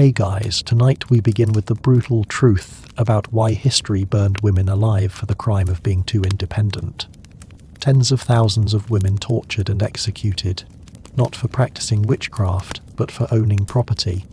Hey guys, tonight we begin with the brutal truth about why history burned women alive for the crime of being too independent. Tens of thousands of women tortured and executed, not for practicing witchcraft, but for owning property,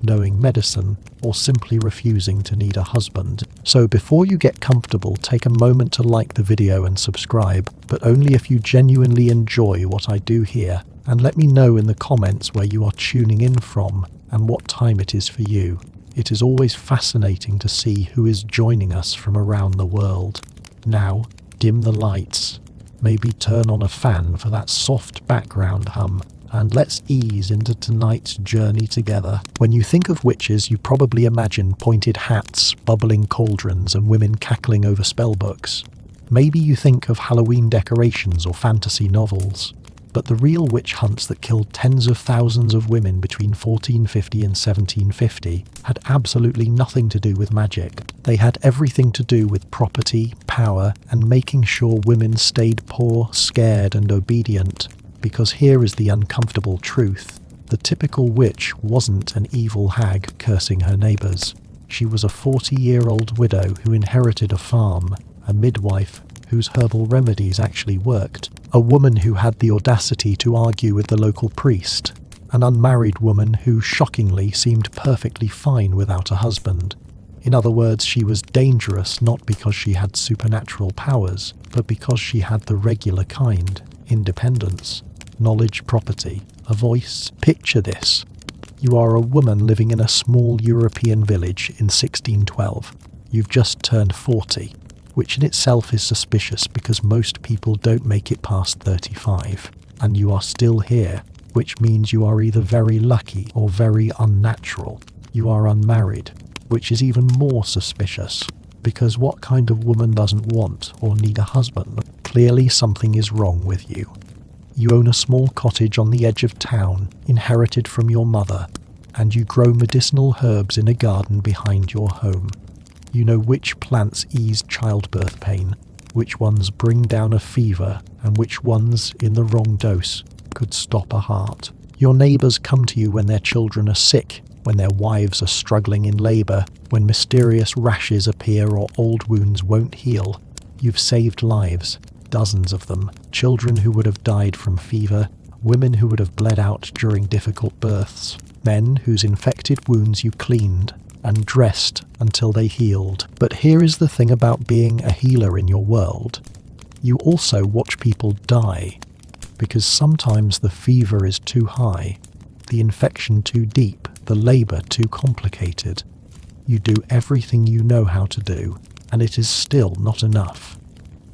knowing medicine, or simply refusing to need a husband. So before you get comfortable, take a moment to like the video and subscribe, but only if you genuinely enjoy what I do here, and let me know in the comments where you are tuning in from and what time it is for you. It is always fascinating to see who is joining us from around the world. Now, dim the lights, maybe turn on a fan for that soft background hum, and let's ease into tonight's journey together. When you think of witches, you probably imagine pointed hats, bubbling cauldrons, and women cackling over spellbooks. Maybe you think of Halloween decorations or fantasy novels. But the real witch hunts that killed tens of thousands of women between 1450 and 1750 had absolutely nothing to do with magic. They had everything to do with property, power, and making sure women stayed poor, scared, and obedient. Because here is the uncomfortable truth. The typical witch wasn't an evil hag cursing her neighbours. She was a 40-year-old widow who inherited a farm, a midwife whose herbal remedies actually worked, a woman who had the audacity to argue with the local priest, an unmarried woman who shockingly seemed perfectly fine without a husband. In other words, she was dangerous not because she had supernatural powers, but because she had the regular kind: independence, knowledge, property, a voice. Picture this. You are a woman living in a small European village in 1612. You've just turned 40. Which in itself is suspicious because most people don't make it past 35. And you are still here, which means you are either very lucky or very unnatural. You are unmarried, which is even more suspicious, because what kind of woman doesn't want or need a husband? Clearly something is wrong with you. You own a small cottage on the edge of town, inherited from your mother, and you grow medicinal herbs in a garden behind your home. You know which plants ease childbirth pain, which ones bring down a fever, and which ones, in the wrong dose, could stop a heart. Your neighbours come to you when their children are sick, when their wives are struggling in labour, when mysterious rashes appear or old wounds won't heal. You've saved lives, dozens of them, children who would have died from fever, women who would have bled out during difficult births, men whose infected wounds you cleaned and dressed until they healed. But here is the thing about being a healer in your world. You also watch people die, because sometimes the fever is too high, the infection too deep, the labour too complicated. You do everything you know how to do, and it is still not enough.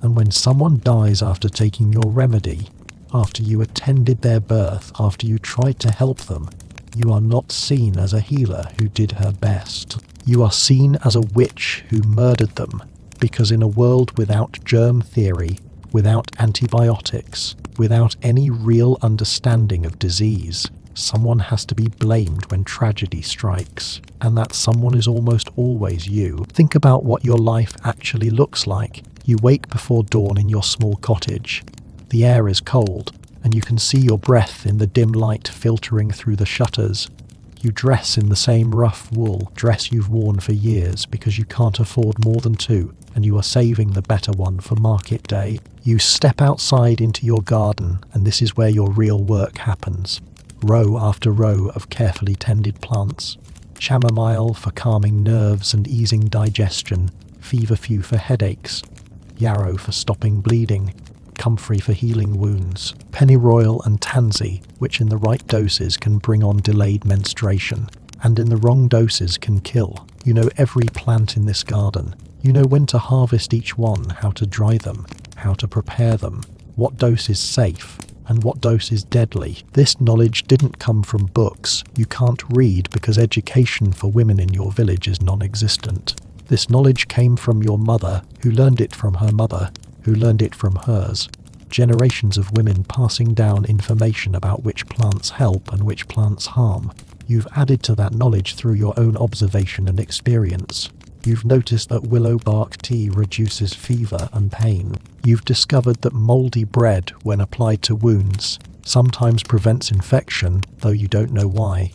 And when someone dies after taking your remedy, after you attended their birth, after you tried to help them, you are not seen as a healer who did her best. You are seen as a witch who murdered them, because in a world without germ theory, without antibiotics, without any real understanding of disease, someone has to be blamed when tragedy strikes, and that someone is almost always you. Think about what your life actually looks like. You wake before dawn in your small cottage. The air is cold, and you can see your breath in the dim light filtering through the shutters. You dress in the same rough wool dress you've worn for years because you can't afford more than two, and you are saving the better one for market day. You step outside into your garden, and this is where your real work happens. Row after row of carefully tended plants. Chamomile for calming nerves and easing digestion, feverfew for headaches, yarrow for stopping bleeding, comfrey for healing wounds, pennyroyal and tansy, which in the right doses can bring on delayed menstruation, and in the wrong doses can kill. You know every plant in this garden. You know when to harvest each one, how to dry them, how to prepare them, what dose is safe, and what dose is deadly. This knowledge didn't come from books. You can't read because education for women in your village is non-existent. This knowledge came from your mother, who learned it from her mother, who learned it from hers. Generations of women passing down information about which plants help and which plants harm. You've added to that knowledge through your own observation and experience. You've noticed that willow bark tea reduces fever and pain. You've discovered that mouldy bread, when applied to wounds, sometimes prevents infection, though you don't know why.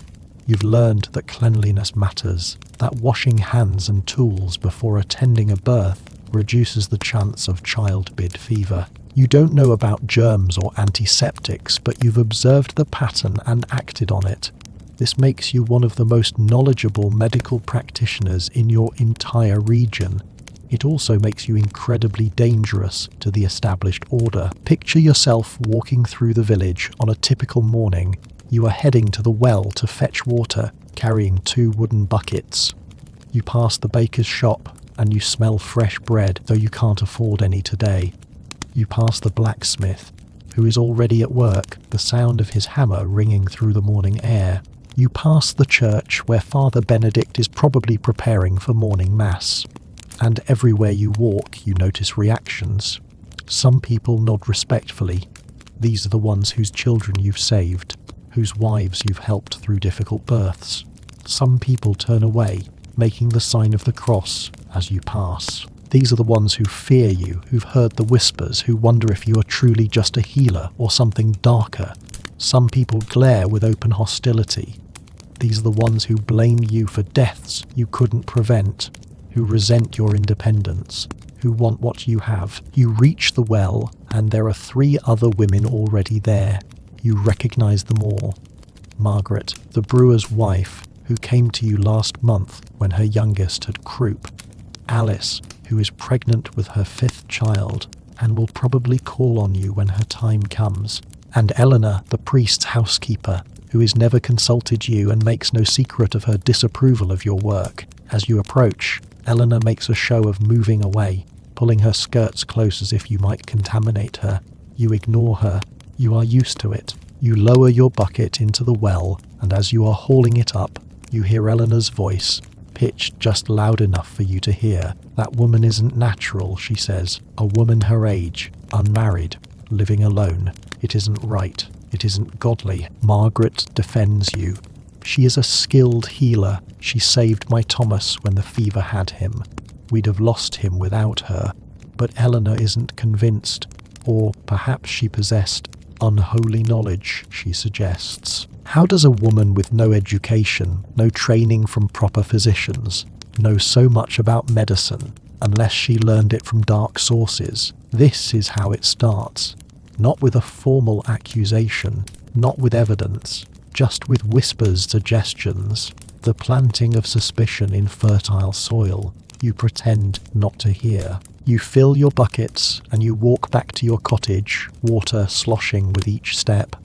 You've learned that cleanliness matters, that washing hands and tools before attending a birth reduces the chance of childbed fever. You don't know about germs or antiseptics, but you've observed the pattern and acted on it. This makes you one of the most knowledgeable medical practitioners in your entire region. It also makes you incredibly dangerous to the established order. Picture yourself walking through the village on a typical morning. You are heading to the well to fetch water, carrying 2 wooden buckets. You pass the baker's shop and you smell fresh bread, though you can't afford any today. You pass the blacksmith, who is already at work, the sound of his hammer ringing through the morning air. You pass the church where Father Benedict is probably preparing for morning mass. And everywhere you walk, you notice reactions. Some people nod respectfully. These are the ones whose children you've saved, whose wives you've helped through difficult births. Some people turn away, making the sign of the cross as you pass. These are the ones who fear you, who've heard the whispers, who wonder if you are truly just a healer or something darker. Some people glare with open hostility. These are the ones who blame you for deaths you couldn't prevent, who resent your independence, who want what you have. You reach the well, and there are 3 other women already there. You recognize them all. Margaret, the brewer's wife, who came to you last month when her youngest had croup. Alice, who is pregnant with her 5th child, and will probably call on you when her time comes. And Eleanor, the priest's housekeeper, who has never consulted you and makes no secret of her disapproval of your work. As you approach, Eleanor makes a show of moving away, pulling her skirts close as if you might contaminate her. You ignore her. You are used to it. You lower your bucket into the well, and as you are hauling it up, you hear Eleanor's voice, pitched just loud enough for you to hear. That woman isn't natural, she says. A woman her age, unmarried, living alone. It isn't right. It isn't godly. Margaret defends you. She is a skilled healer. She saved my Thomas when the fever had him. We'd have lost him without her. But Eleanor isn't convinced. Or perhaps she possessed unholy knowledge, she suggests. How does a woman with no education, no training from proper physicians, know so much about medicine unless she learned it from dark sources? This is how it starts. Not with a formal accusation, not with evidence, just with whispers, suggestions, the planting of suspicion in fertile soil. You pretend not to hear. You fill your buckets and you walk back to your cottage, water sloshing with each step.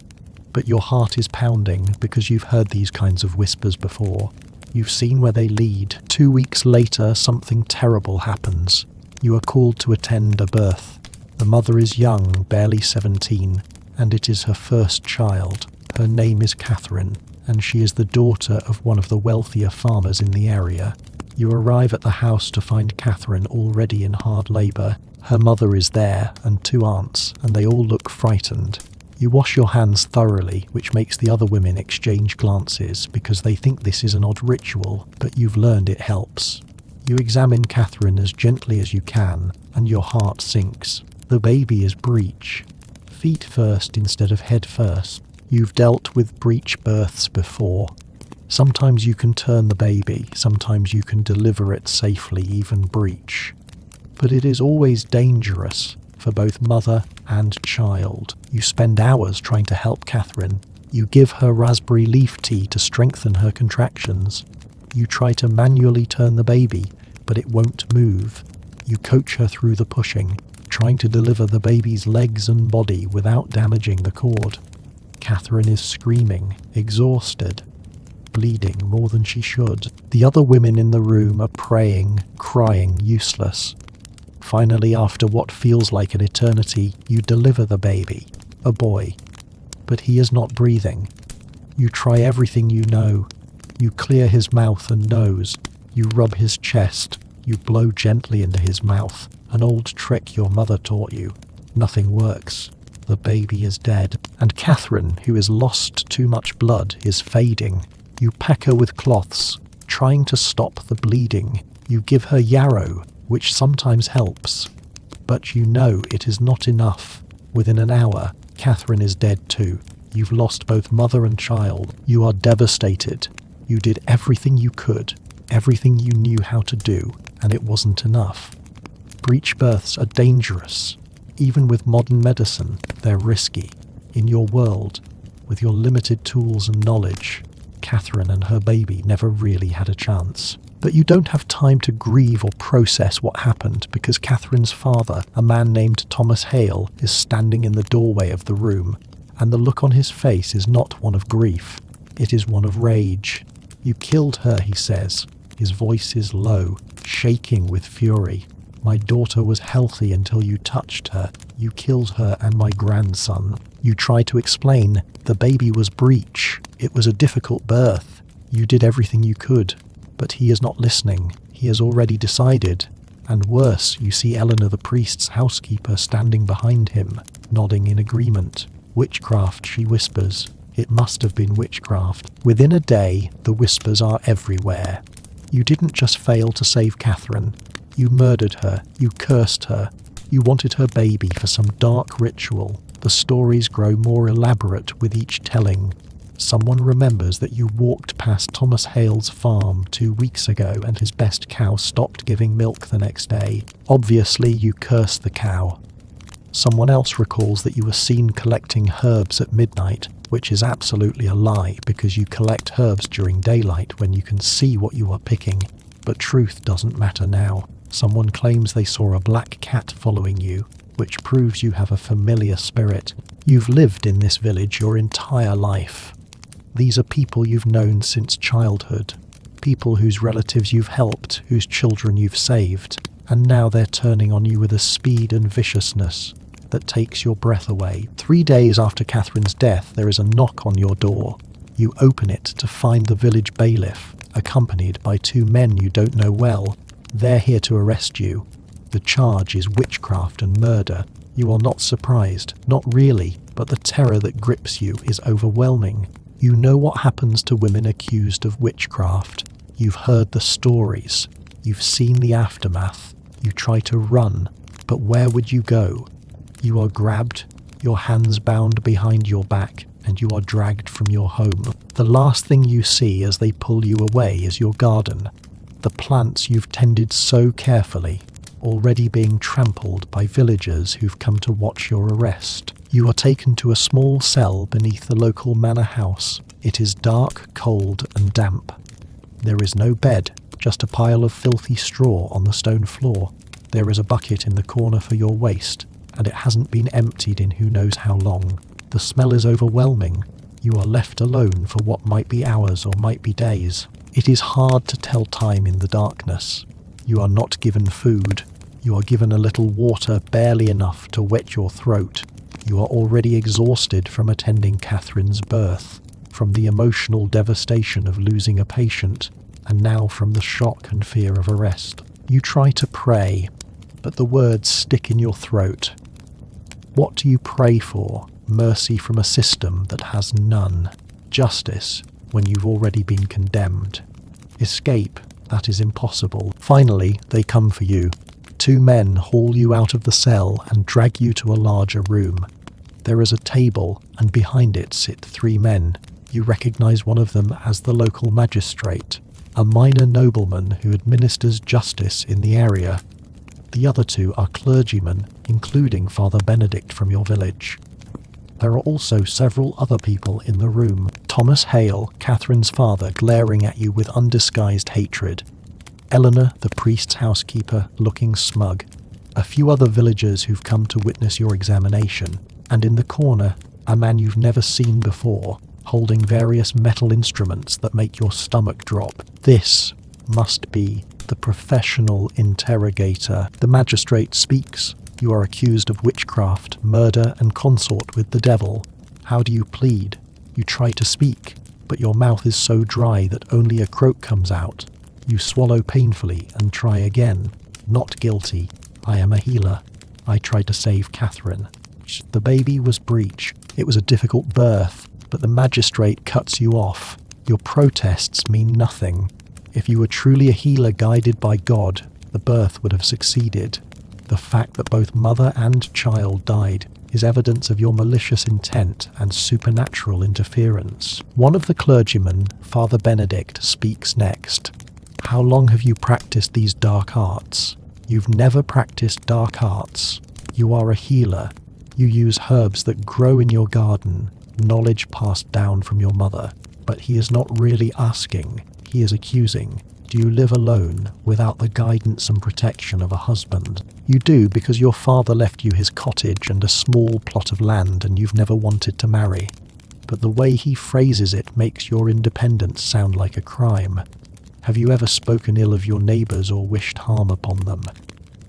But your heart is pounding because you've heard these kinds of whispers before. You've seen where they lead. 2 weeks later, something terrible happens. You are called to attend a birth. The mother is young, barely 17, and it is her first child. Her name is Catherine, and she is the daughter of one of the wealthier farmers in the area. You arrive at the house to find Catherine already in hard labour. Her mother is there, and 2 aunts, and they all look frightened. You wash your hands thoroughly, which makes the other women exchange glances because they think this is an odd ritual, but you've learned it helps. You examine Catherine as gently as you can, and your heart sinks. The baby is breech. Feet first instead of head first. You've dealt with breech births before. Sometimes you can turn the baby, sometimes you can deliver it safely, even breech. But it is always dangerous for both mother and child. You spend hours trying to help Catherine. You give her raspberry leaf tea to strengthen her contractions. You try to manually turn the baby, but it won't move. You coach her through the pushing, trying to deliver the baby's legs and body without damaging the cord. Catherine is screaming, exhausted, bleeding more than she should. The other women in the room are praying, crying, useless. Finally, after what feels like an eternity, you deliver the baby, a boy. But he is not breathing. You try everything you know. You clear his mouth and nose. You rub his chest. You blow gently into his mouth, an old trick your mother taught you. Nothing works. The baby is dead. And Catherine, who has lost too much blood, is fading. You pack her with cloths, trying to stop the bleeding. You give her yarrow, which sometimes helps. But you know it is not enough. Within an hour, Catherine is dead too. You've lost both mother and child. You are devastated. You did everything you could, everything you knew how to do, and it wasn't enough. Breech births are dangerous. Even with modern medicine, they're risky. In your world, with your limited tools and knowledge, Catherine and her baby never really had a chance. But you don't have time to grieve or process what happened because Catherine's father, a man named Thomas Hale, is standing in the doorway of the room, and the look on his face is not one of grief, it is one of rage. You killed her, he says. His voice is low, shaking with fury. My daughter was healthy until you touched her. You killed her and my grandson. You try to explain. The baby was breech. It was a difficult birth. You did everything you could. But he is not listening. He has already decided. And worse, you see Eleanor the priest's housekeeper standing behind him, nodding in agreement. Witchcraft, she whispers. It must have been witchcraft. Within a day, the whispers are everywhere. You didn't just fail to save Catherine. You murdered her. You cursed her. You wanted her baby for some dark ritual. The stories grow more elaborate with each telling. Someone remembers that you walked past Thomas Hale's farm 2 weeks ago and his best cow stopped giving milk the next day. Obviously, you cursed the cow. Someone else recalls that you were seen collecting herbs at midnight, which is absolutely a lie because you collect herbs during daylight when you can see what you are picking. But truth doesn't matter now. Someone claims they saw a black cat following you, which proves you have a familiar spirit. You've lived in this village your entire life. These are people you've known since childhood, people whose relatives you've helped, whose children you've saved, and now they're turning on you with a speed and viciousness that takes your breath away. 3 days after Catherine's death, there is a knock on your door. You open it to find the village bailiff, accompanied by 2 men you don't know well. They're here to arrest you. The charge is witchcraft and murder. You are not surprised, not really, but the terror that grips you is overwhelming. You know what happens to women accused of witchcraft. You've heard the stories. You've seen the aftermath. You try to run, but where would you go? You are grabbed, your hands bound behind your back, and you are dragged from your home. The last thing you see as they pull you away is your garden. The plants you've tended so carefully, already being trampled by villagers who've come to watch your arrest. You are taken to a small cell beneath the local manor house. It is dark, cold, and damp. There is no bed, just a pile of filthy straw on the stone floor. There is a bucket in the corner for your waste, and it hasn't been emptied in who knows how long. The smell is overwhelming. You are left alone for what might be hours or might be days. It is hard to tell time in the darkness. You are not given food. You are given a little water, barely enough to wet your throat. You are already exhausted from attending Catherine's birth, from the emotional devastation of losing a patient, and now from the shock and fear of arrest. You try to pray, but the words stick in your throat. What do you pray for? Mercy from a system that has none. Justice when you've already been condemned. Escape, that is impossible. Finally, they come for you. 2 men haul you out of the cell and drag you to a larger room. There is a table, and behind it sit 3 men. You recognize one of them as the local magistrate, a minor nobleman who administers justice in the area. The other 2 are clergymen, including Father Benedict from your village. There are also several other people in the room. Thomas Hale, Catherine's father, glaring at you with undisguised hatred. Eleanor, the priest's housekeeper, looking smug. A few other villagers who've come to witness your examination. And in the corner, a man you've never seen before, holding various metal instruments that make your stomach drop. This must be the professional interrogator. The magistrate speaks. You are accused of witchcraft, murder, and consort with the devil. How do you plead? You try to speak, but your mouth is so dry that only a croak comes out. You swallow painfully and try again. Not guilty. I am a healer. I tried to save Catherine. The baby was breech. It was a difficult birth, but the magistrate cuts you off. Your protests mean nothing. If you were truly a healer guided by God, the birth would have succeeded. The fact that both mother and child died is evidence of your malicious intent and supernatural interference. One of the clergymen, Father Benedict, speaks next. How long have you practiced these dark arts? You've never practiced dark arts. You are a healer. You use herbs that grow in your garden, knowledge passed down from your mother. But he is not really asking, he is accusing. Do you live alone, without the guidance and protection of a husband? You do because your father left you his cottage and a small plot of land and you've never wanted to marry. But the way he phrases it makes your independence sound like a crime. Have you ever spoken ill of your neighbours or wished harm upon them?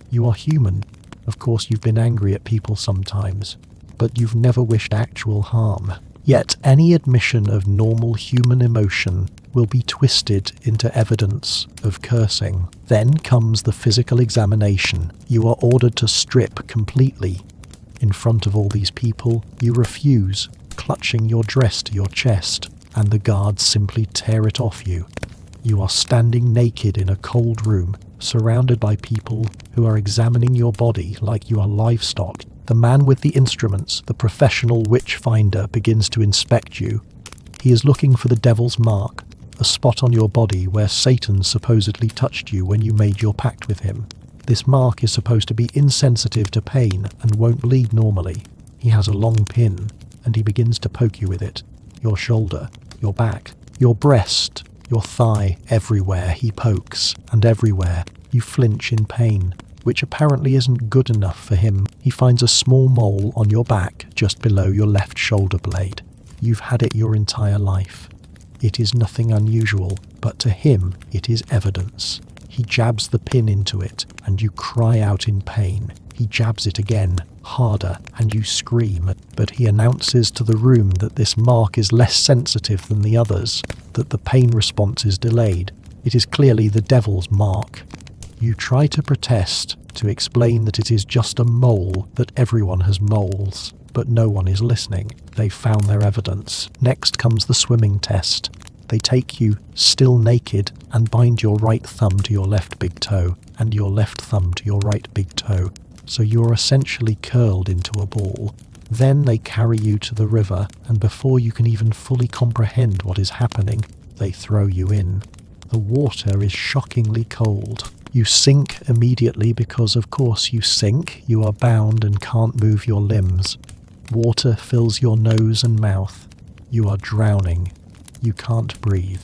You are human. Of course you've been angry at people sometimes, but you've never wished actual harm. Yet any admission of normal human emotion will be twisted into evidence of cursing. Then comes the physical examination. You are ordered to strip completely. In front of all these people, you refuse, clutching your dress to your chest, and the guards simply tear it off you. You are standing naked in a cold room, surrounded by people who are examining your body like you are livestock. The man with the instruments, the professional witch finder, begins to inspect you. He is looking for the devil's mark, a spot on your body where Satan supposedly touched you when you made your pact with him. This mark is supposed to be insensitive to pain and won't bleed normally. He has a long pin, and he begins to poke you with it. Your shoulder, your back, your breast, your thigh, everywhere he pokes, and everywhere you flinch in pain, which apparently isn't good enough for him. He finds a small mole on your back just below your left shoulder blade. You've had it your entire life. It is nothing unusual, but to him it is evidence. He jabs the pin into it, and you cry out in pain. He jabs it again, harder, and you scream, but he announces to the room that this mark is less sensitive than the others, that the pain response is delayed. It is clearly the devil's mark. You try to protest, to explain that it is just a mole, that everyone has moles, but no one is listening. They found their evidence. Next comes the swimming test. They take you, still naked, and bind your right thumb to your left big toe, and your left thumb to your right big toe, so you're essentially curled into a ball. Then they carry you to the river, and before you can even fully comprehend what is happening, they throw you in. The water is shockingly cold. You sink immediately because, of course, you sink. You are bound and can't move your limbs. Water fills your nose and mouth. You are drowning. You can't breathe.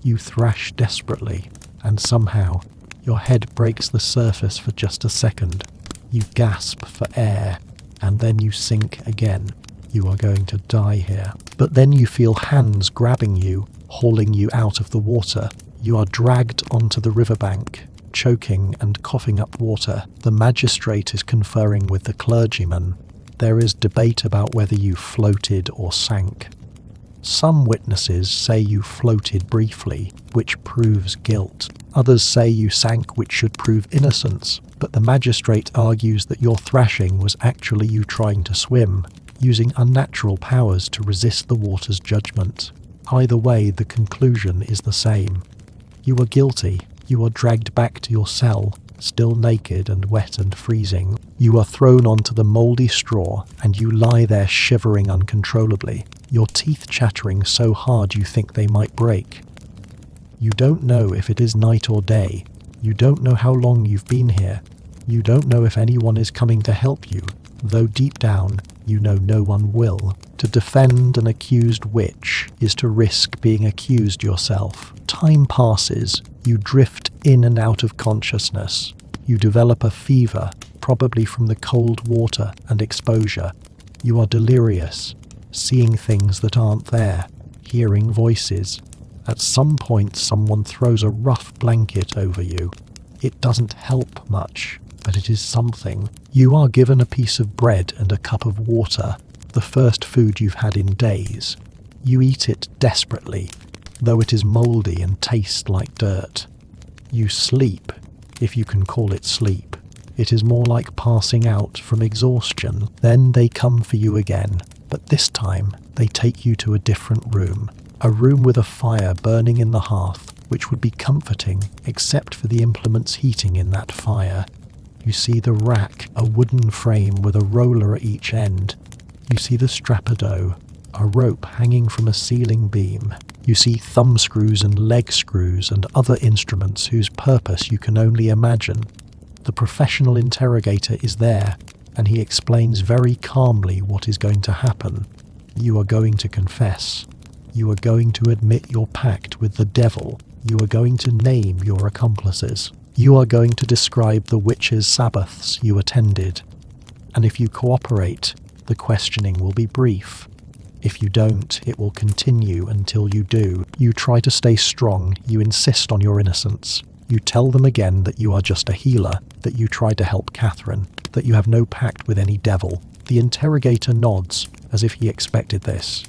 You thrash desperately, and somehow your head breaks the surface for just a second. You gasp for air, and then you sink again. You are going to die here. But then you feel hands grabbing you, hauling you out of the water. You are dragged onto the riverbank, choking and coughing up water. The magistrate is conferring with the clergyman. There is debate about whether you floated or sank. Some witnesses say you floated briefly, which proves guilt. Others say you sank, which should prove innocence. But the magistrate argues that your thrashing was actually you trying to swim, using unnatural powers to resist the water's judgment. Either way, the conclusion is the same. You are guilty. You are dragged back to your cell, still naked and wet and freezing. You are thrown onto the mouldy straw, and you lie there shivering uncontrollably, your teeth chattering so hard you think they might break. You don't know if it is night or day. You don't know how long you've been here. You don't know if anyone is coming to help you, though deep down you know no one will. To defend an accused witch is to risk being accused yourself. Time passes. You drift in and out of consciousness. You develop a fever, probably from the cold water and exposure. You are delirious, seeing things that aren't there, hearing voices. At some point, someone throws a rough blanket over you. It doesn't help much, but it is something. You are given a piece of bread and a cup of water, the first food you've had in days. You eat it desperately, though it is mouldy and tastes like dirt. You sleep, if you can call it sleep. It is more like passing out from exhaustion. Then they come for you again, but this time they take you to a different room. A room with a fire burning in the hearth, which would be comforting except for the implements heating in that fire. You see the rack, a wooden frame with a roller at each end. You see the strapado, a rope hanging from a ceiling beam. You see thumb screws and leg screws and other instruments whose purpose you can only imagine. The professional interrogator is there, and he explains very calmly what is going to happen. You are going to confess. You are going to admit your pact with the devil. You are going to name your accomplices. You are going to describe the witches' Sabbaths you attended. And if you cooperate, the questioning will be brief. If you don't, it will continue until you do. You try to stay strong. You insist on your innocence. You tell them again that you are just a healer, that you tried to help Catherine, that you have no pact with any devil. The interrogator nods, as if he expected this.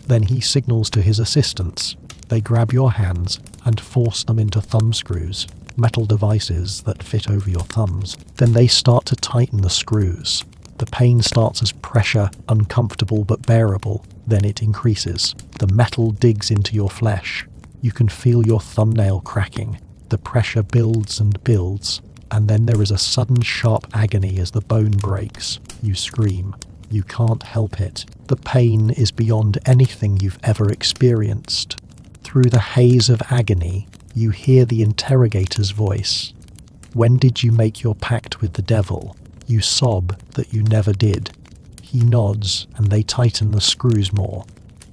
Then he signals to his assistants. They grab your hands and force them into thumb screws, metal devices that fit over your thumbs. Then they start to tighten the screws. The pain starts as pressure, uncomfortable but bearable. Then it increases. The metal digs into your flesh. You can feel your thumbnail cracking. The pressure builds and builds, and then there is a sudden sharp agony as the bone breaks. You scream. You can't help it. The pain is beyond anything you've ever experienced. Through the haze of agony, you hear the interrogator's voice. When did you make your pact with the devil? You sob that you never did. He nods, and they tighten the screws more.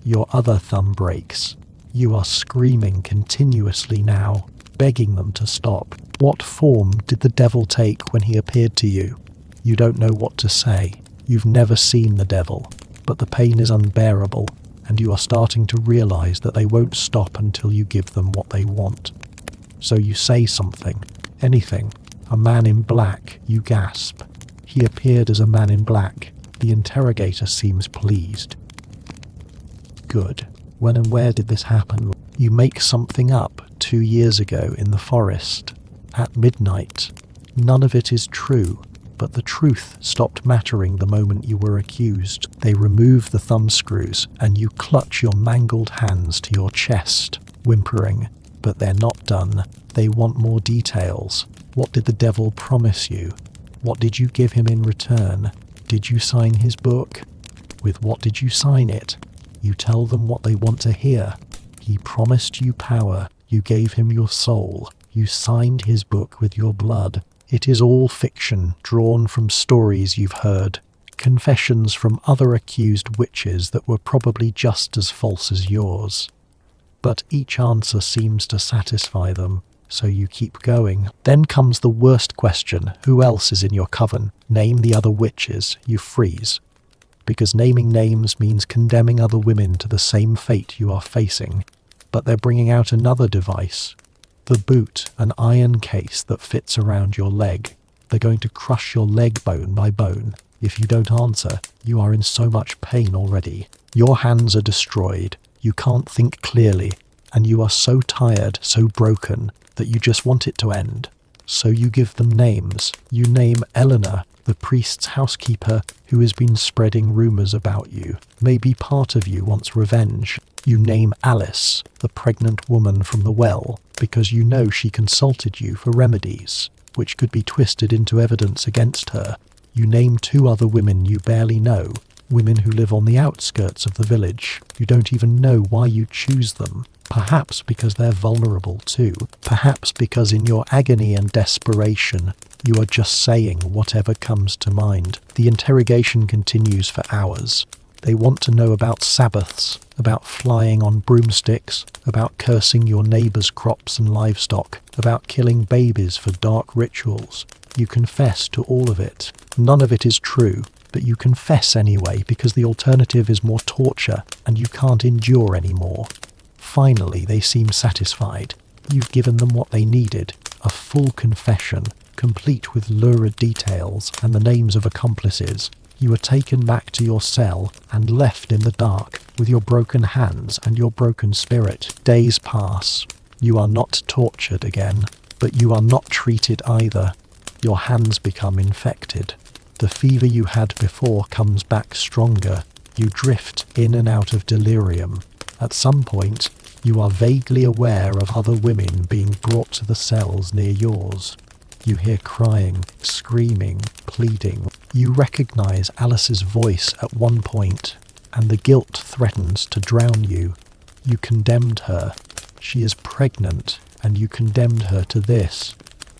Your other thumb breaks. You are screaming continuously now, begging them to stop. What form did the devil take when he appeared to you? You don't know what to say. You've never seen the devil, but the pain is unbearable, and you are starting to realize that they won't stop until you give them what they want. So you say something, anything. A man in black, you gasp. He appeared as a man in black. The interrogator seems pleased. Good. When and where did this happen? You make something up 2 years ago in the forest, at midnight. None of it is true, but the truth stopped mattering the moment you were accused. They remove the thumb screws, and you clutch your mangled hands to your chest, whimpering. But they're not done. They want more details. What did the devil promise you? What did you give him in return? Did you sign his book? With what did you sign it? You tell them what they want to hear. He promised you power. You gave him your soul. You signed his book with your blood. It is all fiction, drawn from stories you've heard. Confessions from other accused witches that were probably just as false as yours. But each answer seems to satisfy them, so you keep going. Then comes the worst question. Who else is in your coven? Name the other witches. You freeze. Because naming names means condemning other women to the same fate you are facing. But they're bringing out another device. The boot, an iron case that fits around your leg. They're going to crush your leg bone by bone. If you don't answer, you are in so much pain already. Your hands are destroyed. You can't think clearly, and you are so tired, so broken, that you just want it to end. So you give them names. You name Eleanor, the priest's housekeeper, who has been spreading rumours about you. Maybe part of you wants revenge. You name Alice, the pregnant woman from the well, because you know she consulted you for remedies, which could be twisted into evidence against her. You name 2 other women you barely know, women who live on the outskirts of the village. You don't even know why you choose them. Perhaps because they're vulnerable too. Perhaps because in your agony and desperation, you are just saying whatever comes to mind. The interrogation continues for hours. They want to know about Sabbaths, about flying on broomsticks, about cursing your neighbour's crops and livestock, about killing babies for dark rituals. You confess to all of it. None of it is true, but you confess anyway because the alternative is more torture and you can't endure anymore. Finally, they seem satisfied. You've given them what they needed, a full confession, complete with lurid details and the names of accomplices. You are taken back to your cell and left in the dark with your broken hands and your broken spirit. Days pass. You are not tortured again, but you are not treated either. Your hands become infected. The fever you had before comes back stronger. You drift in and out of delirium. At some point, you are vaguely aware of other women being brought to the cells near yours. You hear crying, screaming, pleading. You recognize Alice's voice at one point, and the guilt threatens to drown you. You condemned her. She is pregnant, and you condemned her to this.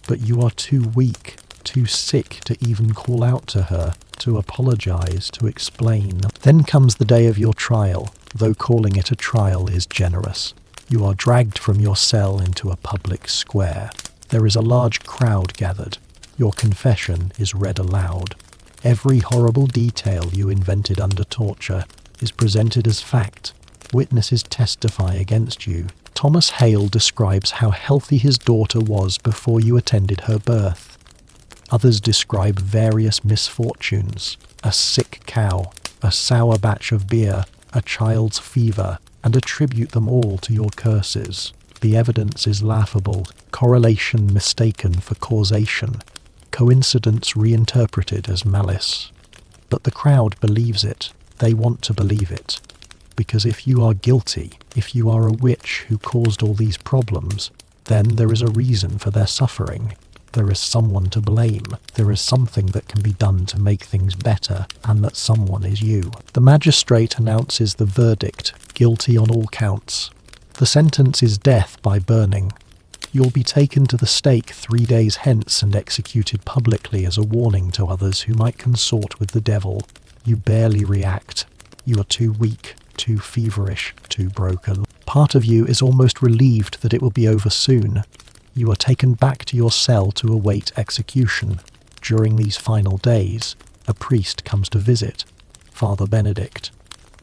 But you are too weak, too sick to even call out to her, to apologize, to explain. Then comes the day of your trial, though calling it a trial is generous. You are dragged from your cell into a public square. There is a large crowd gathered. Your confession is read aloud. Every horrible detail you invented under torture is presented as fact. Witnesses testify against you. Thomas Hale describes how healthy his daughter was before you attended her birth. Others describe various misfortunes: a sick cow, a sour batch of beer, a child's fever, and attribute them all to your curses. The evidence is laughable, correlation mistaken for causation, coincidence reinterpreted as malice. But the crowd believes it. They want to believe it. Because if you are guilty, if you are a witch who caused all these problems, then there is a reason for their suffering. There is someone to blame. There is something that can be done to make things better, and that someone is you. The magistrate announces the verdict, guilty on all counts. The sentence is death by burning. You'll be taken to the stake 3 days hence and executed publicly as a warning to others who might consort with the devil. You barely react. You are too weak, too feverish, too broken. Part of you is almost relieved that it will be over soon. You are taken back to your cell to await execution. During these final days, a priest comes to visit, Father Benedict.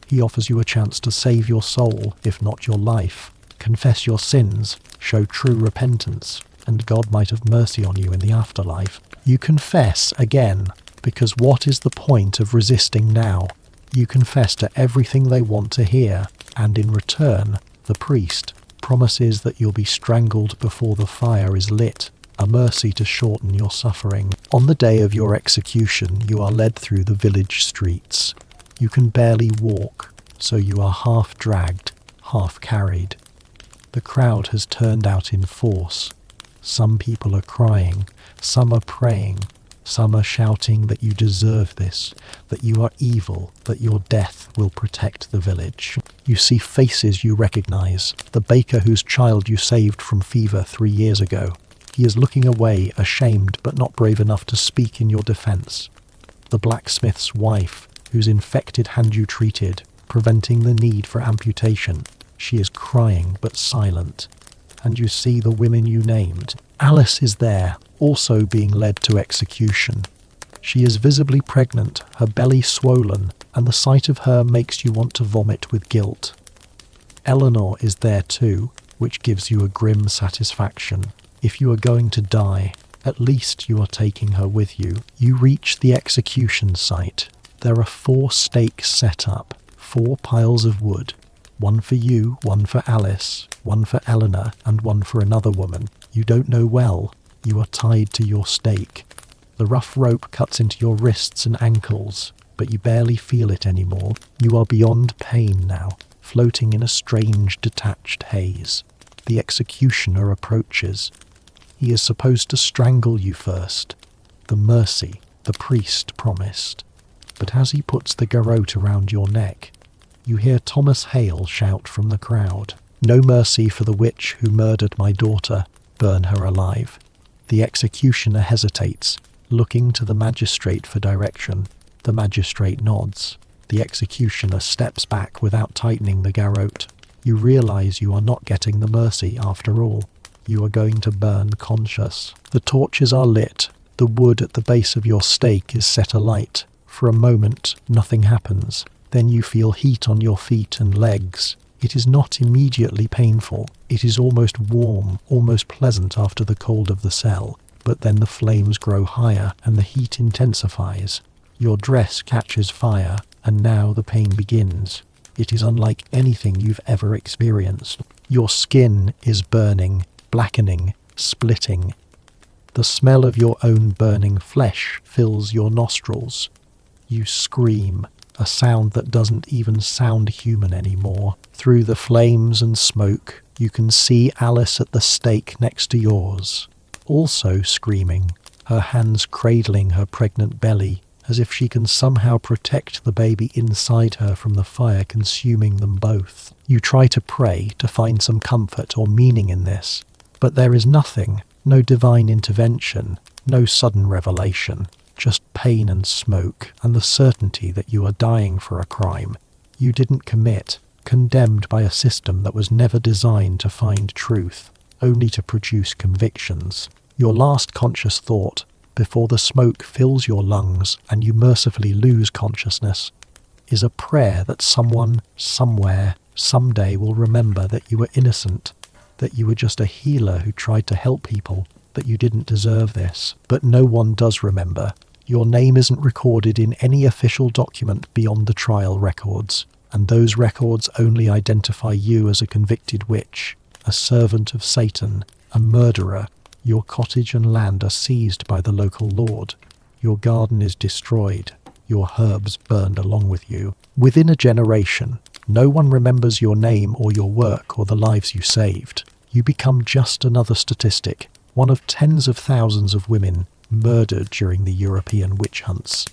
He offers you a chance to save your soul, if not your life. Confess your sins, show true repentance, and God might have mercy on you in the afterlife. You confess again, because what is the point of resisting now? You confess to everything they want to hear, and in return, the priest promises that you'll be strangled before the fire is lit, a mercy to shorten your suffering. On the day of your execution, you are led through the village streets. You can barely walk, so you are half dragged, half carried. The crowd has turned out in force. Some people are crying, some are praying, some are shouting that you deserve this, that you are evil, that your death will protect the village. You see faces you recognize, the baker whose child you saved from fever 3 years ago. He is looking away, ashamed but not brave enough to speak in your defense. The blacksmith's wife, whose infected hand you treated, preventing the need for amputation. She is crying but silent. And you see the women you named. Alice is there, also being led to execution. She is visibly pregnant, her belly swollen, and the sight of her makes you want to vomit with guilt. Eleanor is there too, which gives you a grim satisfaction. If you are going to die, at least you are taking her with you. You reach the execution site. There are 4 stakes set up, 4 piles of wood. One for you, one for Alice, one for Eleanor, and one for another woman you don't know well. You are tied to your stake. The rough rope cuts into your wrists and ankles, but you barely feel it anymore. You are beyond pain now, floating in a strange, detached haze. The executioner approaches. He is supposed to strangle you first. The mercy the priest promised. But as he puts the garrote around your neck, you hear Thomas Hale shout from the crowd, "No mercy for the witch who murdered my daughter. Burn her alive." The executioner hesitates, looking to the magistrate for direction. The magistrate nods. The executioner steps back without tightening the garrote. You realize you are not getting the mercy after all. You are going to burn conscious. The torches are lit. The wood at the base of your stake is set alight. For a moment, nothing happens. Then you feel heat on your feet and legs. It is not immediately painful. It is almost warm, almost pleasant after the cold of the cell. But then the flames grow higher and the heat intensifies. Your dress catches fire, and now the pain begins. It is unlike anything you've ever experienced. Your skin is burning, blackening, splitting. The smell of your own burning flesh fills your nostrils. You scream, a sound that doesn't even sound human anymore. Through the flames and smoke, you can see Alice at the stake next to yours, also screaming, her hands cradling her pregnant belly as if she can somehow protect the baby inside her from the fire consuming them both. You try to pray to find some comfort or meaning in this, but there is nothing, no divine intervention, no sudden revelation, just pain and smoke and the certainty that you are dying for a crime you didn't commit, condemned by a system that was never designed to find truth, only to produce convictions. Your last conscious thought, before the smoke fills your lungs and you mercifully lose consciousness, is a prayer that someone, somewhere, someday will remember that you were innocent, that you were just a healer who tried to help people, that you didn't deserve this. But no one does remember. Your name isn't recorded in any official document beyond the trial records, and those records only identify you as a convicted witch, a servant of Satan, a murderer. Your cottage and land are seized by the local lord. Your garden is destroyed. Your herbs burned along with you. Within a generation, no one remembers your name or your work or the lives you saved. You become just another statistic, one of tens of thousands of women murdered during the European witch hunts.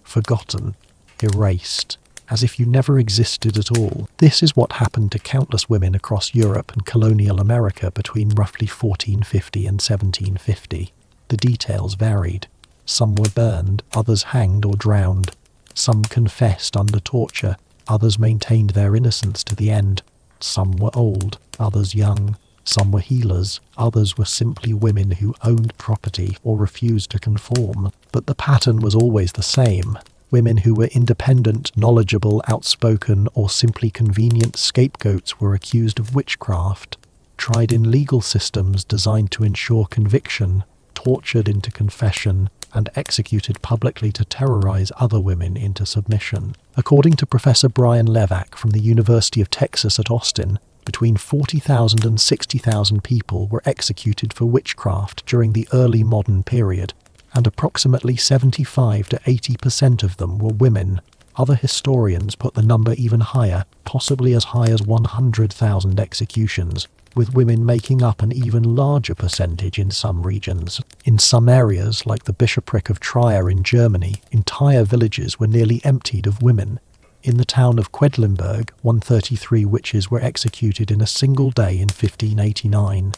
Forgotten, erased, as if you never existed at all. This is what happened to countless women across Europe and colonial America between roughly 1450 and 1750. The details varied. Some were burned, others hanged or drowned. Some confessed under torture, others maintained their innocence to the end. Some were old, others young. Some were healers, others were simply women who owned property or refused to conform. But the pattern was always the same. Women who were independent, knowledgeable, outspoken, or simply convenient scapegoats were accused of witchcraft, tried in legal systems designed to ensure conviction, tortured into confession, and executed publicly to terrorize other women into submission. According to Professor Brian Levack from the University of Texas at Austin, between 40,000 and 60,000 people were executed for witchcraft during the early modern period, and approximately 75 to 80% of them were women. Other historians put the number even higher, possibly as high as 100,000 executions, with women making up an even larger percentage in some regions. In some areas, like the bishopric of Trier in Germany, entire villages were nearly emptied of women. In the town of Quedlinburg, 133 witches were executed in a single day in 1589.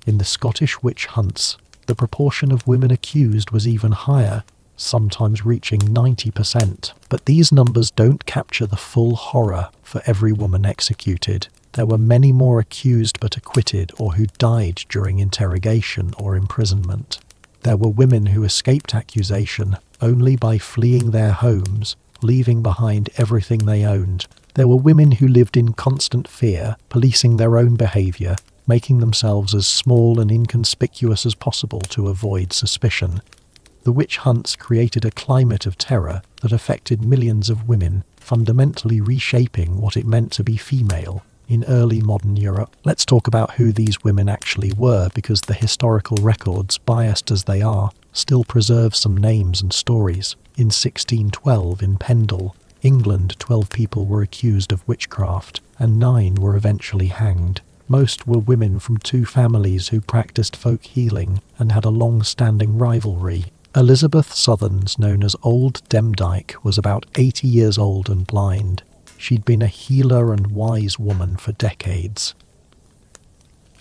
In the Scottish witch hunts, the proportion of women accused was even higher, sometimes reaching 90%. But these numbers don't capture the full horror for every woman executed. There were many more accused but acquitted or who died during interrogation or imprisonment. There were women who escaped accusation only by fleeing their homes, leaving behind everything they owned. There were women who lived in constant fear, policing their own behaviour, making themselves as small and inconspicuous as possible to avoid suspicion. The witch hunts created a climate of terror that affected millions of women, fundamentally reshaping what it meant to be female in early modern Europe. Let's talk about who these women actually were, because the historical records, biased as they are, still preserve some names and stories. In 1612, in Pendle, England, 12 people were accused of witchcraft, and 9 were eventually hanged. Most were women from 2 families who practiced folk healing and had a long-standing rivalry. Elizabeth Sothern, known as Old Demdike, was about 80 years old and blind. She'd been a healer and wise woman for decades.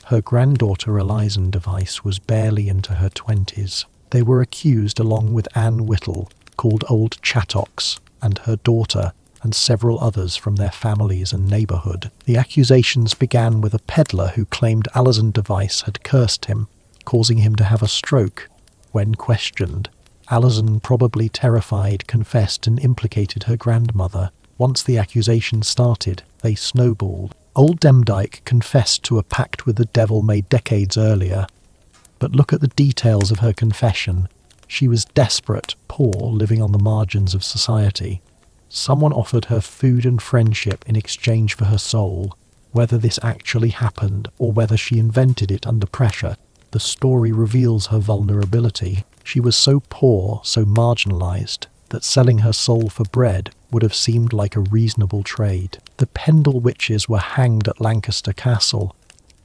Her granddaughter Eliza Device was barely into her 20s. They were accused along with Anne Whittle, called Old Chattox, and her daughter, and several others from their families and neighbourhood. The accusations began with a peddler who claimed Alison Device had cursed him, causing him to have a stroke. When questioned, Alison, probably terrified, confessed and implicated her grandmother. Once the accusation started, they snowballed. Old Demdike confessed to a pact with the devil made decades earlier. But look at the details of her confession. She was desperate, poor, living on the margins of society. Someone offered her food and friendship in exchange for her soul. Whether this actually happened or whether she invented it under pressure, the story reveals her vulnerability. She was so poor, so marginalized, that selling her soul for bread would have seemed like a reasonable trade. The Pendle witches were hanged at Lancaster Castle.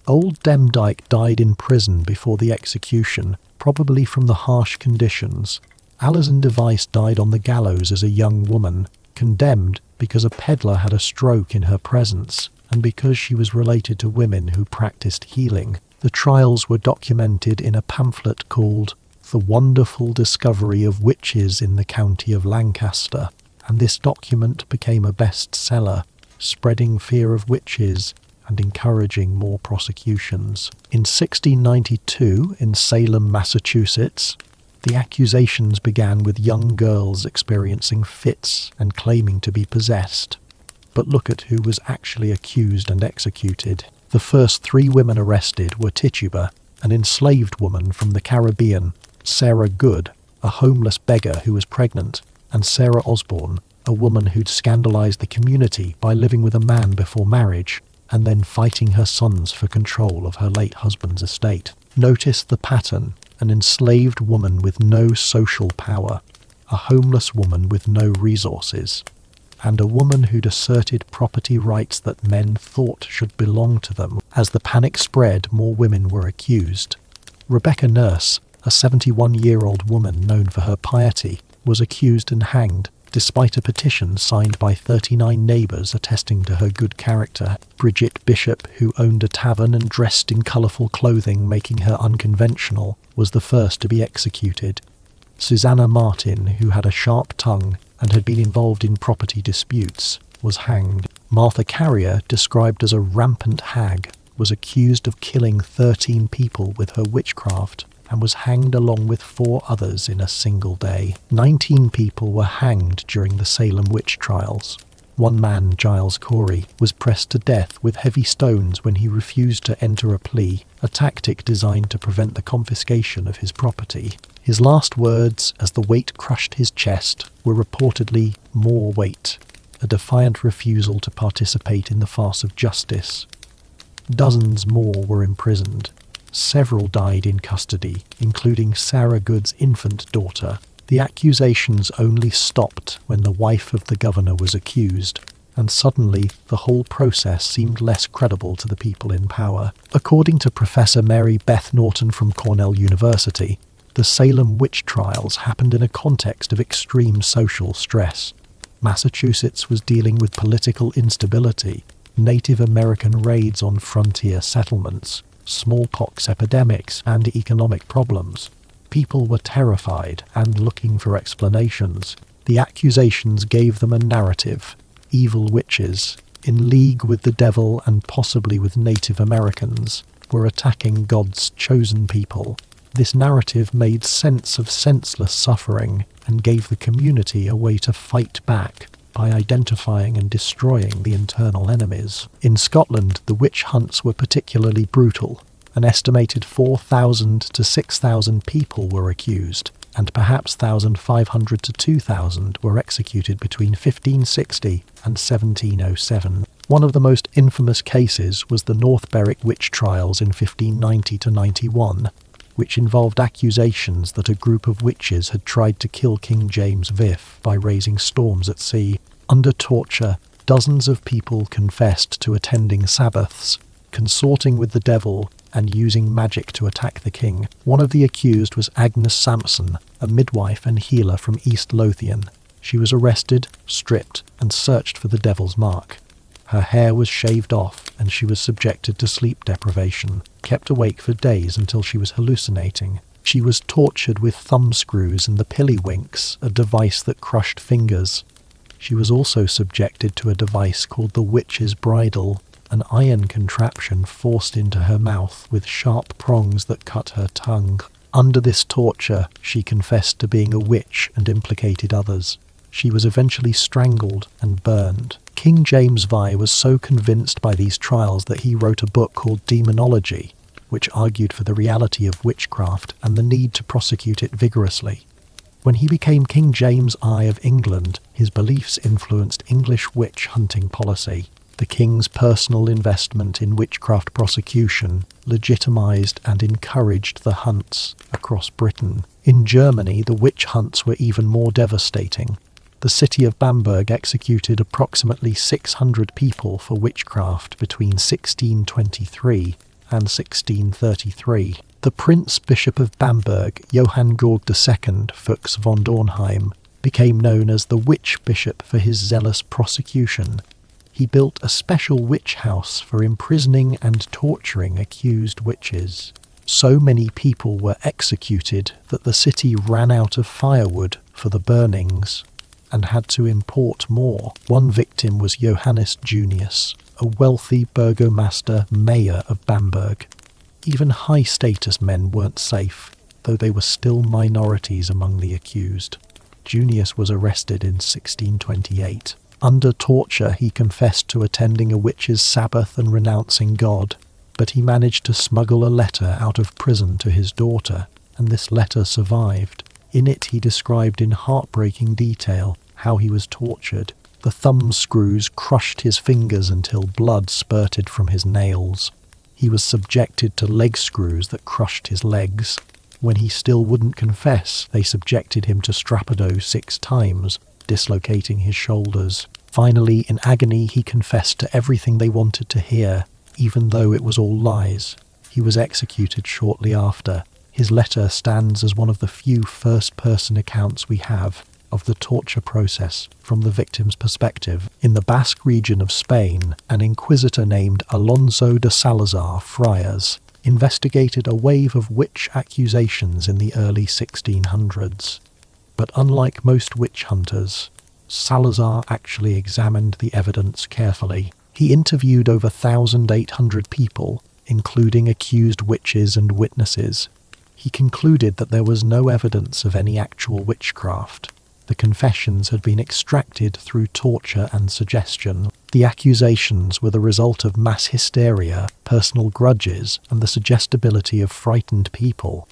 Old Demdike died in prison before the execution, probably from the harsh conditions. Alison Device died on the gallows as a young woman, condemned because a peddler had a stroke in her presence, and because she was related to women who practiced healing. The trials were documented in a pamphlet called The Wonderful Discovery of Witches in the County of Lancaster, and this document became a bestseller, spreading fear of witches and encouraging more prosecutions. In 1692, in Salem, Massachusetts, the accusations began with young girls experiencing fits and claiming to be possessed. But look at who was actually accused and executed. The first 3 women arrested were Tituba, an enslaved woman from the Caribbean, Sarah Good, a homeless beggar who was pregnant, and Sarah Osborne, a woman who'd scandalized the community by living with a man before marriage and then fighting her sons for control of her late husband's estate. Notice the pattern: an enslaved woman with no social power, a homeless woman with no resources, and a woman who'd asserted property rights that men thought should belong to them. As the panic spread, more women were accused. Rebecca Nurse, a 71-year-old woman known for her piety, was accused and hanged, despite a petition signed by 39 neighbours attesting to her good character. Bridget Bishop, who owned a tavern and dressed in colourful clothing making her unconventional, was the first to be executed. Susanna Martin, who had a sharp tongue and had been involved in property disputes, was hanged. Martha Carrier, described as a rampant hag, was accused of killing 13 people with her witchcraft and was hanged along with 4 others in a single day. 19 people were hanged during the Salem witch trials. One man, Giles Corey, was pressed to death with heavy stones when he refused to enter a plea, a tactic designed to prevent the confiscation of his property. His last words, as the weight crushed his chest, were reportedly, "More weight," a defiant refusal to participate in the farce of justice. Dozens more were imprisoned. Several died in custody, including Sarah Good's infant daughter. The accusations only stopped when the wife of the governor was accused, and suddenly the whole process seemed less credible to the people in power. According to Professor Mary Beth Norton from Cornell University, the Salem witch trials happened in a context of extreme social stress. Massachusetts was dealing with political instability, Native American raids on frontier settlements, smallpox epidemics, and economic problems. People were terrified and looking for explanations. The accusations gave them a narrative. Evil witches, in league with the devil and possibly with Native Americans, were attacking God's chosen people. This narrative made sense of senseless suffering and gave the community a way to fight back by identifying and destroying the internal enemies. In Scotland, the witch hunts were particularly brutal. An estimated 4,000 to 6,000 people were accused, and perhaps 1,500 to 2,000 were executed between 1560 and 1707. One of the most infamous cases was the North Berwick witch trials in 1590 to 91, which involved accusations that a group of witches had tried to kill King James V by raising storms at sea. Under torture, dozens of people confessed to attending Sabbaths, consorting with the devil, and using magic to attack the king. One of the accused was Agnes Sampson, a midwife and healer from East Lothian. She was arrested, stripped, and searched for the devil's mark. Her hair was shaved off, and she was subjected to sleep deprivation, kept awake for days until she was hallucinating. She was tortured with thumbscrews and the pillywinks, a device that crushed fingers. She was also subjected to a device called the witch's bridle, an iron contraption forced into her mouth with sharp prongs that cut her tongue. Under this torture, she confessed to being a witch and implicated others. She was eventually strangled and burned. King James VI was so convinced by these trials that he wrote a book called Demonology, which argued for the reality of witchcraft and the need to prosecute it vigorously. When he became King James I of England, his beliefs influenced English witch hunting policy. The king's personal investment in witchcraft prosecution legitimised and encouraged the hunts across Britain. In Germany, the witch hunts were even more devastating. The city of Bamberg executed approximately 600 people for witchcraft between 1623 and 1633. The Prince Bishop of Bamberg, Johann Georg II Fuchs von Dornheim, became known as the Witch Bishop for his zealous prosecution. He built a special witch house for imprisoning and torturing accused witches. So many people were executed that the city ran out of firewood for the burnings and had to import more. One victim was Johannes Junius, a wealthy burgomaster mayor of Bamberg. Even high-status men weren't safe, though they were still minorities among the accused. Junius was arrested in 1628. Under torture, he confessed to attending a witch's sabbath and renouncing God, but he managed to smuggle a letter out of prison to his daughter, and this letter survived. In it he described in heartbreaking detail how he was tortured. The thumb screws crushed his fingers until blood spurted from his nails. He was subjected to leg screws that crushed his legs. When he still wouldn't confess, they subjected him to strappado 6 times, dislocating his shoulders. Finally, in agony, he confessed to everything they wanted to hear, even though it was all lies. He was executed shortly after. His letter stands as one of the few first-person accounts we have of the torture process from the victim's perspective. In the Basque region of Spain, an inquisitor named Alonso de Salazar Friars investigated a wave of witch accusations in the early 1600s. But unlike most witch hunters, Salazar actually examined the evidence carefully. He interviewed over 1,800 people, including accused witches and witnesses. He concluded that there was no evidence of any actual witchcraft. The confessions had been extracted through torture and suggestion. The accusations were the result of mass hysteria, personal grudges, and the suggestibility of frightened people.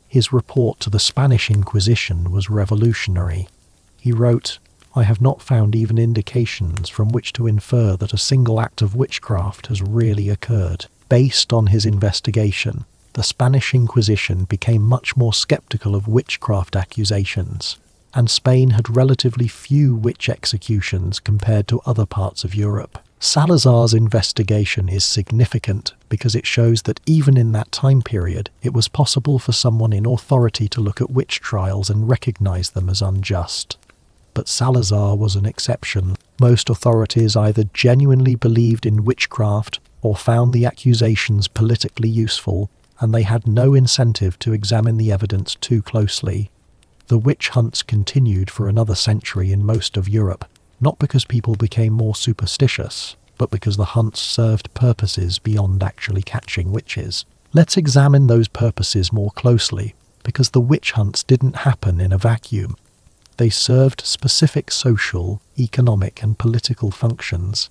His report to the Spanish Inquisition was revolutionary. He wrote, "I have not found even indications from which to infer that a single act of witchcraft has really occurred." Based on his investigation, the Spanish Inquisition became much more skeptical of witchcraft accusations, and Spain had relatively few witch executions compared to other parts of Europe. Salazar's investigation is significant because it shows that even in that time period, it was possible for someone in authority to look at witch trials and recognize them as unjust. But Salazar was an exception. Most authorities either genuinely believed in witchcraft or found the accusations politically useful, and they had no incentive to examine the evidence too closely. The witch hunts continued for another century in most of Europe, not because people became more superstitious, but because the hunts served purposes beyond actually catching witches. Let's examine those purposes more closely, because the witch hunts didn't happen in a vacuum. They served specific social, economic, and political functions.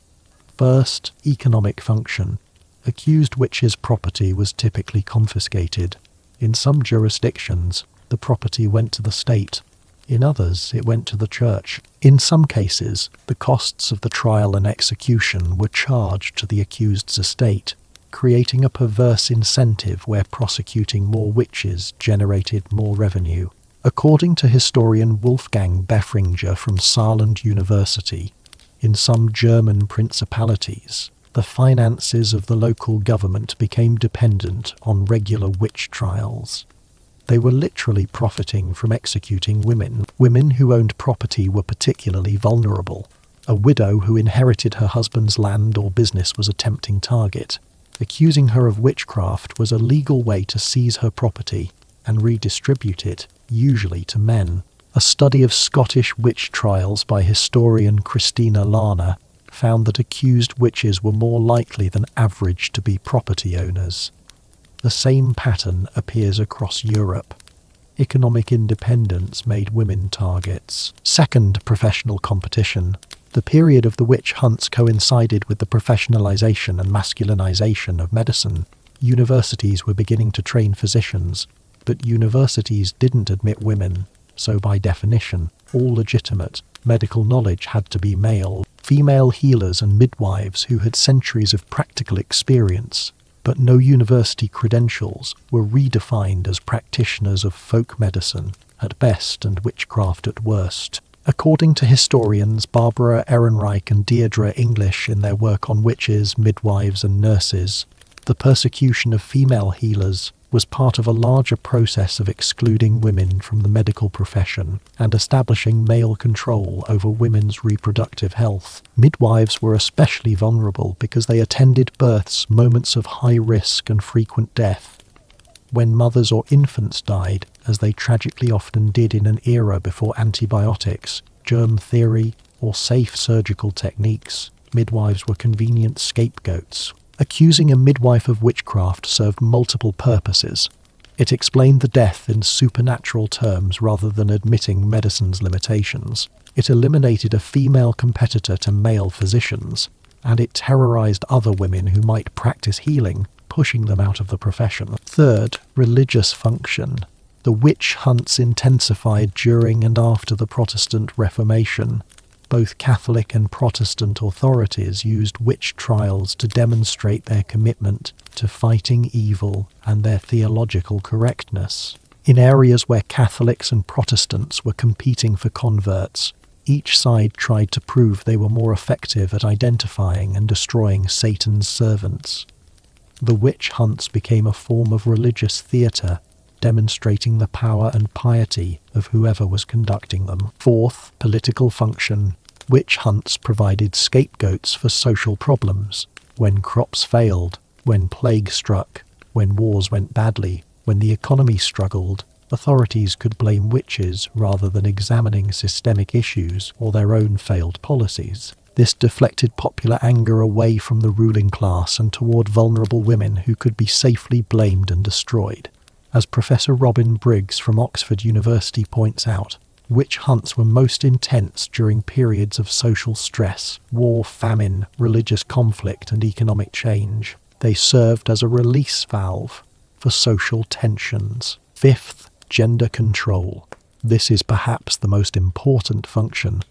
First, economic function. Accused witches' property was typically confiscated. In some jurisdictions, the property went to the state. In others, it went to the church. In some cases, the costs of the trial and execution were charged to the accused's estate, creating a perverse incentive where prosecuting more witches generated more revenue. According to historian Wolfgang Befringer from Saarland University, in some German principalities, the finances of the local government became dependent on regular witch trials. They were literally profiting from executing women. Women who owned property were particularly vulnerable. A widow who inherited her husband's land or business was a tempting target. Accusing her of witchcraft was a legal way to seize her property and redistribute it, usually to men. A study of Scottish witch trials by historian Christina Larner found that accused witches were more likely than average to be property owners. The same pattern appears across Europe. Economic independence made women targets. Second, professional competition. The period of the witch hunts coincided with the professionalization and masculinization of medicine. Universities were beginning to train physicians, but universities didn't admit women, so by definition, all legitimate medical knowledge had to be male. Female healers and midwives who had centuries of practical experience but no university credentials were redefined as practitioners of folk medicine at best and witchcraft at worst. According to historians Barbara Ehrenreich and Deirdre English in their work on witches, midwives and nurses, The persecution of female healers was part of a larger process of excluding women from the medical profession and establishing male control over women's reproductive health. Midwives were especially vulnerable because they attended births, moments of high risk and frequent death. When mothers or infants died, as they tragically often did in an era before antibiotics, germ theory, or safe surgical techniques, midwives were convenient scapegoats. Accusing a midwife of witchcraft served multiple purposes. It explained the death in supernatural terms rather than admitting medicine's limitations. It eliminated a female competitor to male physicians, and it terrorized other women who might practice healing, pushing them out of the profession. Third, religious function. The witch hunts intensified during and after the Protestant Reformation. Both Catholic and Protestant authorities used witch trials to demonstrate their commitment to fighting evil and their theological correctness. In areas where Catholics and Protestants were competing for converts, each side tried to prove they were more effective at identifying and destroying Satan's servants. The witch hunts became a form of religious theatre, demonstrating the power and piety of whoever was conducting them. Fourth, political function. Witch hunts provided scapegoats for social problems. When crops failed, when plague struck, when wars went badly, when the economy struggled, authorities could blame witches rather than examining systemic issues or their own failed policies. This deflected popular anger away from the ruling class and toward vulnerable women who could be safely blamed and destroyed. As Professor Robin Briggs from Oxford University points out, witch hunts were most intense during periods of social stress, war, famine, religious conflict, and economic change. They served as a release valve for social tensions. Fifth, gender control. This is perhaps the most important function.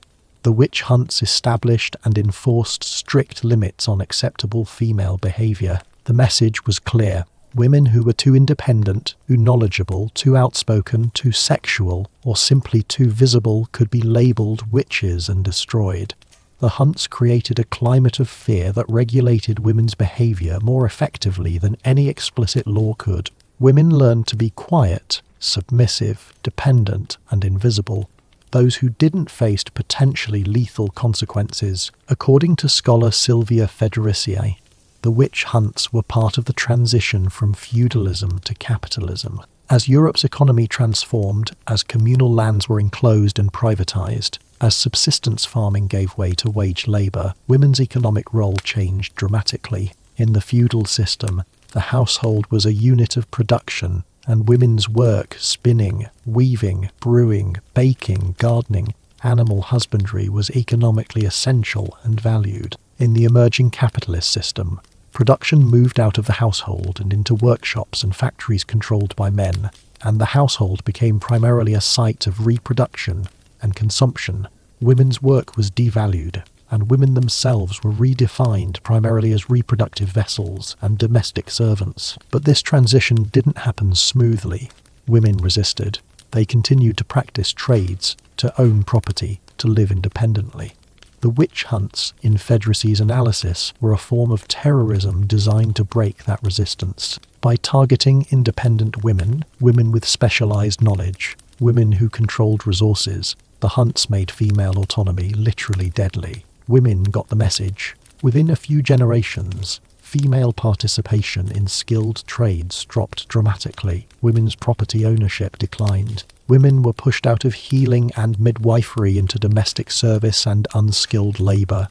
The witch hunts established and enforced strict limits on acceptable female behavior. The message was clear. Women who were too independent, too knowledgeable, too outspoken, too sexual, or simply too visible could be labelled witches and destroyed. The hunts created a climate of fear that regulated women's behaviour more effectively than any explicit law could. Women learned to be quiet, submissive, dependent, and invisible. Those who didn't face potentially lethal consequences. According to scholar Sylvia Federici, the witch hunts were part of the transition from feudalism to capitalism. As Europe's economy transformed, as communal lands were enclosed and privatized, as subsistence farming gave way to wage labor, women's economic role changed dramatically. In the feudal system, the household was a unit of production, and women's work, spinning, weaving, brewing, baking, gardening, animal husbandry was economically essential and valued. In the emerging capitalist system, production moved out of the household and into workshops and factories controlled by men, and the household became primarily a site of reproduction and consumption. Women's work was devalued, and women themselves were redefined primarily as reproductive vessels and domestic servants. But this transition didn't happen smoothly. Women resisted. They continued to practice trades, to own property, to live independently. The witch hunts, in Federici's analysis, were a form of terrorism designed to break that resistance. By targeting independent women, women with specialized knowledge, women who controlled resources, the hunts made female autonomy literally deadly. Women got the message. Within a few generations, female participation in skilled trades dropped dramatically. Women's property ownership declined. Women were pushed out of healing and midwifery into domestic service and unskilled labor.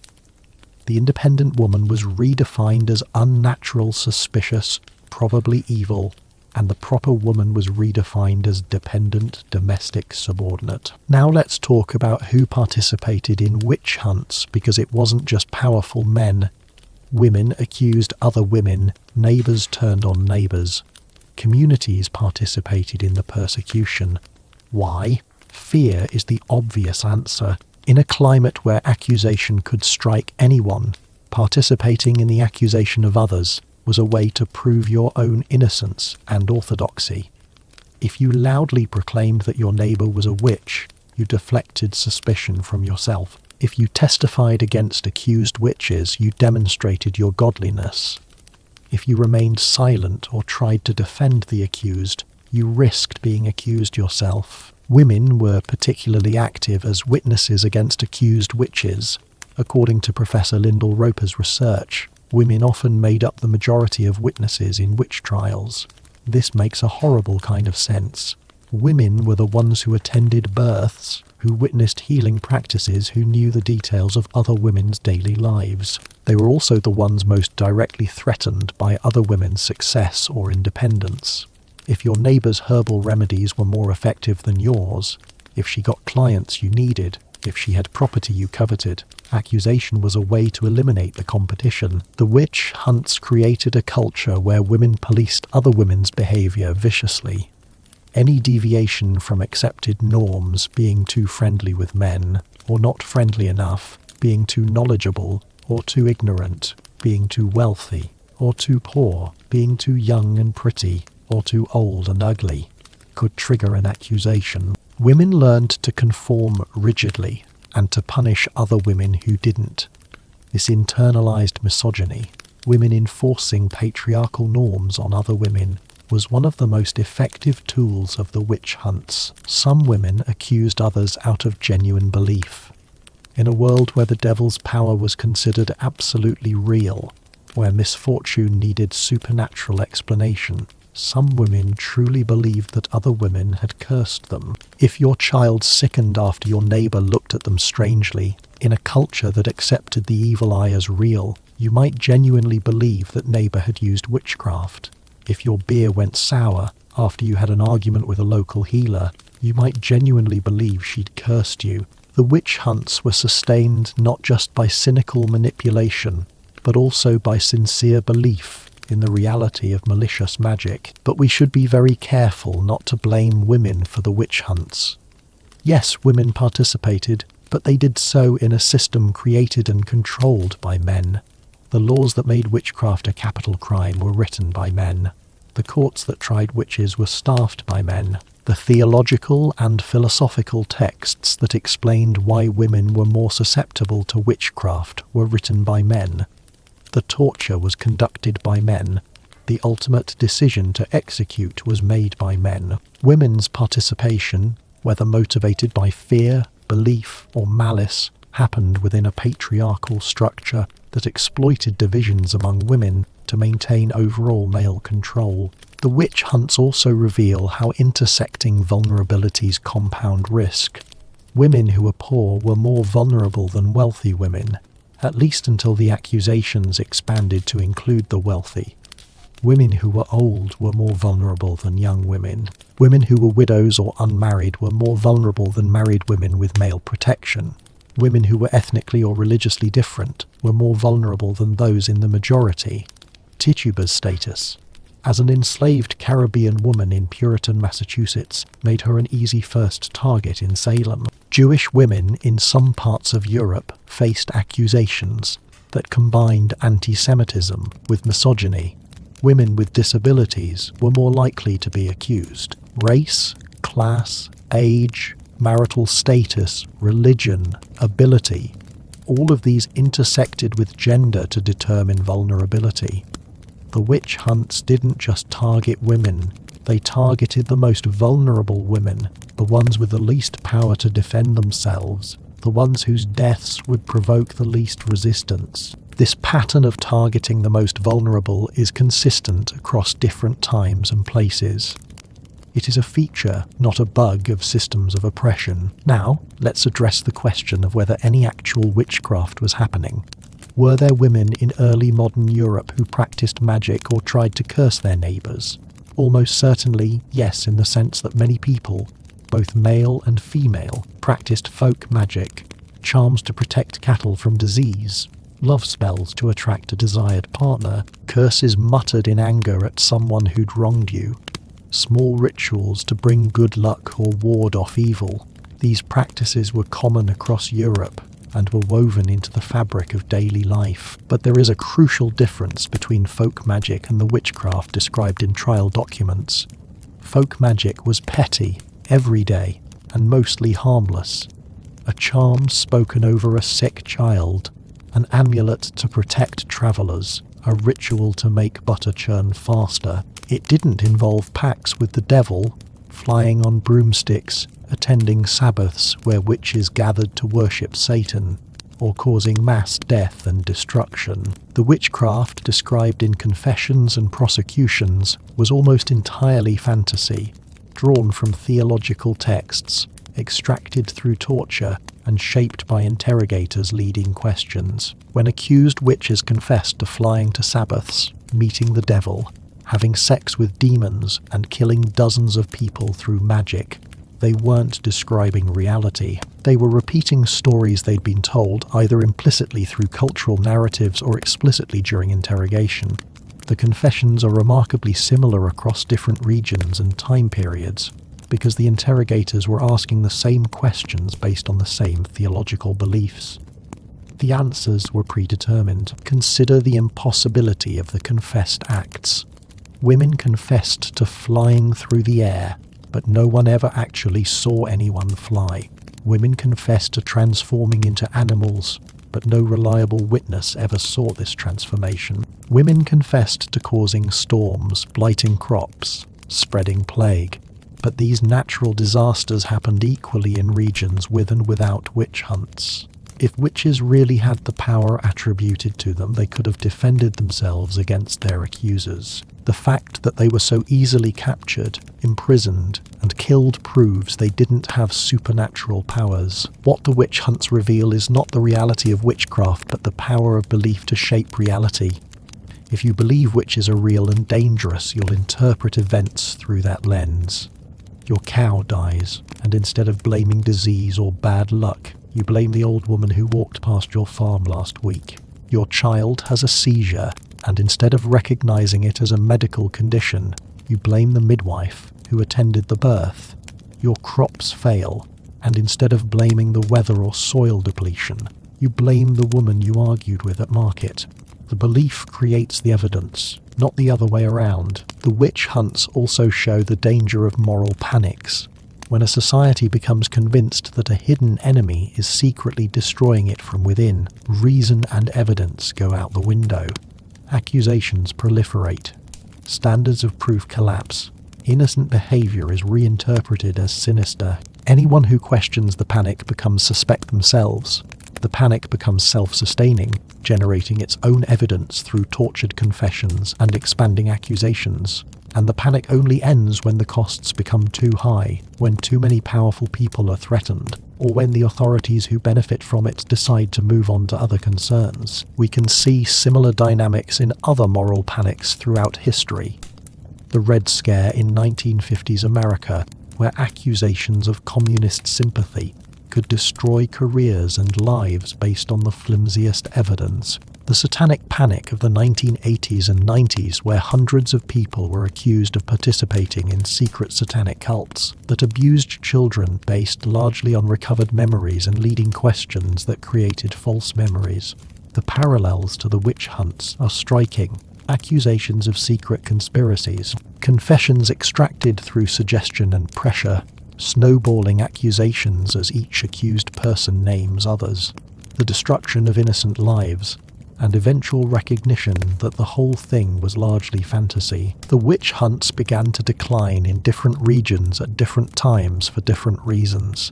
The independent woman was redefined as unnatural, suspicious, probably evil, and the proper woman was redefined as dependent, domestic, subordinate. Now let's talk about who participated in witch hunts, because it wasn't just powerful men. Women accused other women, neighbours turned on neighbours. Communities participated in the persecution. Why? Fear is the obvious answer. In a climate where accusation could strike anyone, participating in the accusation of others was a way to prove your own innocence and orthodoxy. If you loudly proclaimed that your neighbour was a witch, you deflected suspicion from yourself. If you testified against accused witches, you demonstrated your godliness. If you remained silent or tried to defend the accused, you risked being accused yourself. Women were particularly active as witnesses against accused witches. According to Professor Lyndall Roper's research, women often made up the majority of witnesses in witch trials. This makes a horrible kind of sense. Women were the ones who attended births, who witnessed healing practices, who knew the details of other women's daily lives. They were also the ones most directly threatened by other women's success or independence. If your neighbour's herbal remedies were more effective than yours, if she got clients you needed, if she had property you coveted, accusation was a way to eliminate the competition. The witch hunts created a culture where women policed other women's behaviour viciously. Any deviation from accepted norms, being too friendly with men, or not friendly enough, being too knowledgeable, or too ignorant, being too wealthy, or too poor, being too young and pretty, or too old and ugly, could trigger an accusation. Women learned to conform rigidly and to punish other women who didn't. This internalized misogyny, women enforcing patriarchal norms on other women, was one of the most effective tools of the witch hunts. Some women accused others out of genuine belief. In a world where the devil's power was considered absolutely real, where misfortune needed supernatural explanation, some women truly believed that other women had cursed them. If your child sickened after your neighbour looked at them strangely, in a culture that accepted the evil eye as real, you might genuinely believe that neighbour had used witchcraft. If your beer went sour after you had an argument with a local healer, you might genuinely believe she'd cursed you. The witch hunts were sustained not just by cynical manipulation, but also by sincere belief in the reality of malicious magic. But we should be very careful not to blame women for the witch hunts. Yes, women participated, but they did so in a system created and controlled by men. The laws that made witchcraft a capital crime were written by men. The courts that tried witches were staffed by men. The theological and philosophical texts that explained why women were more susceptible to witchcraft were written by men. The torture was conducted by men. The ultimate decision to execute was made by men. Women's participation, whether motivated by fear, belief, or malice, happened within a patriarchal structure that exploited divisions among women to maintain overall male control. The witch hunts also reveal how intersecting vulnerabilities compound risk. Women who were poor were more vulnerable than wealthy women, at least until the accusations expanded to include the wealthy. Women who were old were more vulnerable than young women. Women who were widows or unmarried were more vulnerable than married women with male protection. Women who were ethnically or religiously different were more vulnerable than those in the majority. Tituba's status as an enslaved Caribbean woman in Puritan Massachusetts made her an easy first target in Salem. Jewish women in some parts of Europe faced accusations that combined anti-Semitism with misogyny. Women with disabilities were more likely to be accused. Race, class, age, marital status, religion, ability, all of these intersected with gender to determine vulnerability. The witch hunts didn't just target women, they targeted the most vulnerable women, the ones with the least power to defend themselves, the ones whose deaths would provoke the least resistance. This pattern of targeting the most vulnerable is consistent across different times and places. It is a feature, not a bug, of systems of oppression. Now, let's address the question of whether any actual witchcraft was happening. Were there women in early modern Europe who practiced magic or tried to curse their neighbours? Almost certainly, yes, in the sense that many people, both male and female, practiced folk magic, charms to protect cattle from disease, love spells to attract a desired partner, curses muttered in anger at someone who'd wronged you, small rituals to bring good luck or ward off evil. These practices were common across Europe and were woven into the fabric of daily life. But there is a crucial difference between folk magic and the witchcraft described in trial documents. Folk magic was petty, everyday, and mostly harmless. A charm spoken over a sick child, an amulet to protect travellers, a ritual to make butter churn faster. It didn't involve pacts with the devil, flying on broomsticks, attending Sabbaths where witches gathered to worship Satan, or causing mass death and destruction. The witchcraft described in confessions and prosecutions was almost entirely fantasy, drawn from theological texts, extracted through torture, and shaped by interrogators' leading questions. When accused witches confessed to flying to Sabbaths, meeting the devil, having sex with demons, and killing dozens of people through magic, they weren't describing reality. They were repeating stories they'd been told, either implicitly through cultural narratives or explicitly during interrogation. The confessions are remarkably similar across different regions and time periods, because the interrogators were asking the same questions based on the same theological beliefs. The answers were predetermined. Consider the impossibility of the confessed acts. Women confessed to flying through the air, but no one ever actually saw anyone fly. Women confessed to transforming into animals, but no reliable witness ever saw this transformation. Women confessed to causing storms, blighting crops, spreading plague, but these natural disasters happened equally in regions with and without witch hunts. If witches really had the power attributed to them, they could have defended themselves against their accusers. The fact that they were so easily captured, imprisoned, and killed proves they didn't have supernatural powers. What the witch hunts reveal is not the reality of witchcraft, but the power of belief to shape reality. If you believe witches are real and dangerous, you'll interpret events through that lens. Your cow dies, and instead of blaming disease or bad luck, you blame the old woman who walked past your farm last week. Your child has a seizure, and instead of recognizing it as a medical condition, you blame the midwife who attended the birth. Your crops fail, and instead of blaming the weather or soil depletion, you blame the woman you argued with at market. The belief creates the evidence, not the other way around. The witch hunts also show the danger of moral panics. When a society becomes convinced that a hidden enemy is secretly destroying it from within, reason and evidence go out the window. Accusations proliferate. Standards of proof collapse. Innocent behavior is reinterpreted as sinister. Anyone who questions the panic becomes suspect themselves. The panic becomes self-sustaining, generating its own evidence through tortured confessions and expanding accusations. And the panic only ends when the costs become too high, when too many powerful people are threatened, or when the authorities who benefit from it decide to move on to other concerns. We can see similar dynamics in other moral panics throughout history. The Red Scare in 1950s America, where accusations of communist sympathy could destroy careers and lives based on the flimsiest evidence. The Satanic Panic of the 1980s and 90s, where hundreds of people were accused of participating in secret satanic cults that abused children based largely on recovered memories and leading questions that created false memories. The parallels to the witch hunts are striking. Accusations of secret conspiracies, confessions extracted through suggestion and pressure, snowballing accusations as each accused person names others, the destruction of innocent lives, and eventual recognition that the whole thing was largely fantasy. The witch hunts began to decline in different regions at different times for different reasons.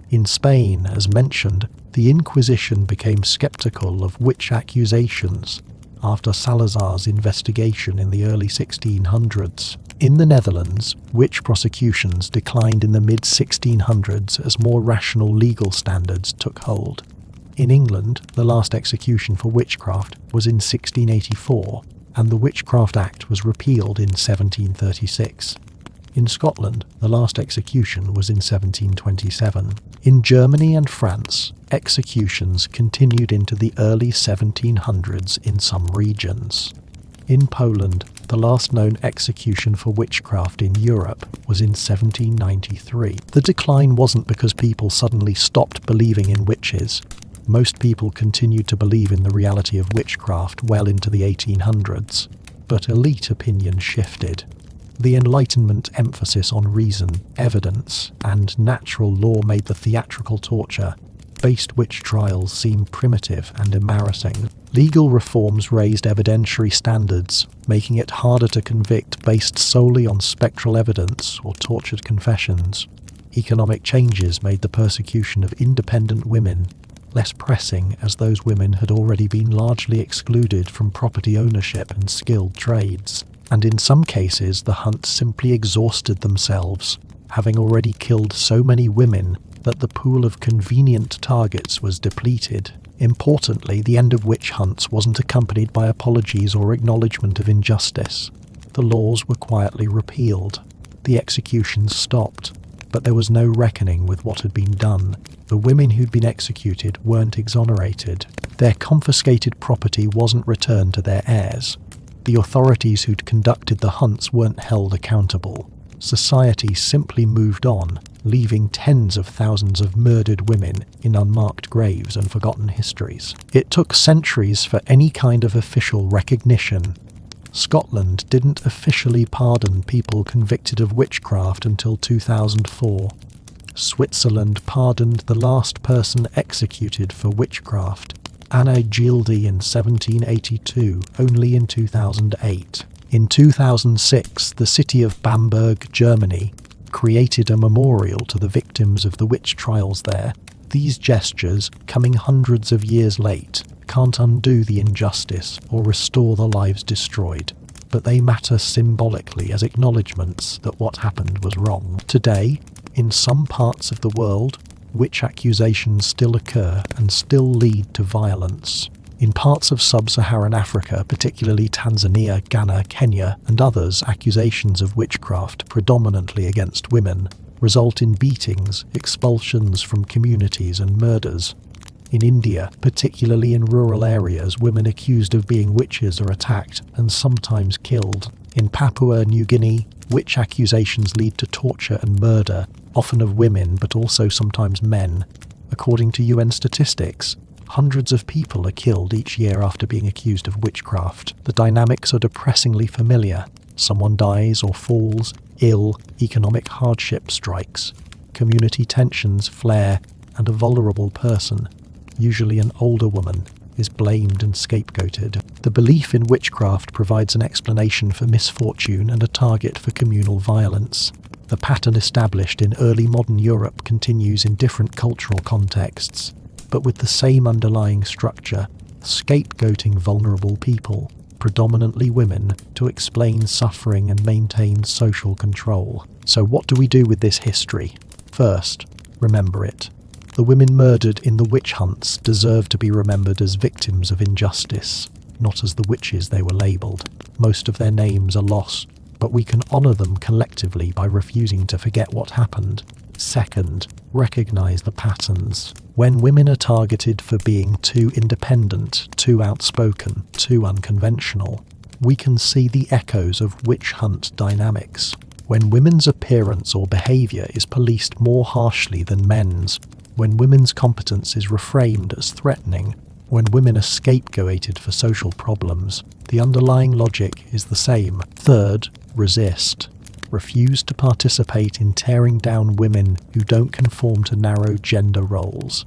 In Spain, as mentioned, the Inquisition became skeptical of witch accusations after Salazar's investigation in the early 1600s. In the Netherlands, witch prosecutions declined in the mid-1600s as more rational legal standards took hold. In England, the last execution for witchcraft was in 1684, and the Witchcraft Act was repealed in 1736. In Scotland, the last execution was in 1727. In Germany and France, executions continued into the early 1700s in some regions. In Poland, the last known execution for witchcraft in Europe was in 1793. The decline wasn't because people suddenly stopped believing in witches. Most people continued to believe in the reality of witchcraft well into the 1800s, but elite opinion shifted. The Enlightenment emphasis on reason, evidence, and natural law made the theatrical torture fact-based witch trials seem primitive and embarrassing. Legal reforms raised evidentiary standards, making it harder to convict based solely on spectral evidence or tortured confessions. Economic changes made the persecution of independent women less pressing, as those women had already been largely excluded from property ownership and skilled trades. And in some cases, the hunt simply exhausted themselves, having already killed so many women that the pool of convenient targets was depleted. Importantly, the end of witch hunts wasn't accompanied by apologies or acknowledgement of injustice. The laws were quietly repealed. The executions stopped, but there was no reckoning with what had been done. The women who'd been executed weren't exonerated. Their confiscated property wasn't returned to their heirs. The authorities who'd conducted the hunts weren't held accountable. Society simply moved on, leaving tens of thousands of murdered women in unmarked graves and forgotten histories. It took centuries for any kind of official recognition. Scotland didn't officially pardon people convicted of witchcraft until 2004. Switzerland pardoned the last person executed for witchcraft, Anna Gildi, in 1782, only in 2008. In 2006, the city of Bamberg, Germany, created a memorial to the victims of the witch trials there. These gestures, coming hundreds of years late, can't undo the injustice or restore the lives destroyed, but they matter symbolically as acknowledgements that what happened was wrong. Today, in some parts of the world, witch accusations still occur and still lead to violence. In parts of sub-Saharan Africa, particularly Tanzania, Ghana, Kenya, and others, accusations of witchcraft, predominantly against women, result in beatings, expulsions from communities, and murders. In India, particularly in rural areas, women accused of being witches are attacked and sometimes killed. In Papua New Guinea, witch accusations lead to torture and murder, often of women but also sometimes men. According to UN statistics, hundreds of people are killed each year after being accused of witchcraft. The dynamics are depressingly familiar. Someone dies or falls ill, economic hardship strikes, community tensions flare, and a vulnerable person, usually an older woman, is blamed and scapegoated. The belief in witchcraft provides an explanation for misfortune and a target for communal violence. The pattern established in early modern Europe continues in different cultural contexts, but with the same underlying structure, scapegoating vulnerable people, predominantly women, to explain suffering and maintain social control. So what do we do with this history? First, remember it. The women murdered in the witch hunts deserve to be remembered as victims of injustice, not as the witches they were labelled. Most of their names are lost, but we can honour them collectively by refusing to forget what happened. Second, recognise the patterns. When women are targeted for being too independent, too outspoken, too unconventional, we can see the echoes of witch hunt dynamics. When women's appearance or behaviour is policed more harshly than men's, when women's competence is reframed as threatening, when women are scapegoated for social problems, the underlying logic is the same. Third, resist. Refuse to participate in tearing down women who don't conform to narrow gender roles.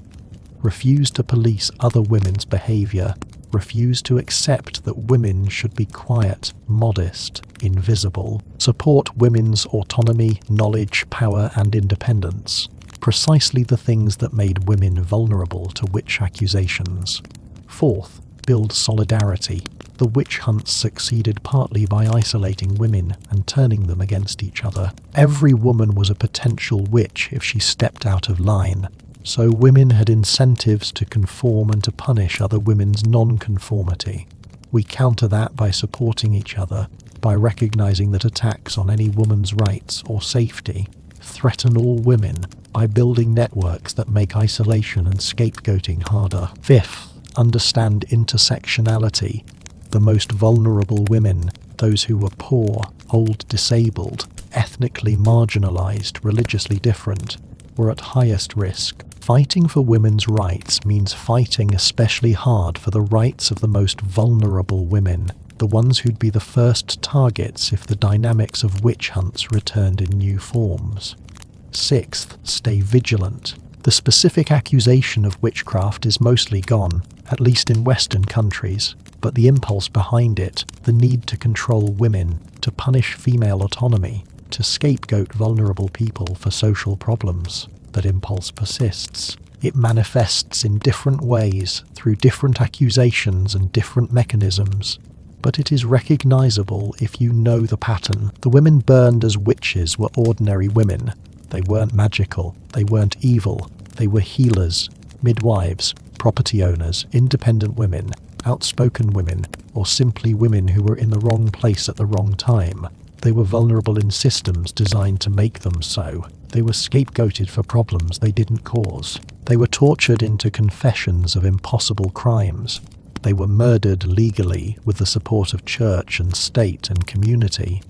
Refuse to police other women's behaviour. Refuse to accept that women should be quiet, modest, invisible. Support women's autonomy, knowledge, power, and independence. Precisely the things that made women vulnerable to witch accusations. Fourth, build solidarity. The witch hunts succeeded partly by isolating women and turning them against each other. Every woman was a potential witch if she stepped out of line, so women had incentives to conform and to punish other women's non-conformity. We counter that by supporting each other, by recognizing that attacks on any woman's rights or safety threaten all women, by building networks that make isolation and scapegoating harder. Fifth, understand intersectionality. The most vulnerable women, those who were poor, old, disabled, ethnically marginalized, religiously different, were at highest risk. Fighting for women's rights means fighting especially hard for the rights of the most vulnerable women, the ones who'd be the first targets if the dynamics of witch hunts returned in new forms. Sixth, stay vigilant. The specific accusation of witchcraft is mostly gone, at least in Western countries, but the impulse behind it, the need to control women, to punish female autonomy, to scapegoat vulnerable people for social problems, that impulse persists. It manifests in different ways, through different accusations and different mechanisms, but it is recognizable if you know the pattern. The women burned as witches were ordinary women. They weren't magical, they weren't evil, they were healers, midwives, property owners, independent women, outspoken women, or simply women who were in the wrong place at the wrong time. They were vulnerable in systems designed to make them so. They were scapegoated for problems they didn't cause. They were tortured into confessions of impossible crimes. They were murdered legally with the support of church and state and community.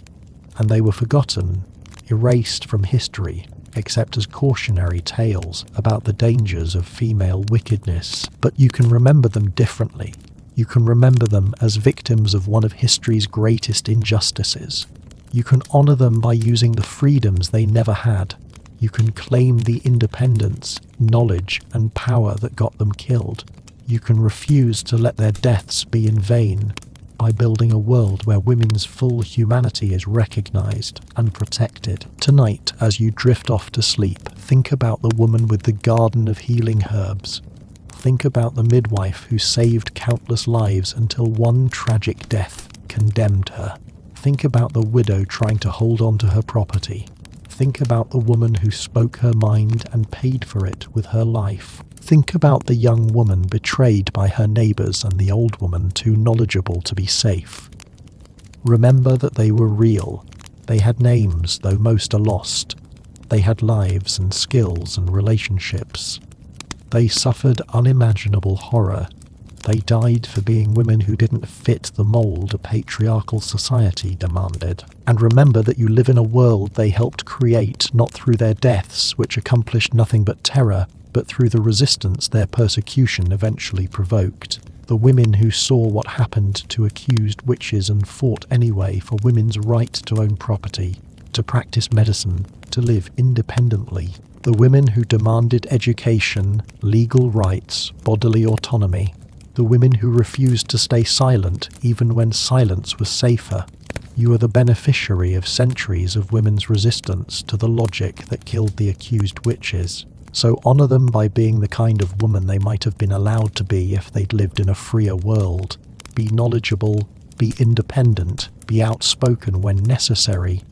And they were forgotten, erased from history, except as cautionary tales about the dangers of female wickedness. But you can remember them differently. You can remember them as victims of one of history's greatest injustices. You can honor them by using the freedoms they never had. You can claim the independence, knowledge, and power that got them killed. You can refuse to let their deaths be in vain by building a world where women's full humanity is recognized and protected. Tonight, as you drift off to sleep, think about the woman with the garden of healing herbs. Think about the midwife who saved countless lives until one tragic death condemned her. Think about the widow trying to hold on to her property. Think about the woman who spoke her mind and paid for it with her life. Think about the young woman betrayed by her neighbors and the old woman too knowledgeable to be safe. Remember that they were real. They had names, though most are lost. They had lives and skills and relationships. They suffered unimaginable horror. They died for being women who didn't fit the mold a patriarchal society demanded. And remember that you live in a world they helped create, not through their deaths, which accomplished nothing but terror, but through the resistance their persecution eventually provoked. The women who saw what happened to accused witches and fought anyway for women's right to own property, to practice medicine, to live independently. The women who demanded education, legal rights, bodily autonomy. The women who refused to stay silent even when silence was safer. You are the beneficiary of centuries of women's resistance to the logic that killed the accused witches. So honor them by being the kind of woman they might have been allowed to be if they'd lived in a freer world. Be knowledgeable, be independent, be outspoken when necessary,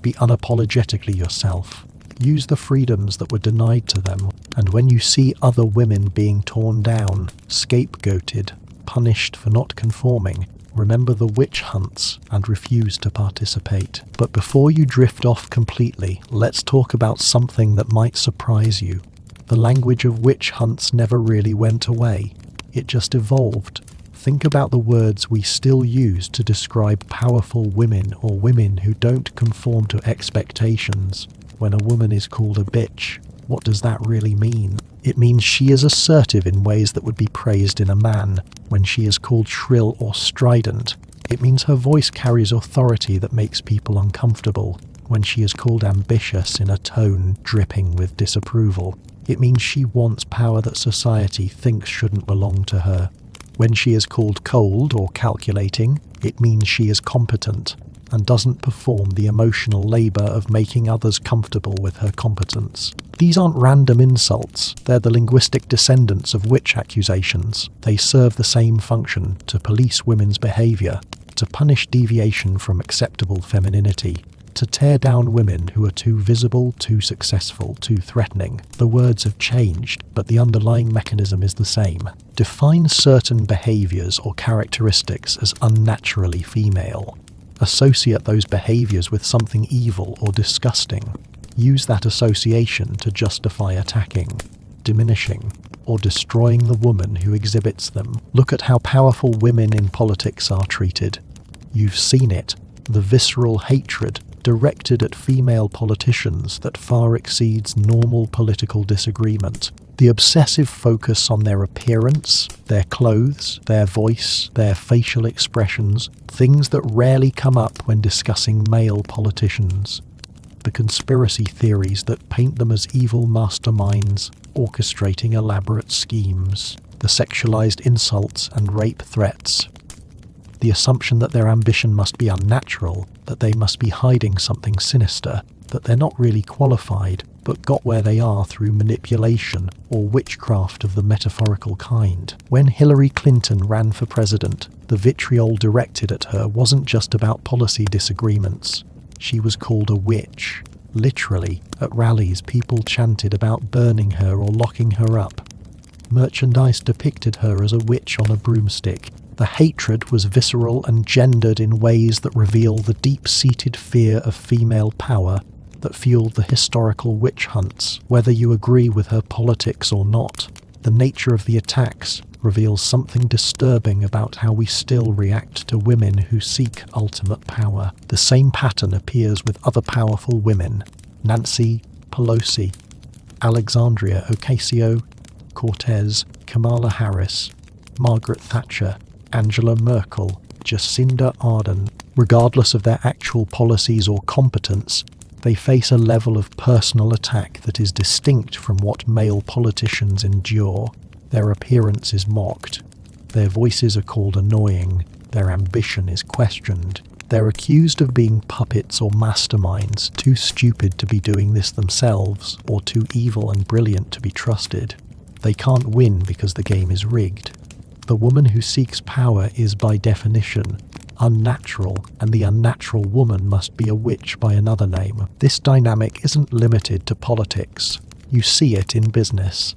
be unapologetically yourself. Use the freedoms that were denied to them, and when you see other women being torn down, scapegoated, punished for not conforming, remember the witch hunts and refuse to participate. But before you drift off completely, let's talk about something that might surprise you. The language of witch hunts never really went away. It just evolved. Think about the words we still use to describe powerful women or women who don't conform to expectations. When a woman is called a bitch, what does that really mean? It means she is assertive in ways that would be praised in a man. When she is called shrill or strident, it means her voice carries authority that makes people uncomfortable. When she is called ambitious in a tone dripping with disapproval, it means she wants power that society thinks shouldn't belong to her. When she is called cold or calculating, it means she is competent and doesn't perform the emotional labor of making others comfortable with her competence. These aren't random insults, they're the linguistic descendants of witch accusations. They serve the same function: to police women's behavior, to punish deviation from acceptable femininity, to tear down women who are too visible, too successful, too threatening. The words have changed, but the underlying mechanism is the same. Define certain behaviors or characteristics as unnaturally female. Associate those behaviors with something evil or disgusting. Use that association to justify attacking, diminishing, or destroying the woman who exhibits them. Look at how powerful women in politics are treated. You've seen it, the visceral hatred directed at female politicians that far exceeds normal political disagreement. The obsessive focus on their appearance, their clothes, their voice, their facial expressions, things that rarely come up when discussing male politicians. the conspiracy theories that paint them as evil masterminds orchestrating elaborate schemes, the sexualized insults and rape threats, the assumption that their ambition must be unnatural, that they must be hiding something sinister, that they're not really qualified, but got where they are through manipulation or witchcraft of the metaphorical kind. When Hillary Clinton ran for president, the vitriol directed at her wasn't just about policy disagreements. She was called a witch. Literally, at rallies, people chanted about burning her or locking her up. Merchandise depicted her as a witch on a broomstick. The hatred was visceral and gendered in ways that reveal the deep-seated fear of female power that fueled the historical witch hunts. Whether you agree with her politics or not, the nature of the attacks reveals something disturbing about how we still react to women who seek ultimate power. The same pattern appears with other powerful women: Nancy Pelosi, Alexandria Ocasio-Cortez, Kamala Harris, Margaret Thatcher, Angela Merkel, Jacinda Ardern. Regardless of their actual policies or competence, they face a level of personal attack that is distinct from what male politicians endure. Their appearance is mocked. Their voices are called annoying. Their ambition is questioned. They're accused of being puppets or masterminds, too stupid to be doing this themselves, or too evil and brilliant to be trusted. They can't win because the game is rigged. The woman who seeks power is, by definition, unnatural, and the unnatural woman must be a witch by another name. This dynamic isn't limited to politics. You see it in business.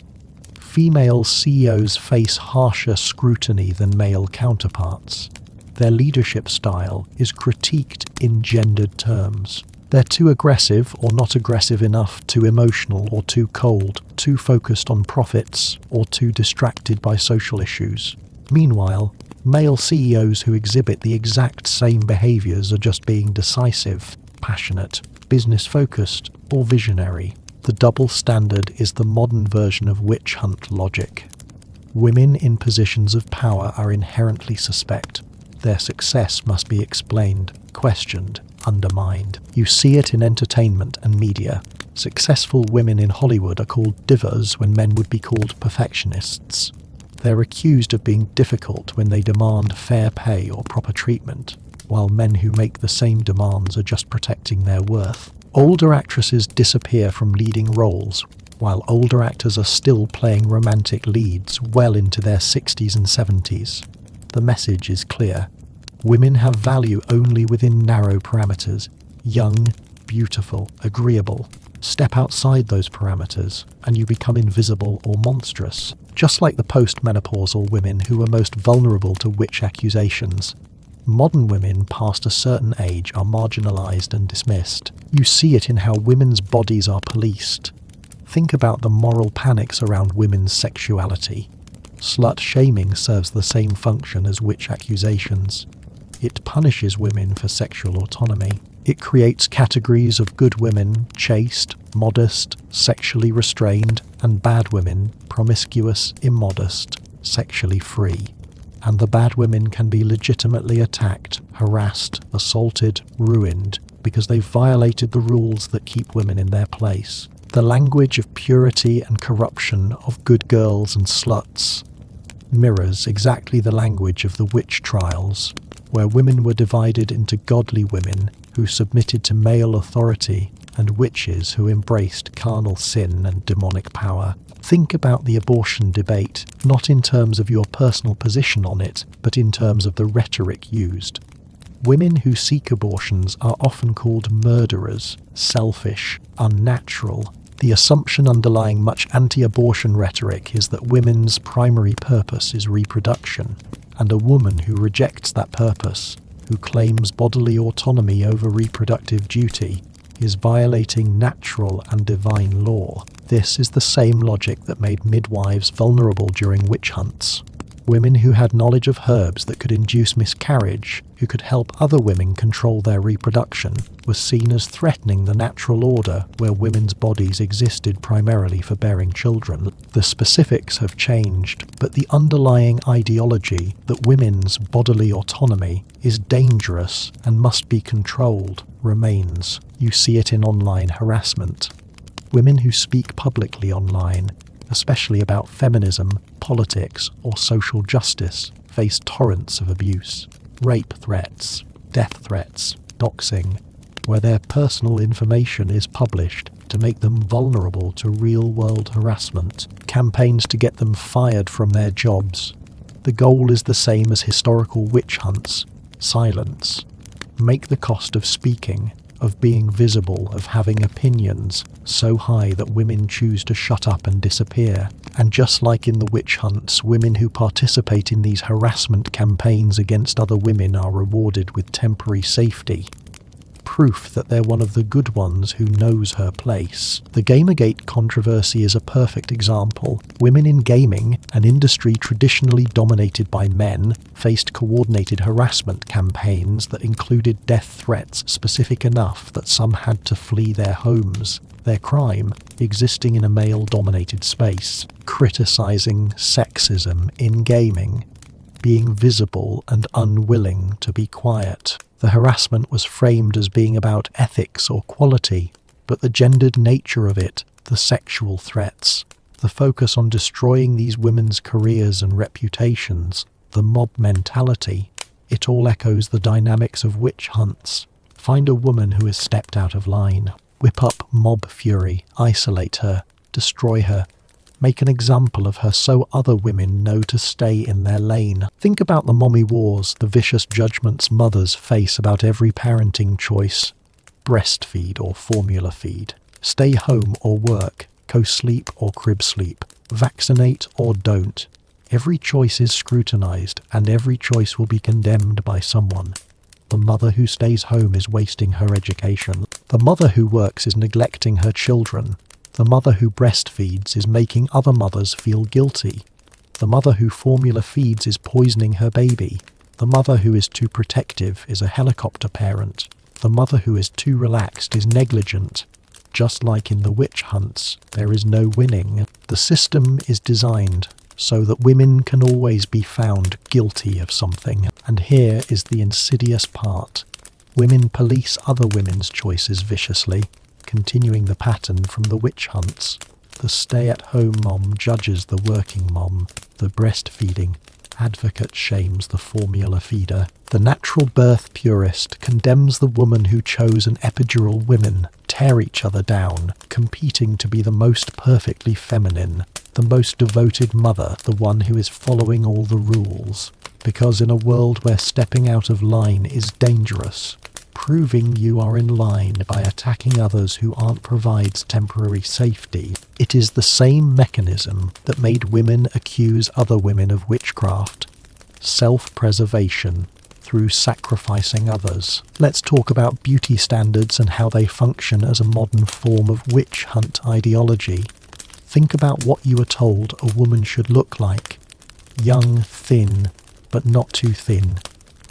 Female CEOs face harsher scrutiny than male counterparts. Their leadership style is critiqued in gendered terms. They're too aggressive or not aggressive enough, too emotional or too cold, too focused on profits or too distracted by social issues. Meanwhile, male CEOs who exhibit the exact same behaviors are just being decisive, passionate, business-focused, or visionary. The double standard is the modern version of witch hunt logic. Women in positions of power are inherently suspect. Their success must be explained, questioned, undermined. You see it in entertainment and media. Successful women in Hollywood are called divas when men would be called perfectionists. They're accused of being difficult when they demand fair pay or proper treatment, while men who make the same demands are just protecting their worth. Older actresses disappear from leading roles, while older actors are still playing romantic leads well into their 60s and 70s. The message is clear. Women have value only within narrow parameters: young, beautiful, agreeable. Step outside those parameters, and you become invisible or monstrous, just like the post-menopausal women who are most vulnerable to witch accusations. Modern women past a certain age are marginalized and dismissed. You see it in how women's bodies are policed. Think about the moral panics around women's sexuality. Slut-shaming serves the same function as witch accusations. It punishes women for sexual autonomy. It creates categories of good women, chaste, modest, sexually restrained, and bad women, promiscuous, immodest, sexually free. And the bad women can be legitimately attacked, harassed, assaulted, ruined, because they've violated the rules that keep women in their place. The language of purity and corruption of good girls and sluts mirrors exactly the language of the witch trials, where women were divided into godly women who submitted to male authority and witches who embraced carnal sin and demonic power. Think about the abortion debate, not in terms of your personal position on it, but in terms of the rhetoric used. Women who seek abortions are often called murderers, selfish, unnatural. The assumption underlying much anti-abortion rhetoric is that women's primary purpose is reproduction, and a woman who rejects that purpose, who claims bodily autonomy over reproductive duty, is violating natural and divine law. This is the same logic that made midwives vulnerable during witch hunts. Women who had knowledge of herbs that could induce miscarriage, who could help other women control their reproduction, were seen as threatening the natural order where women's bodies existed primarily for bearing children. The specifics have changed, but the underlying ideology that women's bodily autonomy is dangerous and must be controlled remains. You see it in online harassment. Women who speak publicly online, especially about feminism, politics, or social justice, face torrents of abuse, rape threats, death threats, doxing, where their personal information is published to make them vulnerable to real-world harassment, campaigns to get them fired from their jobs. The goal is the same as historical witch hunts: silence. Make the cost of speaking, of being visible, of having opinions, so high that women choose to shut up and disappear. And just like in the witch hunts, women who participate in these harassment campaigns against other women are rewarded with temporary safety. Proof that they're one of the good ones who knows her place. The Gamergate controversy is a perfect example. Women in gaming, an industry traditionally dominated by men, faced coordinated harassment campaigns that included death threats specific enough that some had to flee their homes. Their crime, existing in a male-dominated space, criticizing sexism in gaming, being visible and unwilling to be quiet. The harassment was framed as being about ethics or quality, but the gendered nature of it, the sexual threats, the focus on destroying these women's careers and reputations, the mob mentality, it all echoes the dynamics of witch hunts. Find a woman who has stepped out of line, whip up mob fury, isolate her, destroy her, make an example of her so other women know to stay in their lane. Think about the mommy wars, the vicious judgments mothers face about every parenting choice. Breastfeed or formula feed. Stay home or work. Co-sleep or crib sleep. Vaccinate or don't. Every choice is scrutinized, and every choice will be condemned by someone. The mother who stays home is wasting her education. The mother who works is neglecting her children. The mother who breastfeeds is making other mothers feel guilty. The mother who formula feeds is poisoning her baby. The mother who is too protective is a helicopter parent. The mother who is too relaxed is negligent. Just like in the witch hunts, there is no winning. The system is designed so that women can always be found guilty of something. And here is the insidious part. Women police other women's choices viciously, continuing the pattern from the witch hunts. The stay-at-home mom judges the working mom. The breastfeeding advocate shames the formula feeder. The natural birth purist condemns the woman who chose an epidural. Women tear each other down, competing to be the most perfectly feminine, the most devoted mother, the one who is following all the rules. Because in a world where stepping out of line is dangerous, proving you are in line by attacking others who aren't provides temporary safety. It is the same mechanism that made women accuse other women of witchcraft. Self-preservation through sacrificing others. Let's talk about beauty standards and how they function as a modern form of witch hunt ideology. Think about what you were told a woman should look like. Young, thin, but not too thin.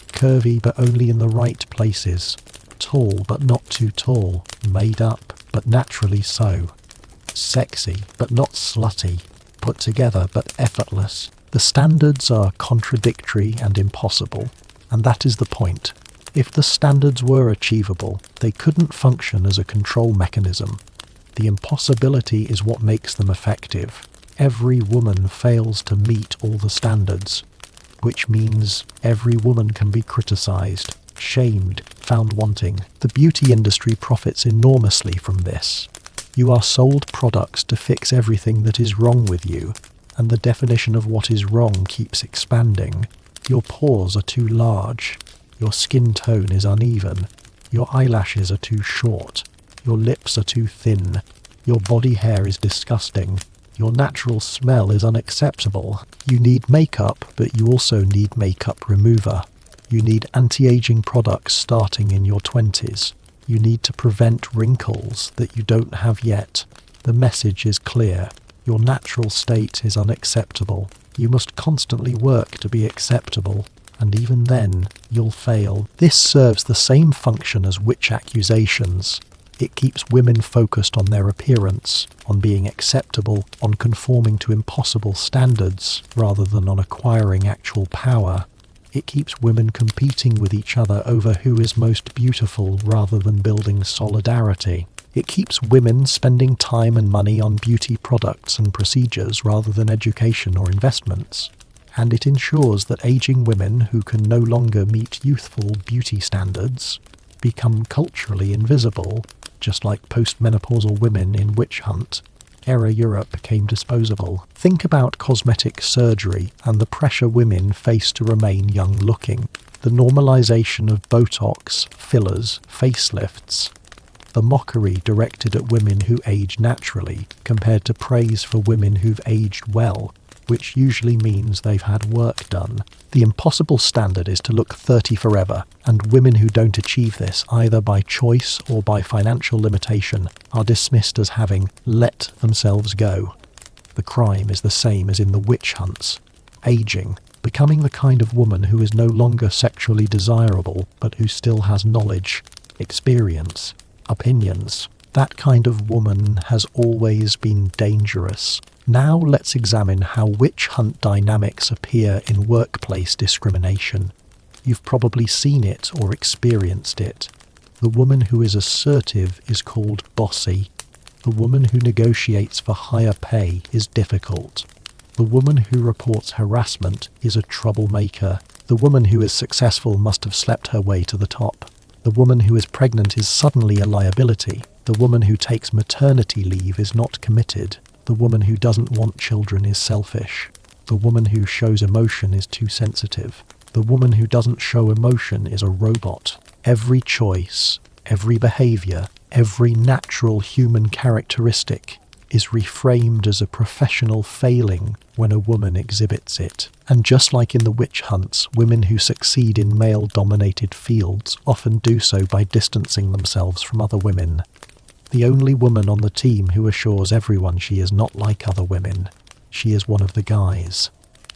Curvy but only in the right places, tall but not too tall, made up but naturally so, sexy but not slutty, put together but effortless. The standards are contradictory and impossible, and that is the point. If the standards were achievable, they couldn't function as a control mechanism. The impossibility is what makes them effective. Every woman fails to meet all the standards, which means every woman can be criticized, shamed, found wanting. The beauty industry profits enormously from this. You are sold products to fix everything that is wrong with you, and the definition of what is wrong keeps expanding. Your pores are too large, your skin tone is uneven, your eyelashes are too short, your lips are too thin, your body hair is disgusting, your natural smell is unacceptable. You need makeup, but you also need makeup remover. You need anti-aging products starting in your 20s. You need to prevent wrinkles that you don't have yet. The message is clear. Your natural state is unacceptable. You must constantly work to be acceptable, and even then, you'll fail. This serves the same function as witch accusations. It keeps women focused on their appearance, on being acceptable, on conforming to impossible standards, rather than on acquiring actual power. It keeps women competing with each other over who is most beautiful rather than building solidarity. It keeps women spending time and money on beauty products and procedures rather than education or investments. And it ensures that aging women who can no longer meet youthful beauty standards become culturally invisible, just like postmenopausal women in Witch Hunt. Era Europe became disposable. Think about cosmetic surgery and the pressure women face to remain young-looking. The normalization of Botox, fillers, facelifts. The mockery directed at women who age naturally compared to praise for women who've aged well, which usually means they've had work done. The impossible standard is to look 30 forever, and women who don't achieve this, either by choice or by financial limitation, are dismissed as having let themselves go. The crime is the same as in the witch hunts. Aging, becoming the kind of woman who is no longer sexually desirable, but who still has knowledge, experience, opinions. That kind of woman has always been dangerous. Now let's examine how witch hunt dynamics appear in workplace discrimination. You've probably seen it or experienced it. The woman who is assertive is called bossy. The woman who negotiates for higher pay is difficult. The woman who reports harassment is a troublemaker. The woman who is successful must have slept her way to the top. The woman who is pregnant is suddenly a liability. The woman who takes maternity leave is not committed. The woman who doesn't want children is selfish. The woman who shows emotion is too sensitive. The woman who doesn't show emotion is a robot. Every choice, every behavior, every natural human characteristic is reframed as a professional failing when a woman exhibits it. And just like in the witch hunts, women who succeed in male-dominated fields often do so by distancing themselves from other women. The only woman on the team who assures everyone she is not like other women. She is one of the guys.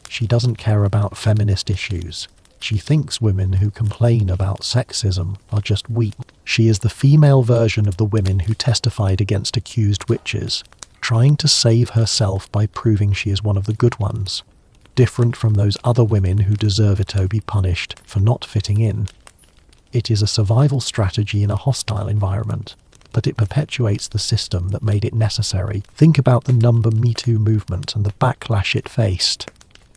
She doesn't care about feminist issues. She thinks women who complain about sexism are just weak. She is the female version of the women who testified against accused witches, trying to save herself by proving she is one of the good ones, different from those other women who deserve to be punished for not fitting in. It is a survival strategy in a hostile environment, but it perpetuates the system that made it necessary. Think about the Number Me Too movement and the backlash it faced.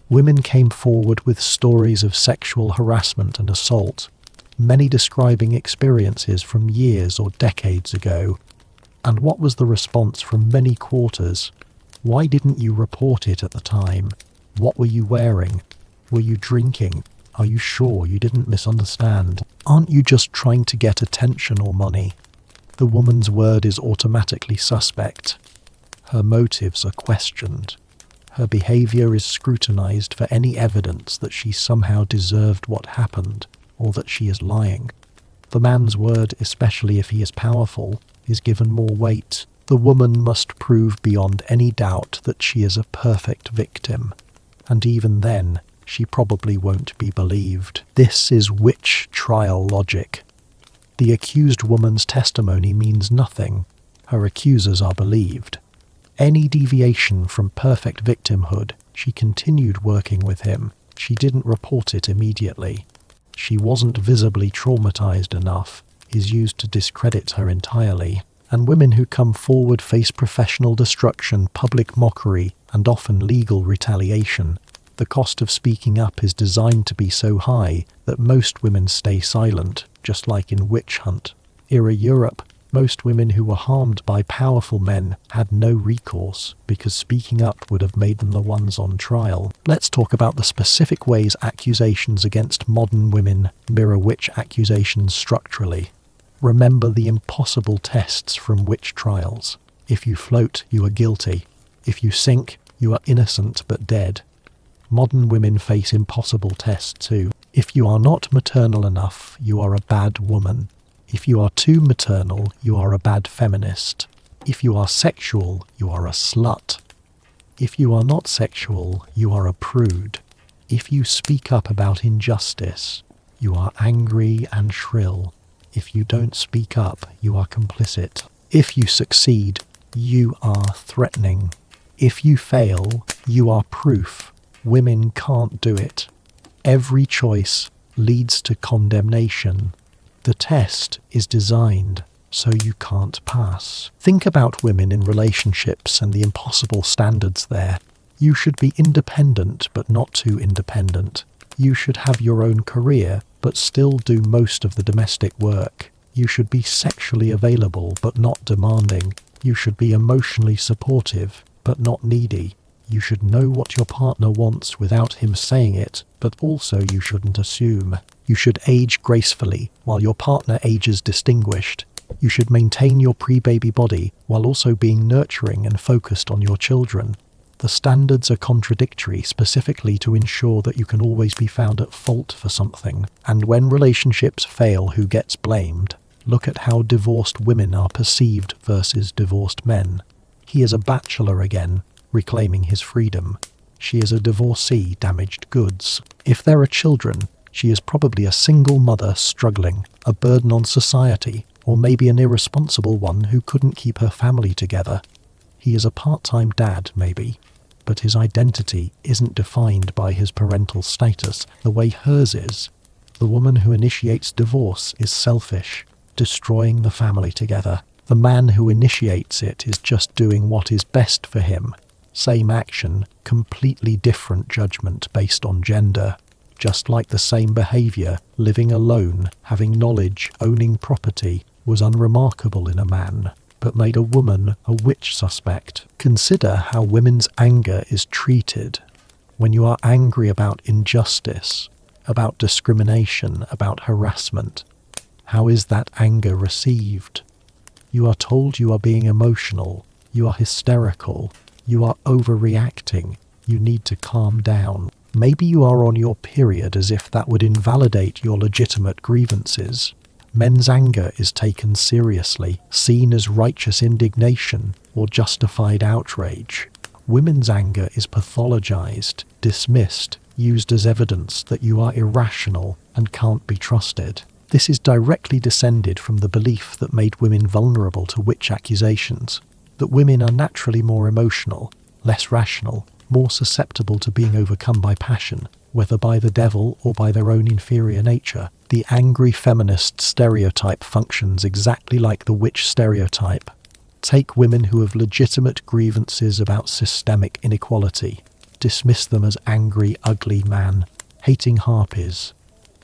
Women came forward with stories of sexual harassment and assault, many describing experiences from years or decades ago. And what was the response from many quarters? Why didn't you report it at the time? What were you wearing? Were you drinking? Are you sure you didn't misunderstand? Aren't you just trying to get attention or money? The woman's word is automatically suspect. Her motives are questioned. Her behavior is scrutinized for any evidence that she somehow deserved what happened or that she is lying. The man's word, especially if he is powerful, is given more weight. The woman must prove beyond any doubt that she is a perfect victim. And even then, she probably won't be believed. This is witch trial logic. The accused woman's testimony means nothing. Her accusers are believed. Any deviation from perfect victimhood, she continued working with him. She didn't report it immediately. She wasn't visibly traumatized enough, is used to discredit her entirely. And women who come forward face professional destruction, public mockery, and often legal retaliation. The cost of speaking up is designed to be so high that most women stay silent, just like in Witch Hunt. Era Europe, most women who were harmed by powerful men had no recourse because speaking up would have made them the ones on trial. Let's talk about the specific ways accusations against modern women mirror witch accusations structurally. Remember the impossible tests from witch trials. If you float, you are guilty. If you sink, you are innocent but dead. Modern women face impossible tests too. If you are not maternal enough, you are a bad woman. If you are too maternal, you are a bad feminist. If you are sexual, you are a slut. If you are not sexual, you are a prude. If you speak up about injustice, you are angry and shrill. If you don't speak up, you are complicit. If you succeed, you are threatening. If you fail, you are proof. Women can't do it. Every choice leads to condemnation. The test is designed so you can't pass. Think about women in relationships and the impossible standards there. You should be independent, but not too independent. You should have your own career, but still do most of the domestic work. You should be sexually available, but not demanding. You should be emotionally supportive, but not needy. You should know what your partner wants without him saying it, but also you shouldn't assume. You should age gracefully, while your partner ages distinguished. You should maintain your pre-baby body, while also being nurturing and focused on your children. The standards are contradictory specifically to ensure that you can always be found at fault for something. And when relationships fail, who gets blamed? Look at how divorced women are perceived versus divorced men. He is a bachelor again, reclaiming his freedom. She is a divorcee, damaged goods. If there are children, she is probably a single mother struggling, a burden on society, or maybe an irresponsible one who couldn't keep her family together. He is a part-time dad, maybe, but his identity isn't defined by his parental status the way hers is. The woman who initiates divorce is selfish, destroying the family together. The man who initiates it is just doing what is best for him. Same action, completely different judgment based on gender. Just like the same behavior, living alone, having knowledge, owning property, was unremarkable in a man, but made a woman a witch suspect. Consider how women's anger is treated. When you are angry about injustice, about discrimination, about harassment, how is that anger received? You are told you are being emotional, you are hysterical, you are overreacting, you need to calm down. Maybe you are on your period, as if that would invalidate your legitimate grievances. Men's anger is taken seriously, seen as righteous indignation or justified outrage. Women's anger is pathologized, dismissed, used as evidence that you are irrational and can't be trusted. This is directly descended from the belief that made women vulnerable to witch accusations, that women are naturally more emotional, less rational, more susceptible to being overcome by passion, whether by the devil or by their own inferior nature. The angry feminist stereotype functions exactly like the witch stereotype. Take women who have legitimate grievances about systemic inequality, dismiss them as angry, ugly man, hating harpies,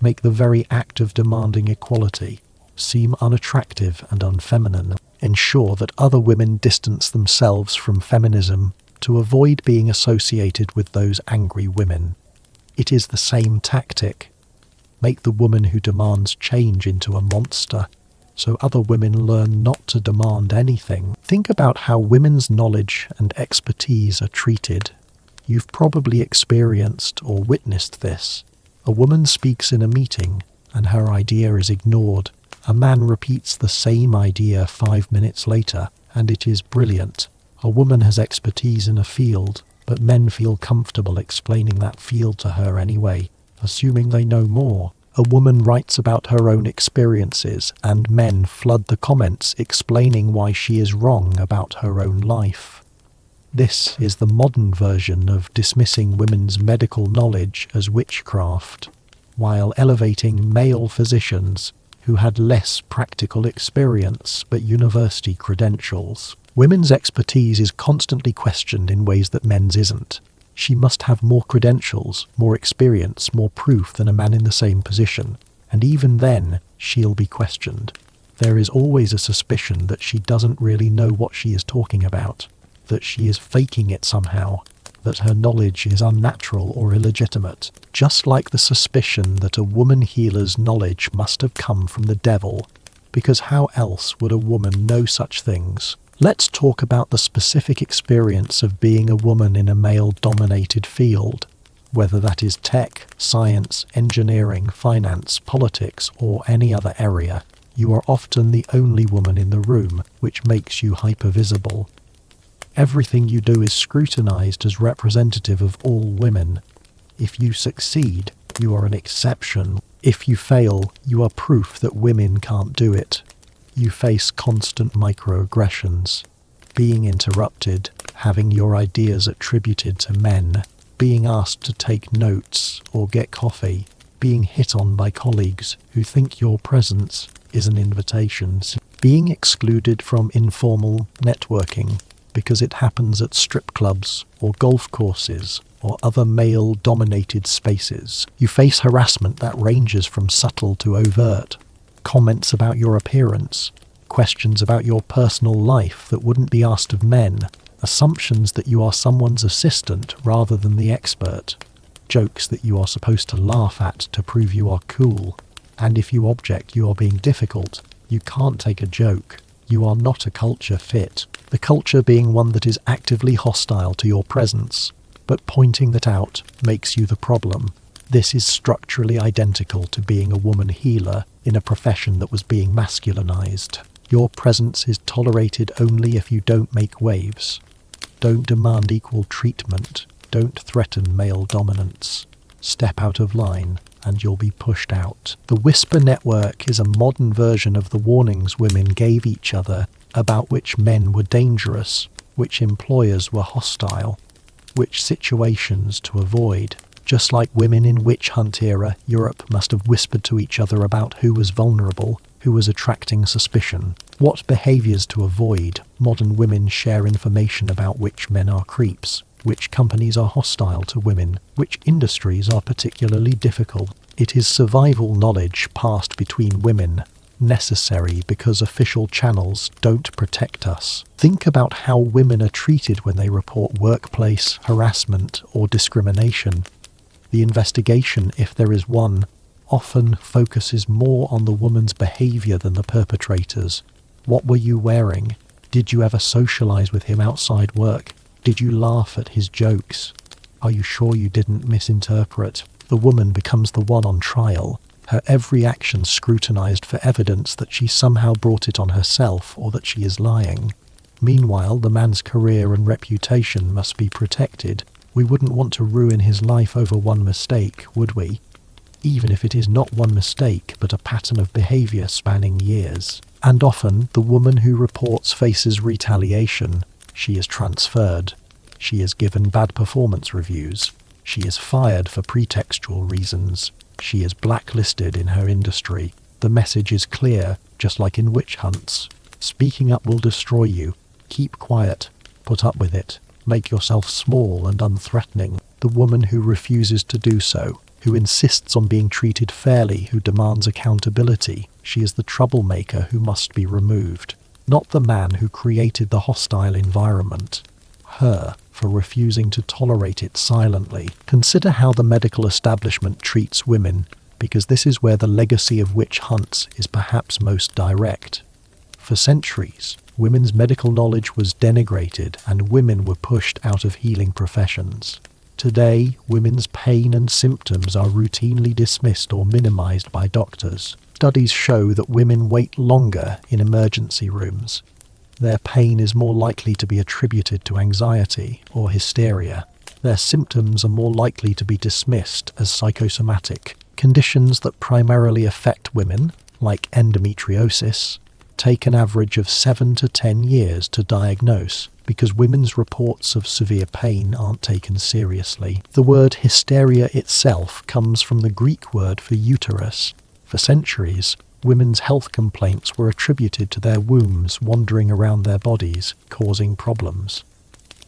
make the very act of demanding equality seem unattractive and unfeminine, ensure that other women distance themselves from feminism to avoid being associated with those angry women. It is the same tactic. Make the woman who demands change into a monster, so other women learn not to demand anything. Think about how women's knowledge and expertise are treated. You've probably experienced or witnessed this. A woman speaks in a meeting, and her idea is ignored. A man repeats the same idea 5 minutes later, and it is brilliant. A woman has expertise in a field, but men feel comfortable explaining that field to her anyway, assuming they know more. A woman writes about her own experiences, and men flood the comments explaining why she is wrong about her own life. This is the modern version of dismissing women's medical knowledge as witchcraft, while elevating male physicians who had less practical experience but university credentials. Women's expertise is constantly questioned in ways that men's isn't. She must have more credentials, more experience, more proof than a man in the same position, and even then, she'll be questioned. There is always a suspicion that she doesn't really know what she is talking about, that she is faking it somehow, that her knowledge is unnatural or illegitimate, just like the suspicion that a woman healer's knowledge must have come from the devil, because how else would a woman know such things? Let's talk about the specific experience of being a woman in a male-dominated field, whether that is tech, science, engineering, finance, politics, or any other area. You are often the only woman in the room, which makes you hypervisible. Everything you do is scrutinized as representative of all women. If you succeed, you are an exception. If you fail, you are proof that women can't do it. You face constant microaggressions, being interrupted, having your ideas attributed to men. being asked to take notes or get coffee, being hit on by colleagues who think your presence is an invitation, being excluded from informal networking because it happens at strip clubs or golf courses or other male-dominated spaces. You face harassment that ranges from subtle to overt, comments about your appearance, questions about your personal life that wouldn't be asked of men, assumptions that you are someone's assistant rather than the expert, jokes that you are supposed to laugh at to prove you are cool, and if you object you are being difficult. You can't take a joke. You are not a culture fit. The culture being one that is actively hostile to your presence, but pointing that out makes you the problem. This is structurally identical to being a woman healer in a profession that was being masculinized. Your presence is tolerated only if you don't make waves. Don't demand equal treatment. Don't threaten male dominance. Step out of line and you'll be pushed out. The Whisper Network is a modern version of the warnings women gave each other about which men were dangerous, which employers were hostile, which situations to avoid. Just like women in witch hunt era, Europe must have whispered to each other about who was vulnerable, who was attracting suspicion, what behaviours to avoid. Modern women share information about which men are creeps, which companies are hostile to women, which industries are particularly difficult. It is survival knowledge passed between women, necessary because official channels don't protect us. Think about how women are treated when they report workplace harassment or discrimination. The investigation, if there is one, often focuses more on the woman's behaviour than the perpetrators. What were you wearing? Did you ever socialise with him outside work? Did you laugh at his jokes? Are you sure you didn't misinterpret? The woman becomes the one on trial, her every action scrutinised for evidence that she somehow brought it on herself or that she is lying. Meanwhile, the man's career and reputation must be protected. We wouldn't want to ruin his life over one mistake, would we? Even if it is not one mistake, but a pattern of behaviour spanning years. And often, the woman who reports faces retaliation. She is transferred. She is given bad performance reviews. She is fired for pretextual reasons. She is blacklisted in her industry. The message is clear, just like in witch hunts. Speaking up will destroy you. Keep quiet. Put up with it. Make yourself small and unthreatening. The woman who refuses to do so, who insists on being treated fairly, who demands accountability, she is the troublemaker who must be removed. Not the man who created the hostile environment. Her, for refusing to tolerate it silently. Consider how the medical establishment treats women, because this is where the legacy of witch hunts is perhaps most direct. For centuries, women's medical knowledge was denigrated and women were pushed out of healing professions. Today, women's pain and symptoms are routinely dismissed or minimized by doctors. Studies show that women wait longer in emergency rooms. Their pain is more likely to be attributed to anxiety or hysteria. Their symptoms are more likely to be dismissed as psychosomatic. Conditions that primarily affect women, like endometriosis, take an average of 7 to 10 years to diagnose because women's reports of severe pain aren't taken seriously. The word hysteria itself comes from the Greek word for uterus. For centuries, women's health complaints were attributed to their wombs wandering around their bodies, causing problems.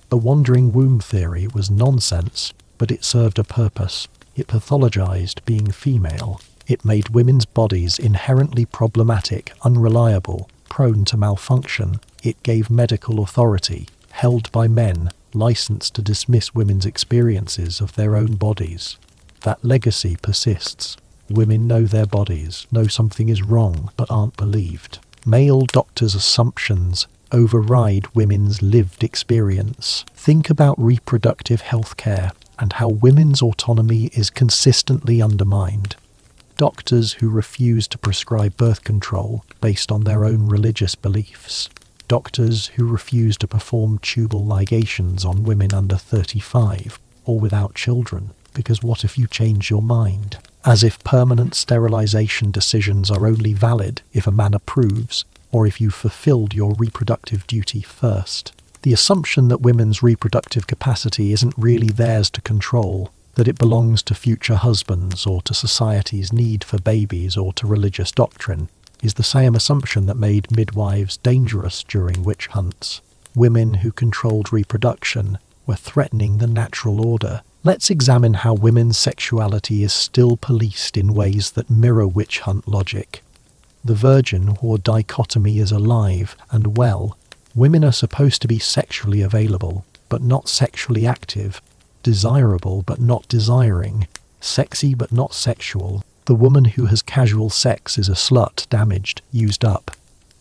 The wandering womb theory was nonsense, but it served a purpose. It pathologized being female. It made women's bodies inherently problematic, unreliable, prone to malfunction. It gave medical authority, held by men, license to dismiss women's experiences of their own bodies. That legacy persists. Women know their bodies, know something is wrong, but aren't believed. Male doctors' assumptions override women's lived experience. Think about reproductive health care and how women's autonomy is consistently undermined. Doctors who refuse to prescribe birth control based on their own religious beliefs. Doctors who refuse to perform tubal ligations on women under 35 or without children, because what if you change your mind? As if permanent sterilization decisions are only valid if a man approves or if you fulfilled your reproductive duty first. The assumption that women's reproductive capacity isn't really theirs to control, that it belongs to future husbands or to society's need for babies or to religious doctrine, is the same assumption that made midwives dangerous during witch hunts. Women who controlled reproduction were threatening the natural order. Let's examine how women's sexuality is still policed in ways that mirror witch hunt logic. The virgin or dichotomy is alive and well. Women are supposed to be sexually available, but not sexually active, desirable but not desiring, sexy but not sexual. The woman who has casual sex is a slut, damaged, used up.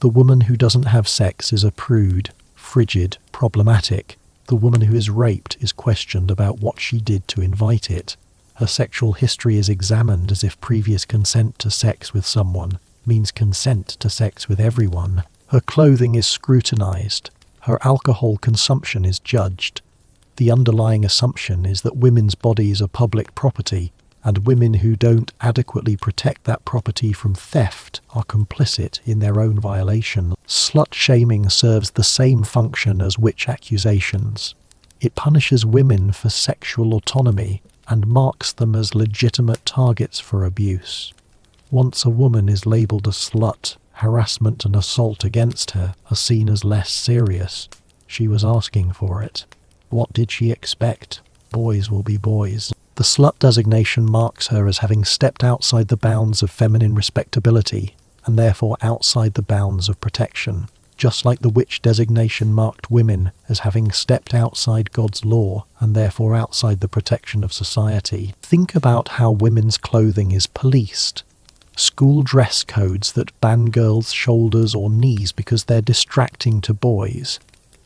The woman who doesn't have sex is a prude, frigid, problematic. The woman who is raped is questioned about what she did to invite it. Her sexual history is examined as if previous consent to sex with someone means consent to sex with everyone. Her clothing is scrutinized. Her alcohol consumption is judged. The underlying assumption is that women's bodies are public property, and women who don't adequately protect that property from theft are complicit in their own violation. Slut-shaming serves the same function as witch accusations. It punishes women for sexual autonomy and marks them as legitimate targets for abuse. Once a woman is labelled a slut, harassment and assault against her are seen as less serious. She was asking for it. What did she expect? Boys will be boys. The slut designation marks her as having stepped outside the bounds of feminine respectability, and therefore outside the bounds of protection, just like the witch designation marked women as having stepped outside God's law, and therefore outside the protection of society. Think about how women's clothing is policed. School dress codes that ban girls' shoulders or knees because they're distracting to boys,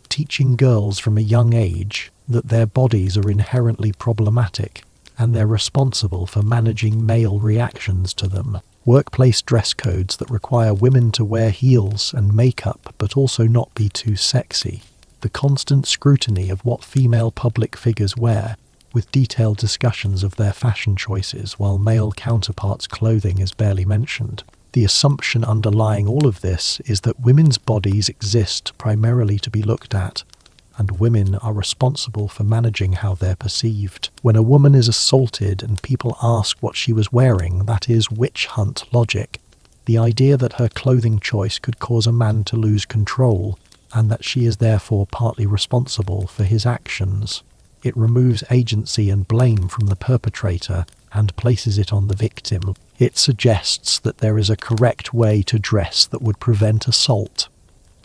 teaching girls from a young age that their bodies are inherently problematic, and they're responsible for managing male reactions to them. Workplace dress codes that require women to wear heels and makeup but also not be too sexy. The constant scrutiny of what female public figures wear, with detailed discussions of their fashion choices while male counterparts' clothing is barely mentioned. The assumption underlying all of this is that women's bodies exist primarily to be looked at, and women are responsible for managing how they're perceived. When a woman is assaulted and people ask what she was wearing, that is witch hunt logic. The idea that her clothing choice could cause a man to lose control, and that she is therefore partly responsible for his actions. It removes agency and blame from the perpetrator and places it on the victim. It suggests that there is a correct way to dress that would prevent assault,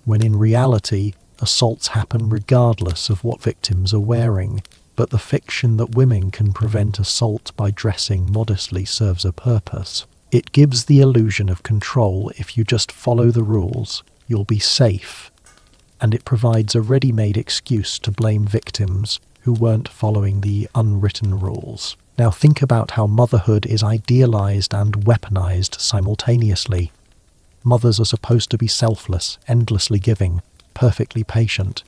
when in reality, assaults happen regardless of what victims are wearing, but the fiction that women can prevent assault by dressing modestly serves a purpose. It gives the illusion of control. If you just follow the rules, you'll be safe, and it provides a ready-made excuse to blame victims who weren't following the unwritten rules. Now think about how motherhood is idealized and weaponized simultaneously. Mothers are supposed to be selfless, endlessly giving, perfectly patient.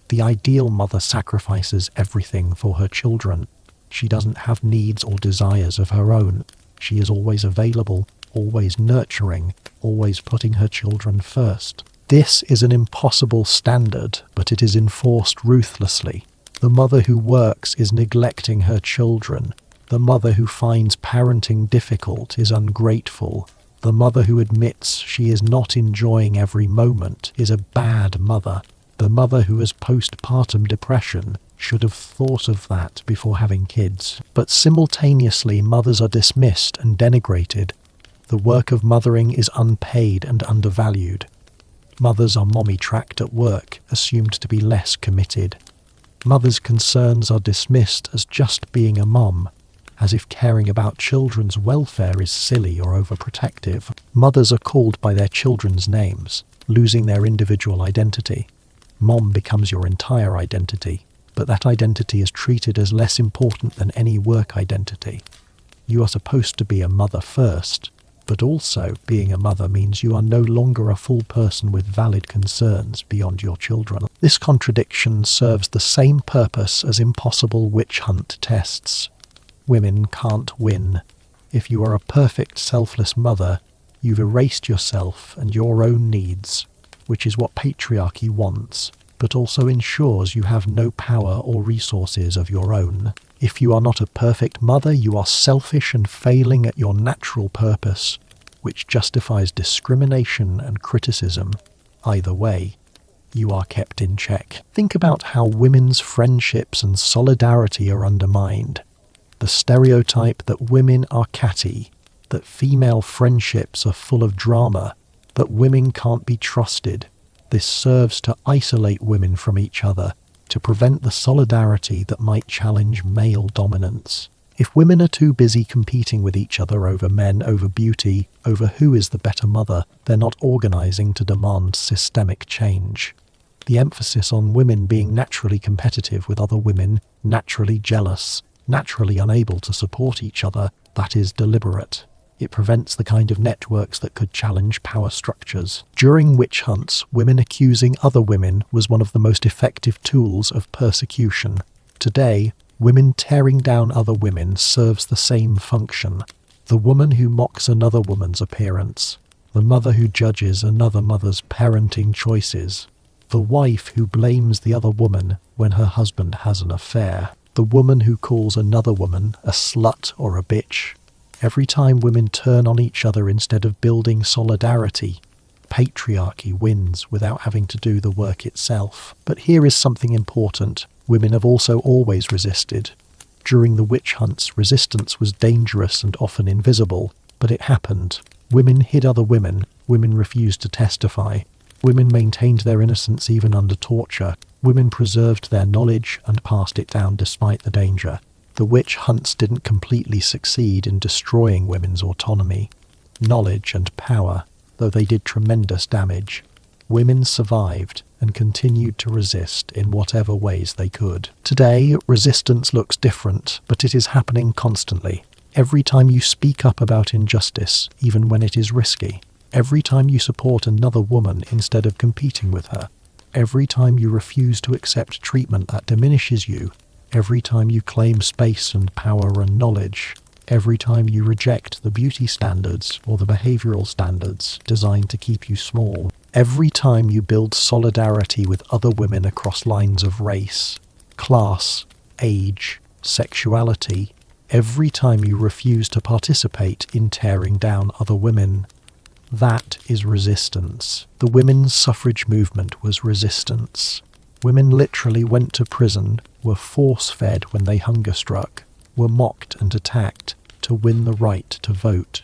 The ideal mother sacrifices everything for her children. She doesn't have needs or desires of her own. She is always available, always nurturing, always putting her children first. This is an impossible standard, but it is enforced ruthlessly. The mother who works is neglecting her children. The mother who finds parenting difficult is ungrateful. The mother who admits she is not enjoying every moment is a bad mother. The mother who has postpartum depression should have thought of that before having kids. But simultaneously, mothers are dismissed and denigrated. The work of mothering is unpaid and undervalued. Mothers are mommy-tracked at work, assumed to be less committed. Mothers' concerns are dismissed as just being a mom, as if caring about children's welfare is silly or overprotective. Mothers are called by their children's names, losing their individual identity. Mom becomes your entire identity, but that identity is treated as less important than any work identity. You are supposed to be a mother first, but also being a mother means you are no longer a full person with valid concerns beyond your children. This contradiction serves the same purpose as impossible witch hunt tests. Women can't win. If you are a perfect, selfless mother, you've erased yourself and your own needs, which is what patriarchy wants. but also ensures you have no power or resources of your own. If you are not a perfect mother, you are selfish and failing at your natural purpose, which justifies discrimination and criticism. Either way, you are kept in check. Think about how women's friendships and solidarity are undermined. The stereotype that women are catty, that female friendships are full of drama, that women can't be trusted. This serves to isolate women from each other, to prevent the solidarity that might challenge male dominance. If women are too busy competing with each other over men, over beauty, over who is the better mother, they're not organizing to demand systemic change. The emphasis on women being naturally competitive with other women, naturally jealous, naturally unable to support each other, that is deliberate. It prevents the kind of networks that could challenge power structures. During witch hunts, women accusing other women was one of the most effective tools of persecution. Today, women tearing down other women serves the same function. The woman who mocks another woman's appearance, the mother who judges another mother's parenting choices, the wife who blames the other woman when her husband has an affair, the woman who calls another woman a slut or a bitch. Every time women turn on each other instead of building solidarity, patriarchy wins without having to do the work itself. But here is something important. Women have also always resisted. During the witch hunts, resistance was dangerous and often invisible, but it happened. Women hid other women. Women refused to testify. Women maintained their innocence even under torture. Women preserved their knowledge and passed it down despite the danger. The witch hunts didn't completely succeed in destroying women's autonomy, knowledge and power, though they did tremendous damage. Women survived and continued to resist in whatever ways they could. Today, resistance looks different, but it is happening constantly. Every time you speak up about injustice, even when it is risky. Every time you support another woman instead of competing with her. Every time you refuse to accept treatment that diminishes you. Every time you claim space and power and knowledge. Every time you reject the beauty standards or the behavioral standards designed to keep you small. Every time you build solidarity with other women across lines of race, class, age, sexuality. Every time you refuse to participate in tearing down other women. That is resistance. The women's suffrage movement was resistance. Women literally went to prison, were force-fed when they hunger-struck, were mocked and attacked to win the right to vote.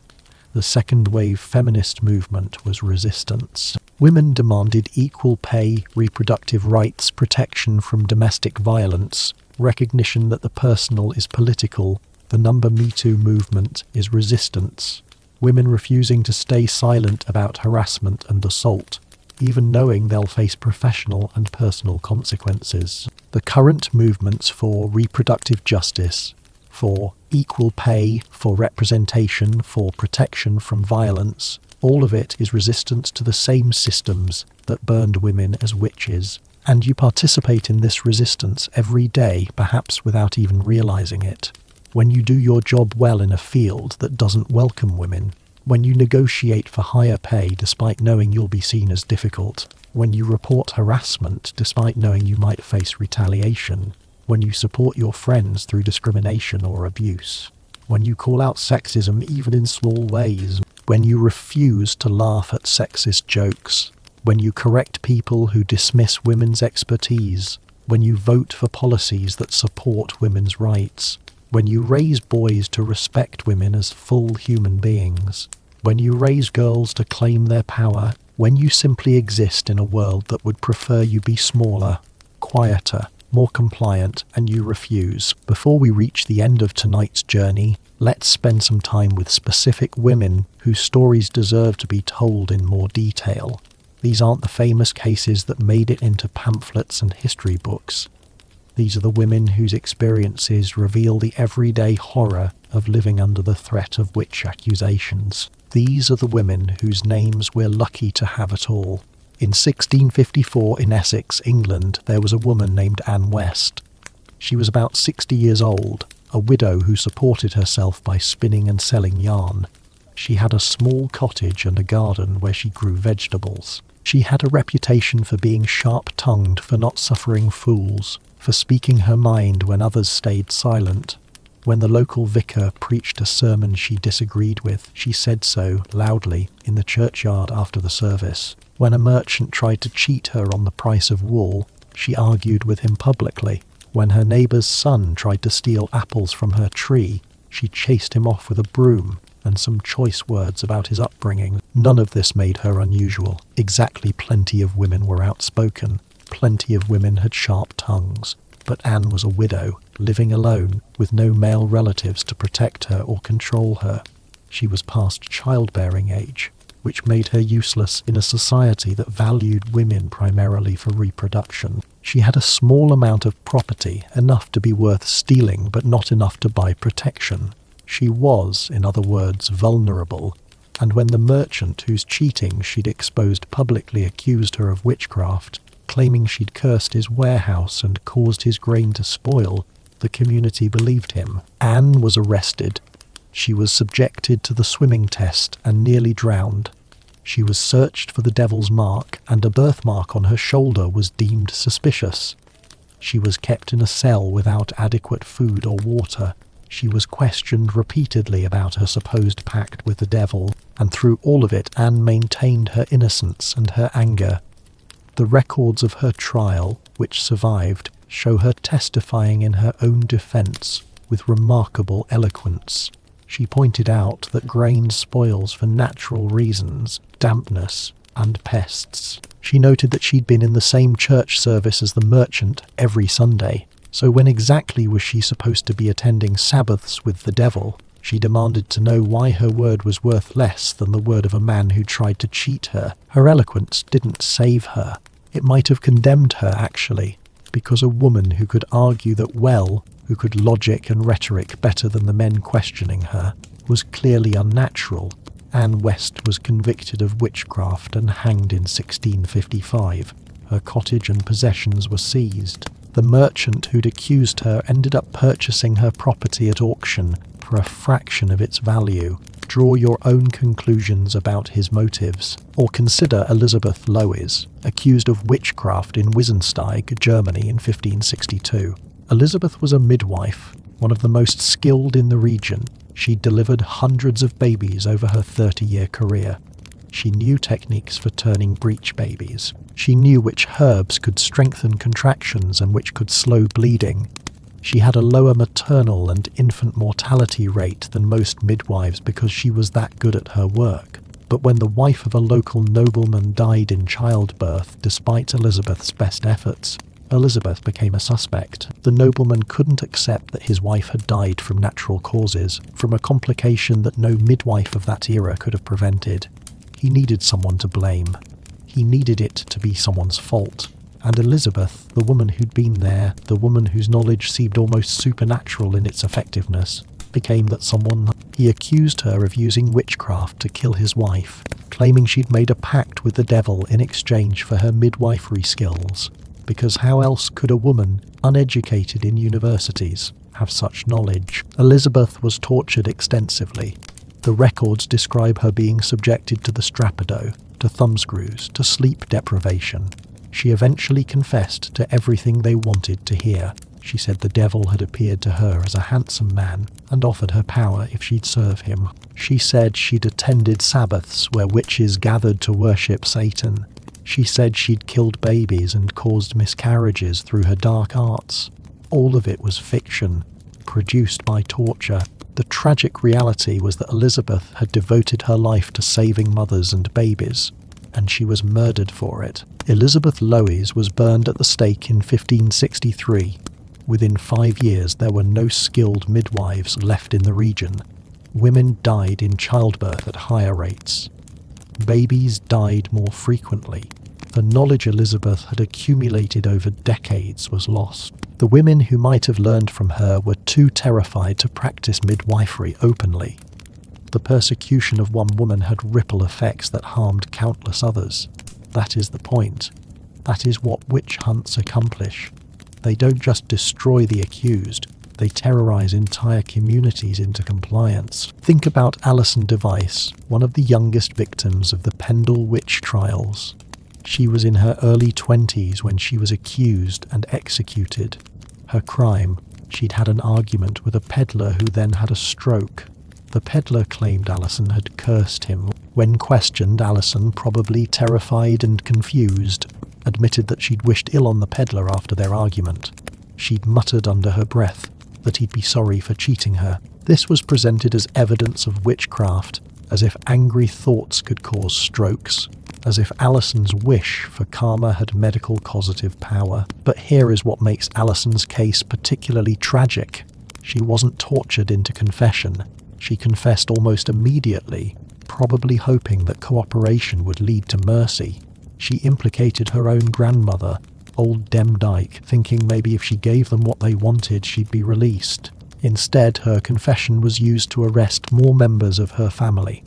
The second-wave feminist movement was resistance. Women demanded equal pay, reproductive rights, protection from domestic violence, recognition that the personal is political. The Me Too movement is resistance. Women refusing to stay silent about harassment and assault, even knowing they'll face professional and personal consequences. The current movements for reproductive justice, for equal pay, for representation, for protection from violence, all of it is resistance to the same systems that burned women as witches. And you participate in this resistance every day, perhaps without even realizing it. When you do your job well in a field that doesn't welcome women, when you negotiate for higher pay despite knowing you'll be seen as difficult, when you report harassment despite knowing you might face retaliation, when you support your friends through discrimination or abuse, when you call out sexism even in small ways, when you refuse to laugh at sexist jokes, when you correct people who dismiss women's expertise, when you vote for policies that support women's rights, when you raise boys to respect women as full human beings, when you raise girls to claim their power, when you simply exist in a world that would prefer you be smaller, quieter, more compliant, and you refuse. Before we reach the end of tonight's journey, let's spend some time with specific women whose stories deserve to be told in more detail. These aren't the famous cases that made it into pamphlets and history books. These are the women whose experiences reveal the everyday horror of living under the threat of witch accusations. These are the women whose names we're lucky to have at all. In 1654 in Essex, England, there was a woman named Anne West. She was about 60 years old, a widow who supported herself by spinning and selling yarn. She had a small cottage and a garden where she grew vegetables. She had a reputation for being sharp-tongued, for not suffering fools, for speaking her mind when others stayed silent. When the local vicar preached a sermon she disagreed with, she said so loudly in the churchyard after the service. When a merchant tried to cheat her on the price of wool, she argued with him publicly. When her neighbour's son tried to steal apples from her tree, she chased him off with a broom and some choice words about his upbringing. None of this made her unusual. Exactly, plenty of women were outspoken. Plenty of women had sharp tongues. But Anne was a widow, living alone, with no male relatives to protect her or control her. She was past childbearing age, which made her useless in a society that valued women primarily for reproduction. She had a small amount of property, enough to be worth stealing, but not enough to buy protection. She was, in other words, vulnerable, and when the merchant whose cheating she'd exposed publicly accused her of witchcraft, claiming she'd cursed his warehouse and caused his grain to spoil, the community believed him. Anne was arrested. She was subjected to the swimming test and nearly drowned. She was searched for the devil's mark, and a birthmark on her shoulder was deemed suspicious. She was kept in a cell without adequate food or water. She was questioned repeatedly about her supposed pact with the devil, and through all of it Anne maintained her innocence and her anger. The records of her trial, which survived, show her testifying in her own defence with remarkable eloquence. She pointed out that grain spoils for natural reasons, dampness and pests. She noted that she'd been in the same church service as the merchant every Sunday, so when exactly was she supposed to be attending Sabbaths with the devil? She demanded to know why her word was worth less than the word of a man who tried to cheat her. Her eloquence didn't save her. It might have condemned her, actually, because a woman who could argue that well, who could logic and rhetoric better than the men questioning her, was clearly unnatural. Anne West was convicted of witchcraft and hanged in 1655. Her cottage and possessions were seized. The merchant who'd accused her ended up purchasing her property at auction for a fraction of its value. Draw your own conclusions about his motives, or consider Elizabeth Lois, accused of witchcraft in Wissensteig, Germany in 1562. Elizabeth was a midwife, one of the most skilled in the region. She delivered hundreds of babies over her 30-year career. She knew techniques for turning breech babies. She knew which herbs could strengthen contractions and which could slow bleeding. She had a lower maternal and infant mortality rate than most midwives because she was that good at her work. But when the wife of a local nobleman died in childbirth, despite Elizabeth's best efforts, Elizabeth became a suspect. The nobleman couldn't accept that his wife had died from natural causes, from a complication that no midwife of that era could have prevented. He needed someone to blame. He needed it to be someone's fault. And Elizabeth, the woman who'd been there, the woman whose knowledge seemed almost supernatural in its effectiveness, became that someone. He accused her of using witchcraft to kill his wife, claiming she'd made a pact with the devil in exchange for her midwifery skills. Because how else could a woman, uneducated in universities, have such knowledge? Elizabeth was tortured extensively. The records describe her being subjected to the strappado, to thumbscrews, to sleep deprivation. She eventually confessed to everything they wanted to hear. She said the devil had appeared to her as a handsome man and offered her power if she'd serve him. She said she'd attended Sabbaths where witches gathered to worship Satan. She said she'd killed babies and caused miscarriages through her dark arts. All of it was fiction, produced by torture. The tragic reality was that Elizabeth had devoted her life to saving mothers and babies, and she was murdered for it. Elizabeth Lois was burned at the stake in 1563. Within 5 years there were no skilled midwives left in the region. Women died in childbirth at higher rates. Babies died more frequently. The knowledge Elizabeth had accumulated over decades was lost. The women who might have learned from her were too terrified to practice midwifery openly. The persecution of one woman had ripple effects that harmed countless others. That is the point. That is what witch hunts accomplish. They don't just destroy the accused, they terrorize entire communities into compliance. Think about Alison Device, one of the youngest victims of the Pendle witch trials. She was in her early 20s when she was accused and executed. Her crime: she'd had an argument with a peddler who then had a stroke. The peddler claimed Alison had cursed him. When questioned, Alison, probably terrified and confused, admitted that she'd wished ill on the peddler after their argument. She'd muttered under her breath that he'd be sorry for cheating her. This was presented as evidence of witchcraft, as if angry thoughts could cause strokes, as if Alison's wish for karma had medical causative power. But here is what makes Alison's case particularly tragic. She wasn't tortured into confession. She confessed almost immediately, probably hoping that cooperation would lead to mercy. She implicated her own grandmother, old Demdike, thinking maybe if she gave them what they wanted, she'd be released. Instead, her confession was used to arrest more members of her family.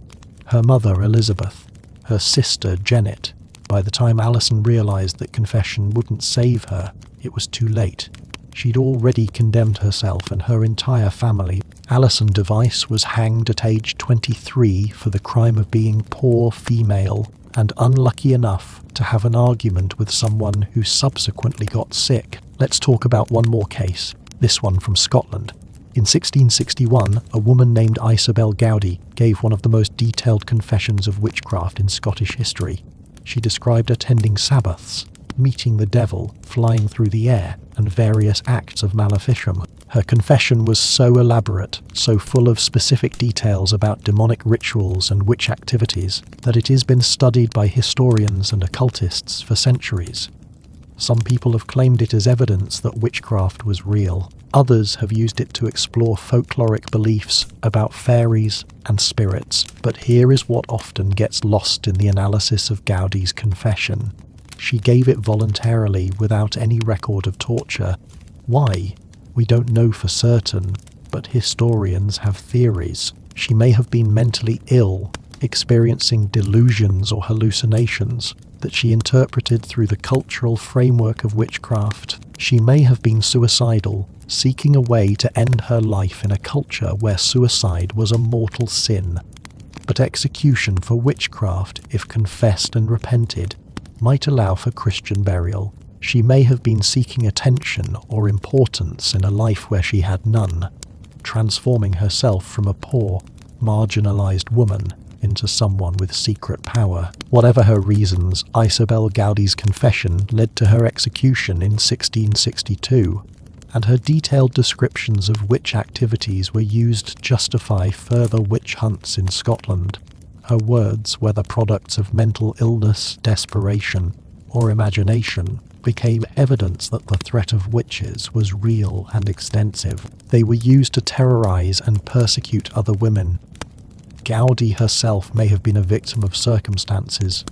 Her mother, Elizabeth, her sister, Janet. By the time Alison realized that confession wouldn't save her, it was too late. She'd already condemned herself and her entire family. Alison Device was hanged at age 23 for the crime of being poor female and unlucky enough to have an argument with someone who subsequently got sick. Let's talk about one more case, this one from Scotland. In 1661, a woman named Isabel Gowdy gave one of the most detailed confessions of witchcraft in Scottish history. She described attending Sabbaths, meeting the devil, flying through the air, and various acts of maleficium. Her confession was so elaborate, so full of specific details about demonic rituals and witch activities, that it has been studied by historians and occultists for centuries. Some people have claimed it as evidence that witchcraft was real. Others have used it to explore folkloric beliefs about fairies and spirits. But here is what often gets lost in the analysis of Gowdy's confession. She gave it voluntarily without any record of torture. Why? We don't know for certain, but historians have theories. She may have been mentally ill, experiencing delusions or hallucinations that she interpreted through the cultural framework of witchcraft. She may have been suicidal, seeking a way to end her life in a culture where suicide was a mortal sin. But execution for witchcraft, if confessed and repented, might allow for Christian burial. She may have been seeking attention or importance in a life where she had none, transforming herself from a poor, marginalized woman into someone with secret power. Whatever her reasons, Isabel Gowdy's confession led to her execution in 1662, and her detailed descriptions of witch activities were used to justify further witch hunts in Scotland. Her words, whether products of mental illness, desperation, or imagination, became evidence that the threat of witches was real and extensive. They were used to terrorize and persecute other women. Gowdy herself may have been a victim of circumstances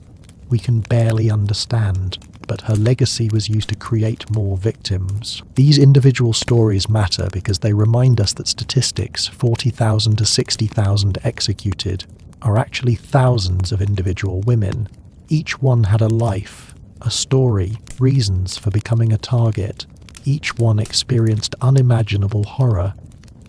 we can barely understand, but her legacy was used to create more victims. These individual stories matter because they remind us that statistics, 40,000 to 60,000 executed, are actually thousands of individual women. Each one had a life, a story, reasons for becoming a target. Each one experienced unimaginable horror.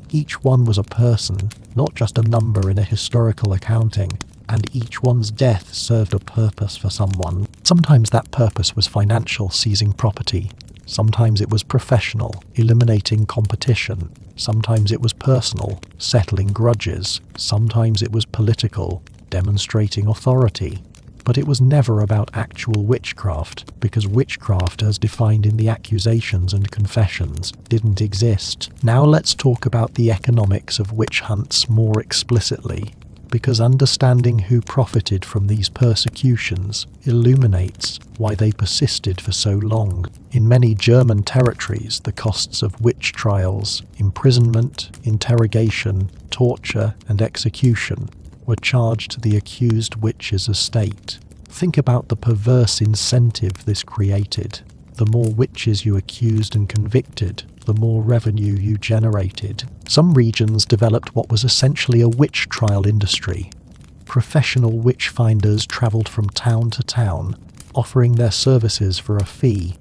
Each one was a person, not just a number in a historical accounting, and each one's death served a purpose for someone. Sometimes that purpose was financial, seizing property. Sometimes it was professional, eliminating competition. Sometimes it was personal, settling grudges. Sometimes it was political, demonstrating authority. But it was never about actual witchcraft, because witchcraft as defined in the accusations and confessions didn't exist. Now let's talk about the economics of witch hunts more explicitly, because understanding who profited from these persecutions illuminates why they persisted for so long. In many German territories, the costs of witch trials, imprisonment, interrogation, torture, and execution were charged to the accused witch's estate. Think about the perverse incentive this created. The more witches you accused and convicted, the more revenue you generated. Some regions developed what was essentially a witch trial industry. Professional witch finders travelled from town to town, offering their services for a fee.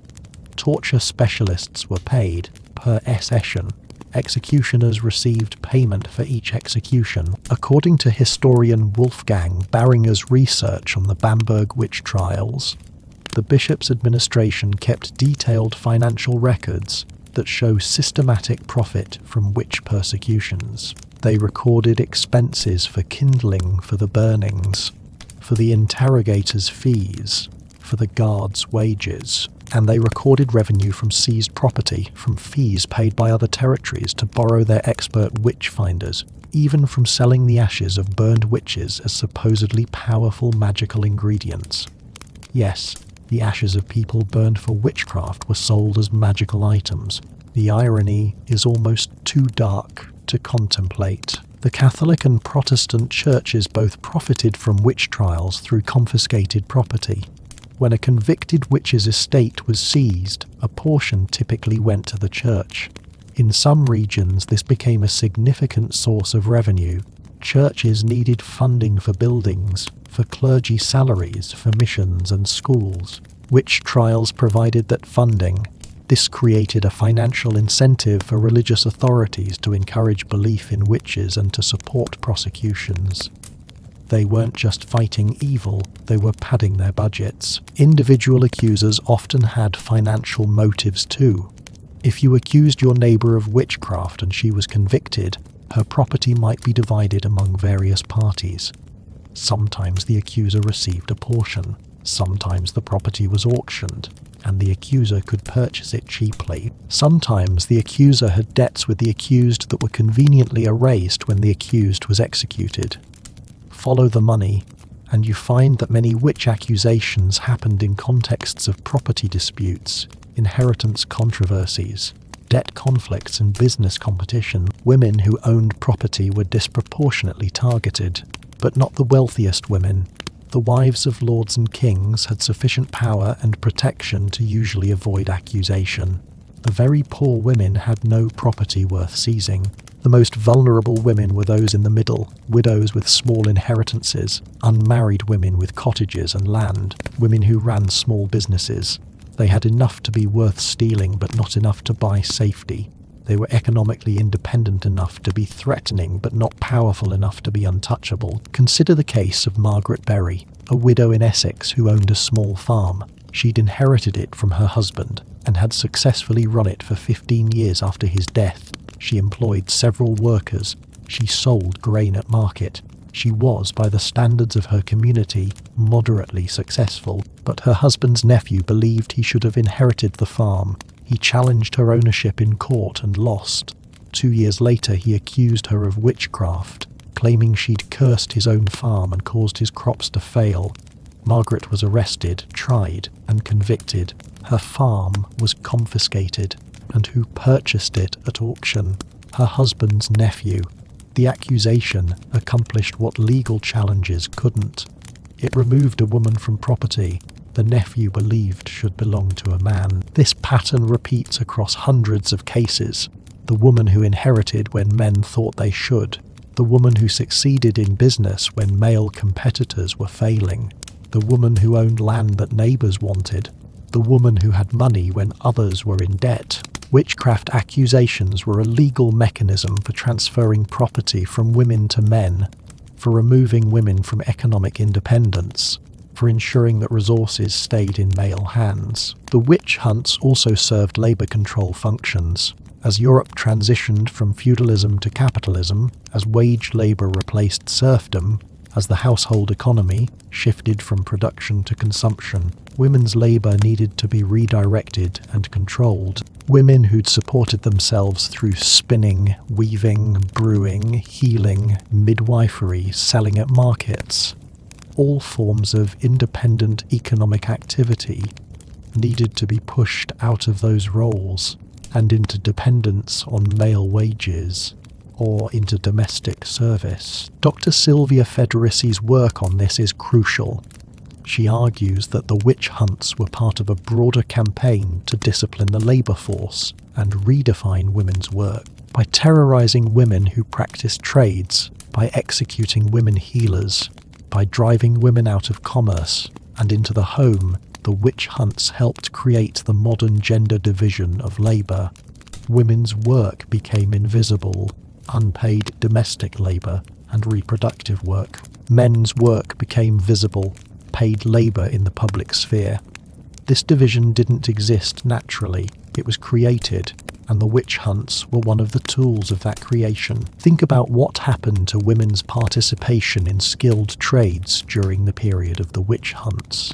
Torture specialists were paid per session. Executioners received payment for each execution. According to historian Wolfgang Baringer's research on the Bamberg witch trials, the bishop's administration kept detailed financial records that show systematic profit from witch persecutions. They recorded expenses for kindling for the burnings, for the interrogators' fees, for the guards' wages, and they recorded revenue from seized property, from fees paid by other territories to borrow their expert witch finders, even from selling the ashes of burned witches as supposedly powerful magical ingredients. Yes, the ashes of people burned for witchcraft were sold as magical items. The irony is almost too dark to contemplate. The Catholic and Protestant churches both profited from witch trials through confiscated property. When a convicted witch's estate was seized, a portion typically went to the church. In some regions, this became a significant source of revenue. Churches needed funding for buildings, for clergy salaries, for missions and schools. Witch trials provided that funding. This created a financial incentive for religious authorities to encourage belief in witches and to support prosecutions. They weren't just fighting evil, they were padding their budgets. Individual accusers often had financial motives too. If you accused your neighbour of witchcraft and she was convicted, her property might be divided among various parties. Sometimes the accuser received a portion, sometimes the property was auctioned, and the accuser could purchase it cheaply. Sometimes the accuser had debts with the accused that were conveniently erased when the accused was executed. Follow the money, and you find that many witch accusations happened in contexts of property disputes, inheritance controversies, debt conflicts and business competition. Women who owned property were disproportionately targeted, but not the wealthiest women. The wives of lords and kings had sufficient power and protection to usually avoid accusation. The very poor women had no property worth seizing. The most vulnerable women were those in the middle, widows with small inheritances, unmarried women with cottages and land, women who ran small businesses. They had enough to be worth stealing, but not enough to buy safety. They were economically independent enough to be threatening, but not powerful enough to be untouchable. Consider the case of Margaret Berry, a widow in Essex who owned a small farm. She'd inherited it from her husband and had successfully run it for 15 years after his death. She employed several workers. She sold grain at market. She was, by the standards of her community, moderately successful, but her husband's nephew believed he should have inherited the farm. He challenged her ownership in court and lost. 2 years later, he accused her of witchcraft, claiming she'd cursed his own farm and caused his crops to fail. Margaret was arrested, tried, and convicted. Her farm was confiscated. And who purchased it at auction? Her husband's nephew. The accusation accomplished what legal challenges couldn't. It removed a woman from property the nephew believed should belong to a man. This pattern repeats across hundreds of cases. The woman who inherited when men thought they should. The woman who succeeded in business when male competitors were failing. The woman who owned land that neighbours wanted. The woman who had money when others were in debt. Witchcraft accusations were a legal mechanism for transferring property from women to men, for removing women from economic independence, for ensuring that resources stayed in male hands. The witch hunts also served labour control functions. As Europe transitioned from feudalism to capitalism, as wage labour replaced serfdom, as the household economy shifted from production to consumption, women's labour needed to be redirected and controlled. Women who'd supported themselves through spinning, weaving, brewing, healing, midwifery, selling at markets, all forms of independent economic activity, needed to be pushed out of those roles and into dependence on male wages, or into domestic service. Dr. Sylvia Federici's work on this is crucial. She argues that the witch hunts were part of a broader campaign to discipline the labour force and redefine women's work. By terrorising women who practiced trades, by executing women healers, by driving women out of commerce and into the home, the witch hunts helped create the modern gender division of labour. Women's work became invisible. Unpaid domestic labour and reproductive work. Men's work became visible, paid labour in the public sphere. This division didn't exist naturally, it was created, and the witch hunts were one of the tools of that creation. Think about what happened to women's participation in skilled trades during the period of the witch hunts.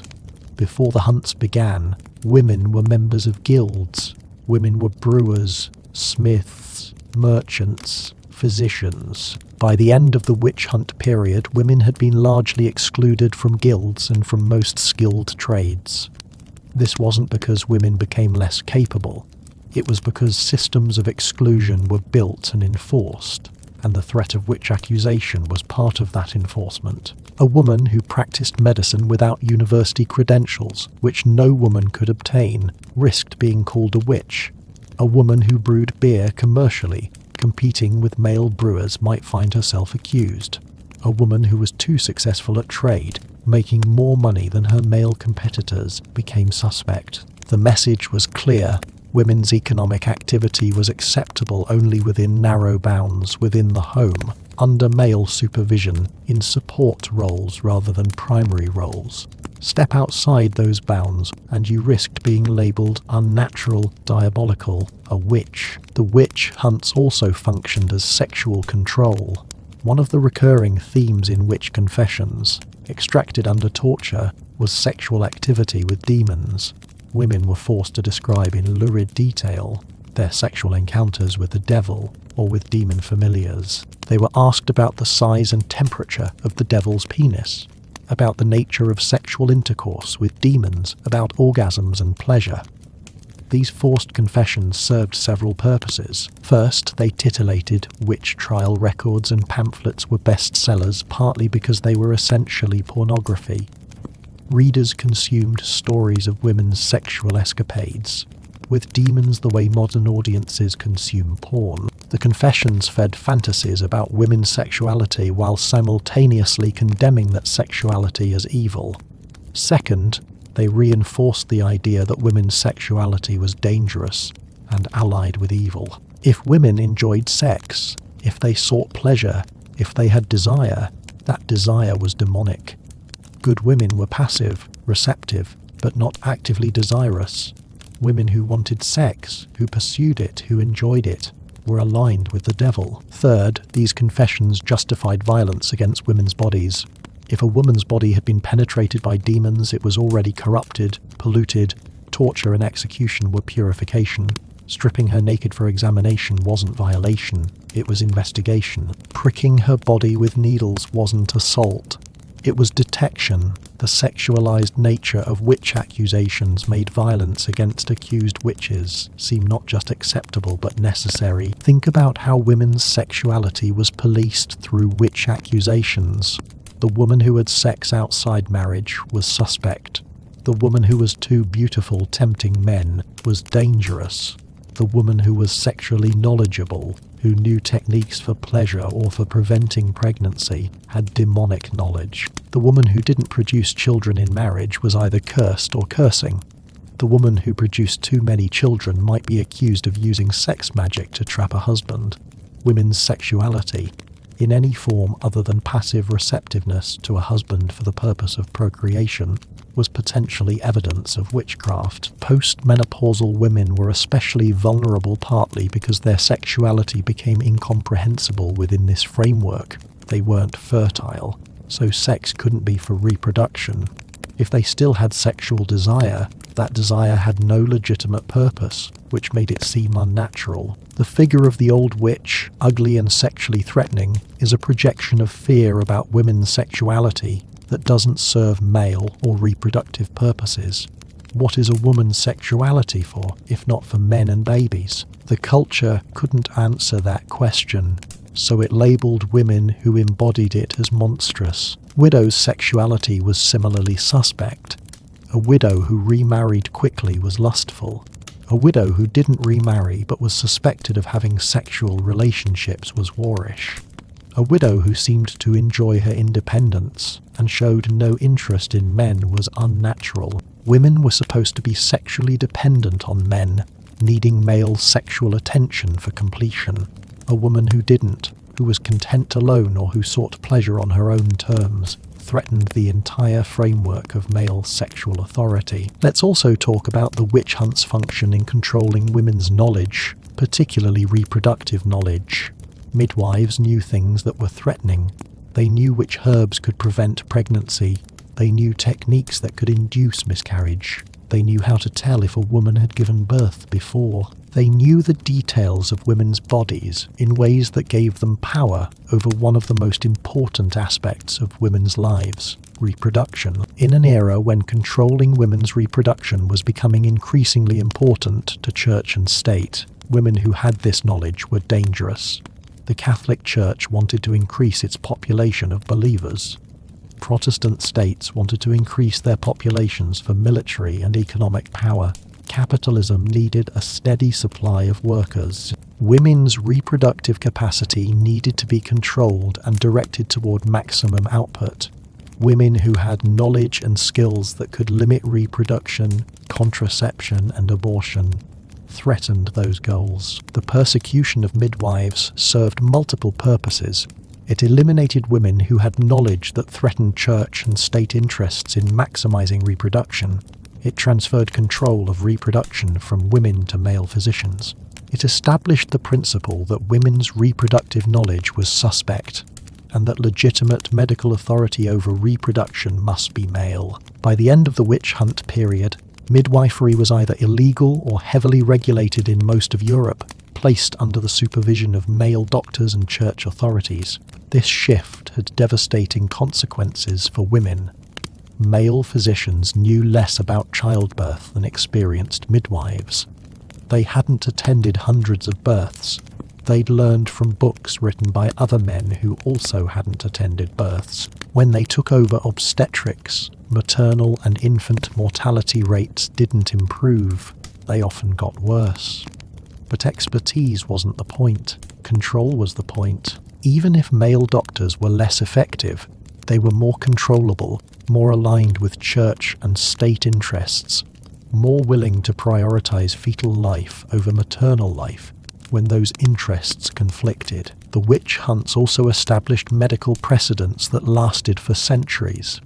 Before the hunts began, women were members of guilds. Women were brewers, smiths, merchants, physicians. By the end of the witch hunt period, women had been largely excluded from guilds and from most skilled trades. This wasn't because women became less capable. It was because systems of exclusion were built and enforced, and the threat of witch accusation was part of that enforcement. A woman who practiced medicine without university credentials, which no woman could obtain, risked being called a witch. A woman who brewed beer commercially, competing with male brewers, might find herself accused. A woman who was too successful at trade, making more money than her male competitors, became suspect. The message was clear. Women's economic activity was acceptable only within narrow bounds within the home, under male supervision, in support roles rather than primary roles. Step outside those bounds, and you risked being labelled unnatural, diabolical, a witch. The witch hunts also functioned as sexual control. One of the recurring themes in witch confessions, extracted under torture, was sexual activity with demons. Women were forced to describe in lurid detail their sexual encounters with the devil or with demon familiars. They were asked about the size and temperature of the devil's penis, about the nature of sexual intercourse with demons, about orgasms and pleasure. These forced confessions served several purposes. First, they titillated. Witch trial records and pamphlets were bestsellers partly because they were essentially pornography. Readers consumed stories of women's sexual escapades, with demons the way modern audiences consume porn. The confessions fed fantasies about women's sexuality while simultaneously condemning that sexuality as evil. Second, they reinforced the idea that women's sexuality was dangerous and allied with evil. If women enjoyed sex, if they sought pleasure, if they had desire, that desire was demonic. Good women were passive, receptive, but not actively desirous. Women who wanted sex, who pursued it, who enjoyed it, were aligned with the devil. Third, these confessions justified violence against women's bodies. If a woman's body had been penetrated by demons, it was already corrupted, polluted. Torture and execution were purification. Stripping her naked for examination wasn't violation, it was investigation. Pricking her body with needles wasn't assault. It was detection. The sexualized nature of witch accusations made violence against accused witches seem not just acceptable but necessary. Think about how women's sexuality was policed through witch accusations. The woman who had sex outside marriage was suspect. The woman who was too beautiful tempting men was dangerous. The woman who was sexually knowledgeable, who knew techniques for pleasure or for preventing pregnancy, had demonic knowledge. The woman who didn't produce children in marriage was either cursed or cursing. The woman who produced too many children might be accused of using sex magic to trap a husband. Women's sexuality, in any form other than passive receptiveness to a husband for the purpose of procreation, was potentially evidence of witchcraft. Post-menopausal women were especially vulnerable partly because their sexuality became incomprehensible within this framework. They weren't fertile, so sex couldn't be for reproduction. If they still had sexual desire, that desire had no legitimate purpose, which made it seem unnatural. The figure of the old witch, ugly and sexually threatening, is a projection of fear about women's sexuality that doesn't serve male or reproductive purposes. What is a woman's sexuality for, if not for men and babies? The culture couldn't answer that question, so it labelled women who embodied it as monstrous. Widow's sexuality was similarly suspect. A widow who remarried quickly was lustful. A widow who didn't remarry but was suspected of having sexual relationships was whorish. A widow who seemed to enjoy her independence and showed no interest in men was unnatural. Women were supposed to be sexually dependent on men, needing male sexual attention for completion. A woman who didn't, who was content alone or who sought pleasure on her own terms, threatened the entire framework of male sexual authority. Let's also talk about the witch hunt's function in controlling women's knowledge, particularly reproductive knowledge. Midwives knew things that were threatening. They knew which herbs could prevent pregnancy. They knew techniques that could induce miscarriage. They knew how to tell if a woman had given birth before. They knew the details of women's bodies in ways that gave them power over one of the most important aspects of women's lives, reproduction. In an era when controlling women's reproduction was becoming increasingly important to church and state, women who had this knowledge were dangerous. The Catholic Church wanted to increase its population of believers. Protestant states wanted to increase their populations for military and economic power. Capitalism needed a steady supply of workers. Women's reproductive capacity needed to be controlled and directed toward maximum output. Women who had knowledge and skills that could limit reproduction, contraception, and abortion threatened those goals. The persecution of midwives served multiple purposes. It eliminated women who had knowledge that threatened church and state interests in maximizing reproduction. It transferred control of reproduction from women to male physicians. It established the principle that women's reproductive knowledge was suspect, and that legitimate medical authority over reproduction must be male. By the end of the witch hunt period, midwifery was either illegal or heavily regulated in most of Europe, placed under the supervision of male doctors and church authorities. This shift had devastating consequences for women. Male physicians knew less about childbirth than experienced midwives. They hadn't attended hundreds of births. They'd learned from books written by other men who also hadn't attended births. When they took over obstetrics, maternal and infant mortality rates didn't improve. They often got worse. But expertise wasn't the point. Control was the point. Even if male doctors were less effective, they were more controllable, more aligned with church and state interests, more willing to prioritize fetal life over maternal life when those interests conflicted. The witch hunts also established medical precedents that lasted for centuries.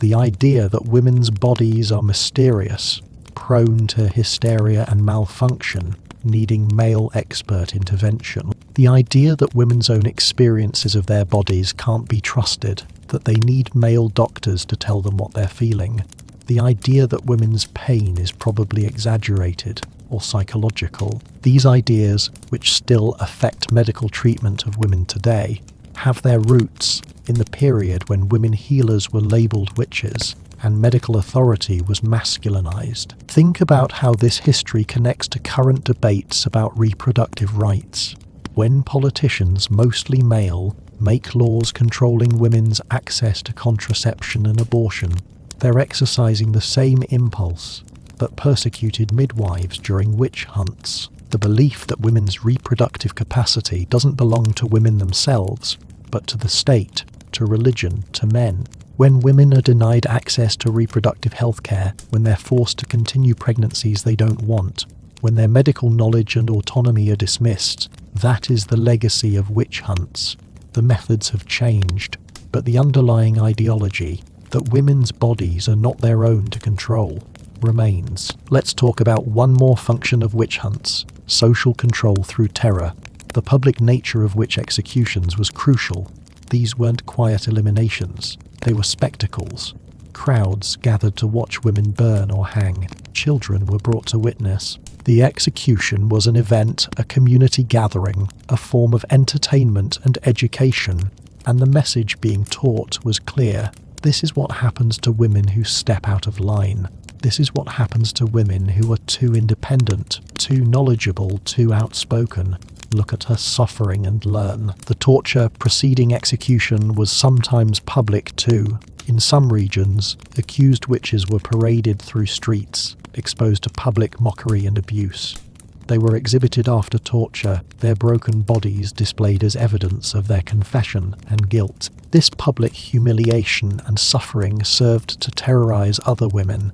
The idea that women's bodies are mysterious, prone to hysteria and malfunction, needing male expert intervention. The idea that women's own experiences of their bodies can't be trusted, that they need male doctors to tell them what they're feeling. The idea that women's pain is probably exaggerated or psychological. These ideas, which still affect medical treatment of women today, have their roots in the period when women healers were labelled witches and medical authority was masculinized. Think about how this history connects to current debates about reproductive rights. When politicians, mostly male, make laws controlling women's access to contraception and abortion, they're exercising the same impulse that persecuted midwives during witch hunts. The belief that women's reproductive capacity doesn't belong to women themselves, but to the state, to religion, to men. When women are denied access to reproductive health care, when they're forced to continue pregnancies they don't want, when their medical knowledge and autonomy are dismissed, that is the legacy of witch hunts. The methods have changed, but the underlying ideology, that women's bodies are not their own to control, remains. Let's talk about one more function of witch hunts: social control through terror. The public nature of witch executions was crucial. These weren't quiet eliminations, they were spectacles. Crowds gathered to watch women burn or hang. Children were brought to witness. The execution was an event, a community gathering, a form of entertainment and education, and the message being taught was clear. This is what happens to women who step out of line. This is what happens to women who are too independent, too knowledgeable, too outspoken. Look at her suffering and learn. The torture preceding execution was sometimes public too. In some regions, accused witches were paraded through streets, exposed to public mockery and abuse. They were exhibited after torture, their broken bodies displayed as evidence of their confession and guilt. This public humiliation and suffering served to terrorize other women.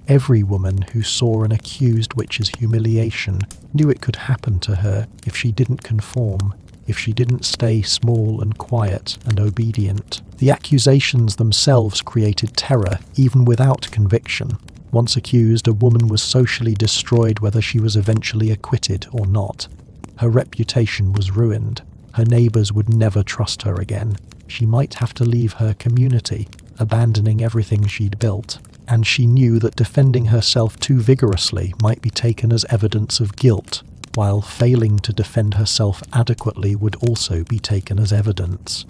Every woman who saw an accused witch's humiliation knew it could happen to her if she didn't conform. if she didn't stay small and quiet and obedient. The accusations themselves created terror, even without conviction. Once accused, a woman was socially destroyed whether she was eventually acquitted or not. Her reputation was ruined. Her neighbors would never trust her again. She might have to leave her community, abandoning everything she'd built. And she knew that defending herself too vigorously might be taken as evidence of guilt, while failing to defend herself adequately would also be taken as evidence.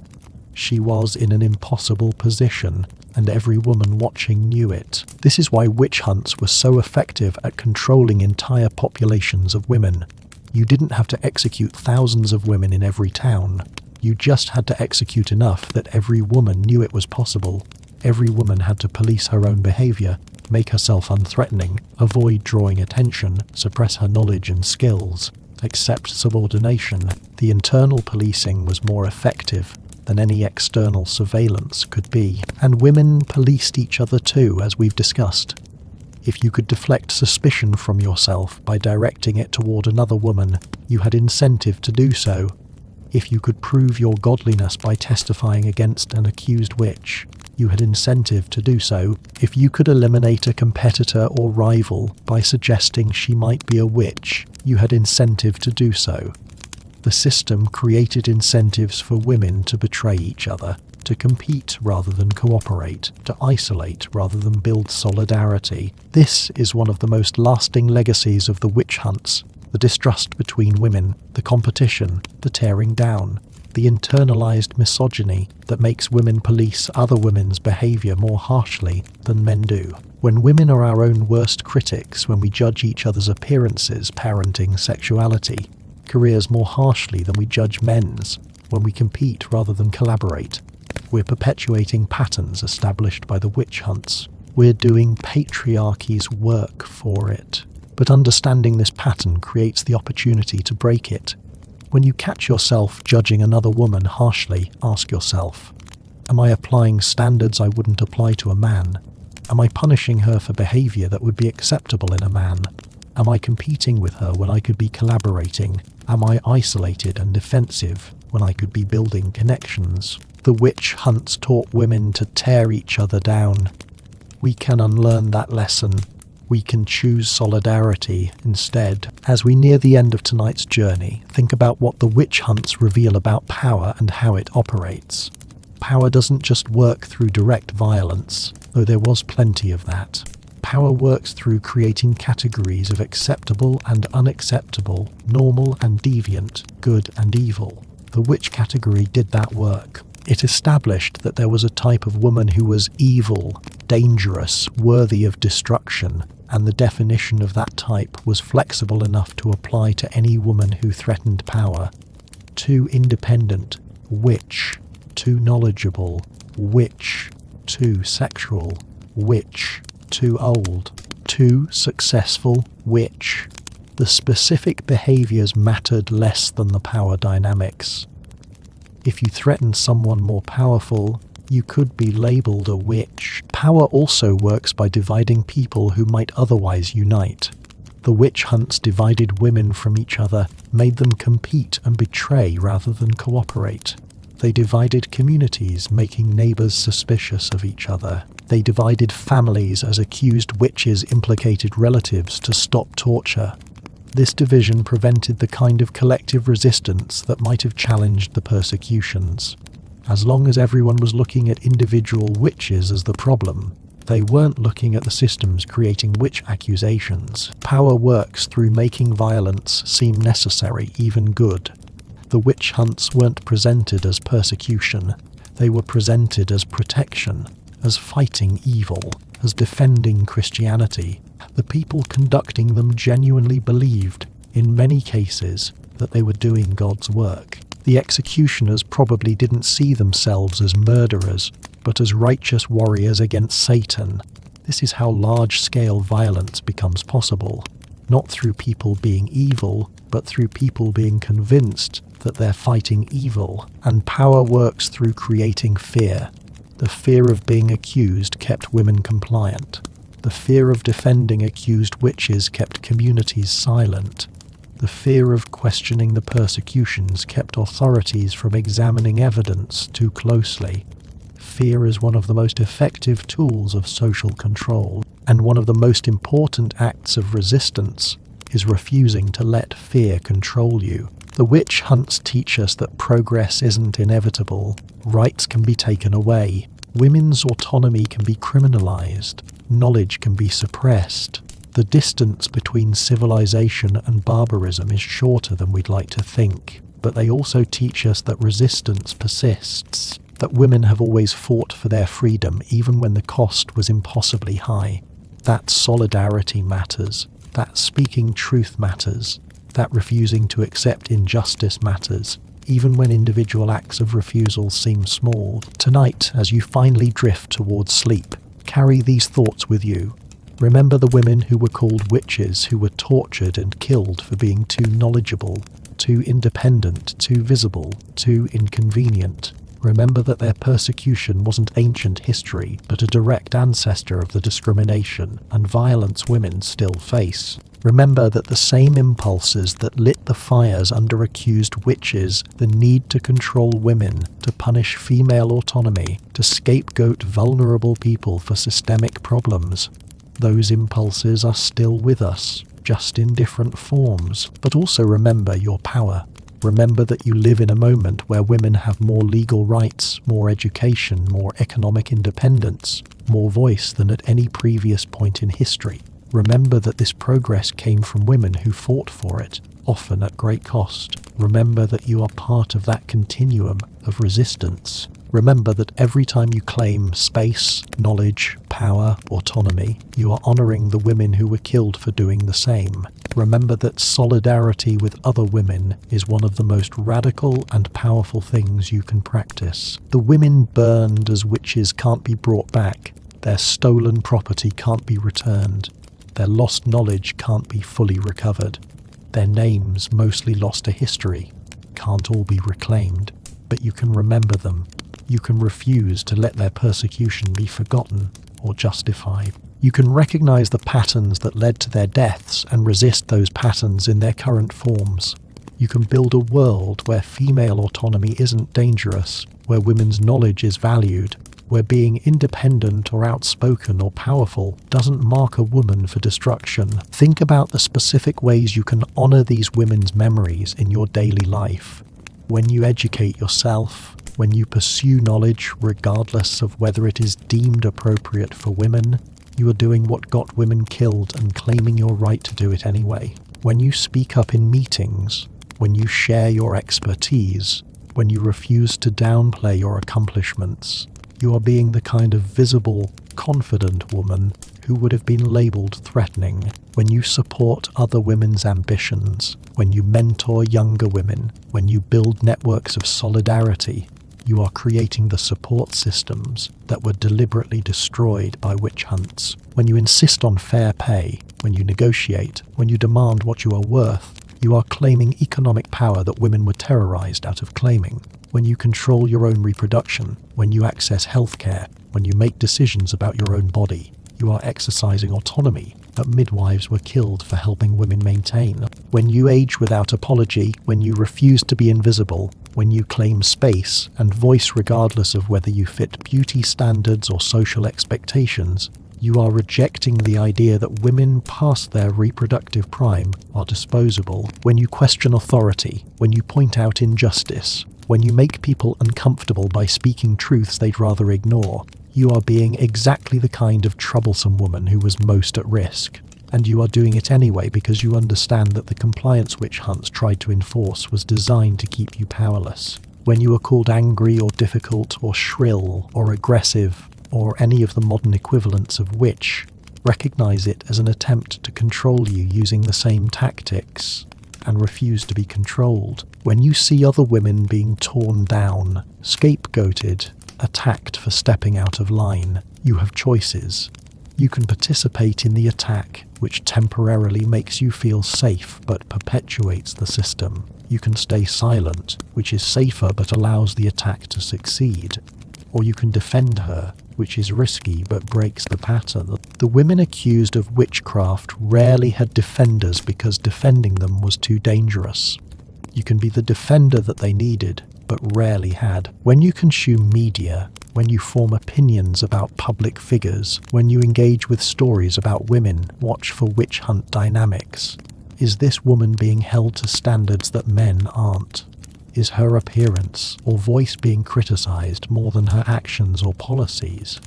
She was in an impossible position, and every woman watching knew it. This is why witch hunts were so effective at controlling entire populations of women. You didn't have to execute thousands of women in every town. You just had to execute enough that every woman knew it was possible. Every woman had to police her own behavior, make herself unthreatening, avoid drawing attention, suppress her knowledge and skills, accept subordination. The internal policing was more effective than any external surveillance could be. And women policed each other too, as we've discussed. If you could deflect suspicion from yourself by directing it toward another woman, you had incentive to do so. If you could prove your godliness by testifying against an accused witch, you had incentive to do so. If you could eliminate a competitor or rival by suggesting she might be a witch, you had incentive to do so. The system created incentives for women to betray each other, to compete rather than cooperate, to isolate rather than build solidarity. This is one of the most lasting legacies of the witch hunts: the distrust between women, the competition, the tearing down, the internalized misogyny that makes women police other women's behavior more harshly than men do. When women are our own worst critics, when we judge each other's appearances, parenting, sexuality, careers more harshly than we judge men's, when we compete rather than collaborate, we're perpetuating patterns established by the witch hunts. We're doing patriarchy's work for it. But understanding this pattern creates the opportunity to break it. When you catch yourself judging another woman harshly, ask yourself, am I applying standards I wouldn't apply to a man? Am I punishing her for behavior that would be acceptable in a man? Am I competing with her when I could be collaborating? Am I isolated and defensive when I could be building connections? The witch hunts taught women to tear each other down. We can unlearn that lesson. We can choose solidarity instead. As we near the end of tonight's journey, think about what the witch hunts reveal about power and how it operates. Power doesn't just work through direct violence, though there was plenty of that. Power works through creating categories of acceptable and unacceptable, normal and deviant, good and evil. The witch category did that work. It established that there was a type of woman who was evil, dangerous, worthy of destruction, and the definition of that type was flexible enough to apply to any woman who threatened power. Too independent, witch. Too knowledgeable, witch. Too sexual, witch. Too old. Too successful, witch. The specific behaviors mattered less than the power dynamics. If you threaten someone more powerful, you could be labeled a witch. Power also works by dividing people who might otherwise unite. The witch hunts divided women from each other, made them compete and betray rather than cooperate. They divided communities, making neighbors suspicious of each other. They divided families as accused witches implicated relatives to stop torture. This division prevented the kind of collective resistance that might have challenged the persecutions. As long as everyone was looking at individual witches as the problem, they weren't looking at the systems creating witch accusations. Power works through making violence seem necessary, even good. The witch hunts weren't presented as persecution. They were presented as protection, as fighting evil, as defending Christianity. The people conducting them genuinely believed, in many cases, that they were doing God's work. The executioners probably didn't see themselves as murderers, but as righteous warriors against Satan. This is how large-scale violence becomes possible. Not through people being evil, but through people being convinced that they're fighting evil. And power works through creating fear. The fear of being accused kept women compliant. The fear of defending accused witches kept communities silent. The fear of questioning the persecutions kept authorities from examining evidence too closely. Fear is one of the most effective tools of social control, and one of the most important acts of resistance is refusing to let fear control you. The witch hunts teach us that progress isn't inevitable. Rights can be taken away. Women's autonomy can be criminalized. Knowledge can be suppressed. The distance between civilization and barbarism is shorter than we'd like to think, but they also teach us that resistance persists, that women have always fought for their freedom even when the cost was impossibly high, that solidarity matters, that speaking truth matters, that refusing to accept injustice matters, even when individual acts of refusal seem small. Tonight, as you finally drift towards sleep, carry these thoughts with you. Remember the women who were called witches, who were tortured and killed for being too knowledgeable, too independent, too visible, too inconvenient. Remember that their persecution wasn't ancient history, but a direct ancestor of the discrimination and violence women still face. Remember that the same impulses that lit the fires under accused witches, the need to control women, to punish female autonomy, to scapegoat vulnerable people for systemic problems, those impulses are still with us, just in different forms. But also remember your power. Remember that you live in a moment where women have more legal rights, more education, more economic independence, more voice than at any previous point in history. Remember that this progress came from women who fought for it, often at great cost. Remember that you are part of that continuum of resistance. Remember that every time you claim space, knowledge, power, autonomy, you are honoring the women who were killed for doing the same. Remember that solidarity with other women is one of the most radical and powerful things you can practice. The women burned as witches can't be brought back. Their stolen property can't be returned. Their lost knowledge can't be fully recovered. Their names, mostly lost to history, can't all be reclaimed. But you can remember them. You can refuse to let their persecution be forgotten or justified. You can recognize the patterns that led to their deaths and resist those patterns in their current forms. You can build a world where female autonomy isn't dangerous, where women's knowledge is valued, where being independent or outspoken or powerful doesn't mark a woman for destruction. Think about the specific ways you can honor these women's memories in your daily life. When you educate yourself, when you pursue knowledge regardless of whether it is deemed appropriate for women, you are doing what got women killed and claiming your right to do it anyway. When you speak up in meetings, when you share your expertise, when you refuse to downplay your accomplishments, you are being the kind of visible, confident woman who would have been labeled threatening. When you support other women's ambitions, when you mentor younger women, when you build networks of solidarity, you are creating the support systems that were deliberately destroyed by witch hunts. When you insist on fair pay, when you negotiate, when you demand what you are worth, you are claiming economic power that women were terrorized out of claiming. When you control your own reproduction, when you access healthcare, when you make decisions about your own body, you are exercising autonomy that midwives were killed for helping women maintain. When you age without apology, when you refuse to be invisible, when you claim space and voice regardless of whether you fit beauty standards or social expectations, you are rejecting the idea that women past their reproductive prime are disposable. When you question authority, when you point out injustice, when you make people uncomfortable by speaking truths they'd rather ignore, you are being exactly the kind of troublesome woman who was most at risk. And you are doing it anyway because you understand that the compliance witch hunts tried to enforce was designed to keep you powerless. When you are called angry or difficult or shrill or aggressive or any of the modern equivalents of witch, recognize it as an attempt to control you using the same tactics and refuse to be controlled. When you see other women being torn down, scapegoated, attacked for stepping out of line, you have choices. You can participate in the attack, which temporarily makes you feel safe but perpetuates the system. You can stay silent, which is safer but allows the attack to succeed. or you can defend her, which is risky but breaks the pattern. The women accused of witchcraft rarely had defenders because defending them was too dangerous. You can be the defender that they needed, but rarely had. When you consume media, when you form opinions about public figures, when you engage with stories about women, watch for witch hunt dynamics. Is this woman being held to standards that men aren't? Is her appearance or voice being criticized more than her actions or policies?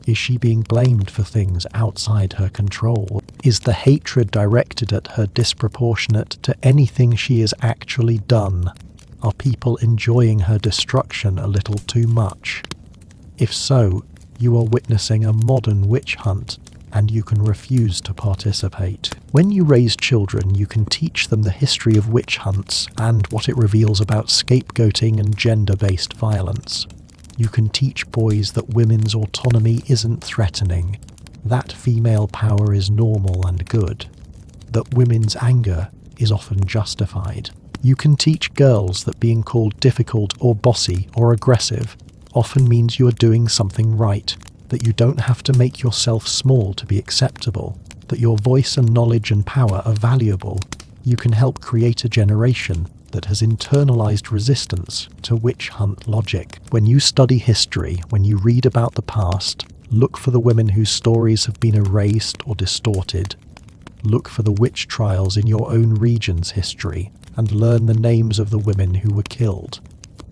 Is she being blamed for things outside her control? Is the hatred directed at her disproportionate to anything she has actually done? Are people enjoying her destruction a little too much? If so, you are witnessing a modern witch hunt, and you can refuse to participate. When you raise children, you can teach them the history of witch hunts and what it reveals about scapegoating and gender-based violence. You can teach boys that women's autonomy isn't threatening, that female power is normal and good, that women's anger is often justified. You can teach girls that being called difficult or bossy or aggressive often means you are doing something right, that you don't have to make yourself small to be acceptable, that your voice and knowledge and power are valuable. You can help create a generation that has internalized resistance to witch hunt logic. When you study history, when you read about the past, look for the women whose stories have been erased or distorted. Look for the witch trials in your own region's history and learn the names of the women who were killed.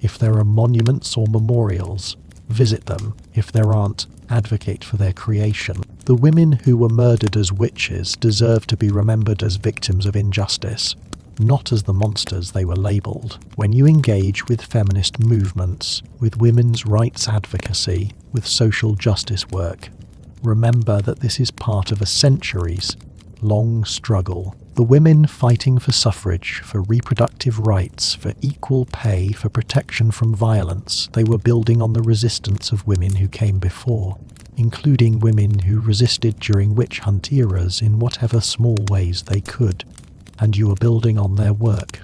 If there are monuments or memorials, visit them. If there aren't, advocate for their creation. The women who were murdered as witches deserve to be remembered as victims of injustice, not as the monsters they were labelled. When you engage with feminist movements, with women's rights advocacy, with social justice work, remember that this is part of a centuries-long struggle. The women fighting for suffrage, for reproductive rights, for equal pay, for protection from violence, they were building on the resistance of women who came before, including women who resisted during witch hunt eras in whatever small ways they could. And you are building on their work.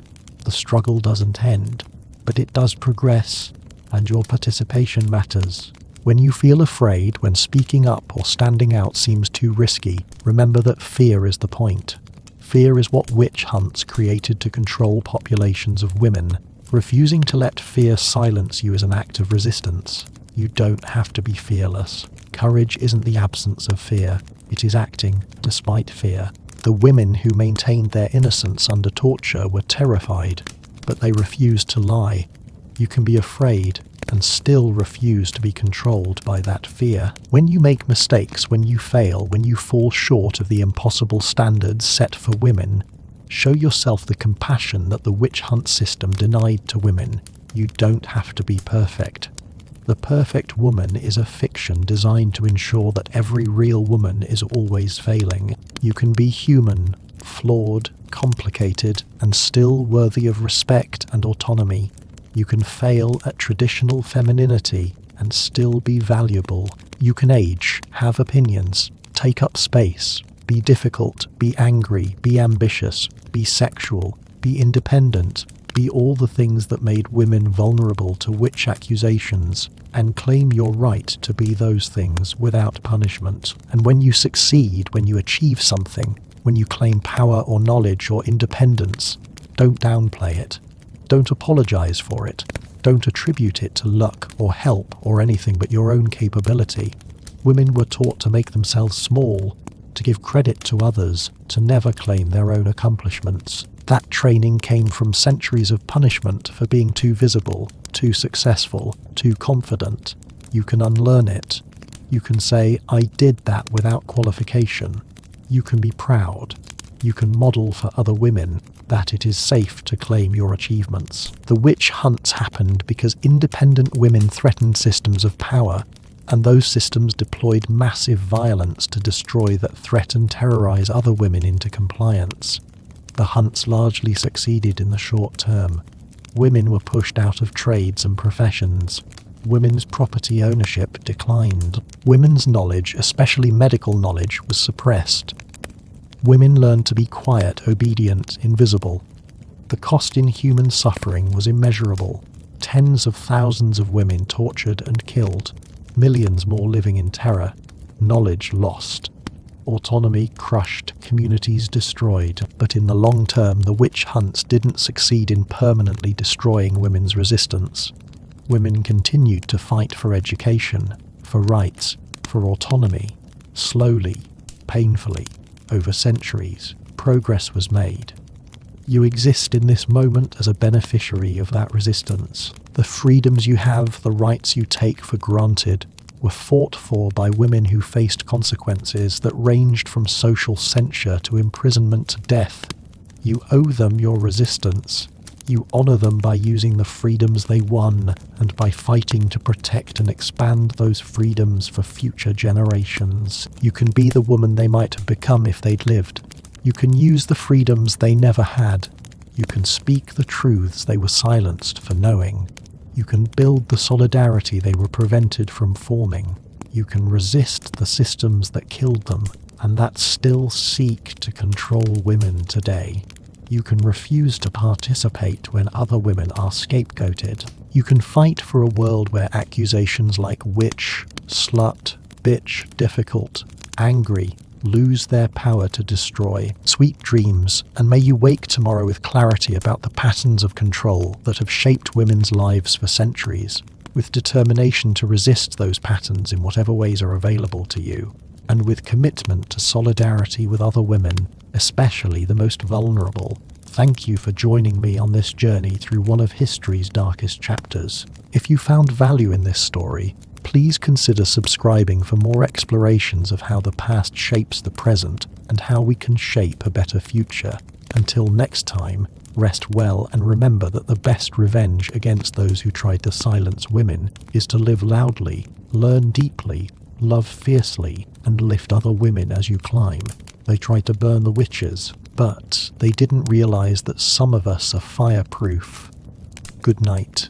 The struggle doesn't end, but it does progress, and your participation matters. When you feel afraid, when speaking up or standing out seems too risky, remember that fear is the point. Fear is what witch hunts created to control populations of women. Refusing to let fear silence you is an act of resistance. You don't have to be fearless. Courage isn't the absence of fear, it is acting despite fear. The women who maintained their innocence under torture were terrified, but they refused to lie. You can be afraid and still refuse to be controlled by that fear. When you make mistakes, when you fail, when you fall short of the impossible standards set for women, show yourself the compassion that the witch hunt system denied to women. You don't have to be perfect. The perfect woman is a fiction designed to ensure that every real woman is always failing. You can be human, flawed, complicated, and still worthy of respect and autonomy. You can fail at traditional femininity and still be valuable. You can age, have opinions, take up space, be difficult, be angry, be ambitious, be sexual, be independent, be all the things that made women vulnerable to witch accusations, and claim your right to be those things without punishment. And when you succeed, when you achieve something, when you claim power or knowledge or independence, don't downplay it. Don't apologize for it. Don't attribute it to luck or help or anything but your own capability. Women were taught to make themselves small, to give credit to others, to never claim their own accomplishments. That training came from centuries of punishment for being too visible, too successful, too confident. You can unlearn it. You can say, I did that without qualification. You can be proud. You can model for other women that it is safe to claim your achievements. The witch hunts happened because independent women threatened systems of power, and those systems deployed massive violence to destroy that threat and terrorize other women into compliance. The hunts largely succeeded in the short term. Women were pushed out of trades and professions. Women's property ownership declined. Women's knowledge, especially medical knowledge, was suppressed. Women learned to be quiet, obedient, invisible. The cost in human suffering was immeasurable. Tens of thousands of women tortured and killed, millions more living in terror, knowledge lost, autonomy crushed, communities destroyed. But in the long term, the witch hunts didn't succeed in permanently destroying women's resistance. Women continued to fight for education, for rights, for autonomy. Slowly, painfully, over centuries, progress was made. You exist in this moment as a beneficiary of that resistance. The freedoms you have, the rights you take for granted, were fought for by women who faced consequences that ranged from social censure to imprisonment to death. You owe them your resistance. You honor them by using the freedoms they won and by fighting to protect and expand those freedoms for future generations. You can be the woman they might have become if they'd lived. You can use the freedoms they never had. You can speak the truths they were silenced for knowing. You can build the solidarity they were prevented from forming. You can resist the systems that killed them and that still seek to control women today. You can refuse to participate when other women are scapegoated. You can fight for a world where accusations like witch, slut, bitch, difficult, angry, lose their power to destroy. Sweet dreams, and may you wake tomorrow with clarity about the patterns of control that have shaped women's lives for centuries, with determination to resist those patterns in whatever ways are available to you, and with commitment to solidarity with other women, especially the most vulnerable. Thank you for joining me on this journey through one of history's darkest chapters. If you found value in this story, please consider subscribing for more explorations of how the past shapes the present and how we can shape a better future. Until next time, rest well and remember that the best revenge against those who tried to silence women is to live loudly, learn deeply, love fiercely, and lift other women as you climb. They tried to burn the witches, but they didn't realize that some of us are fireproof. Good night.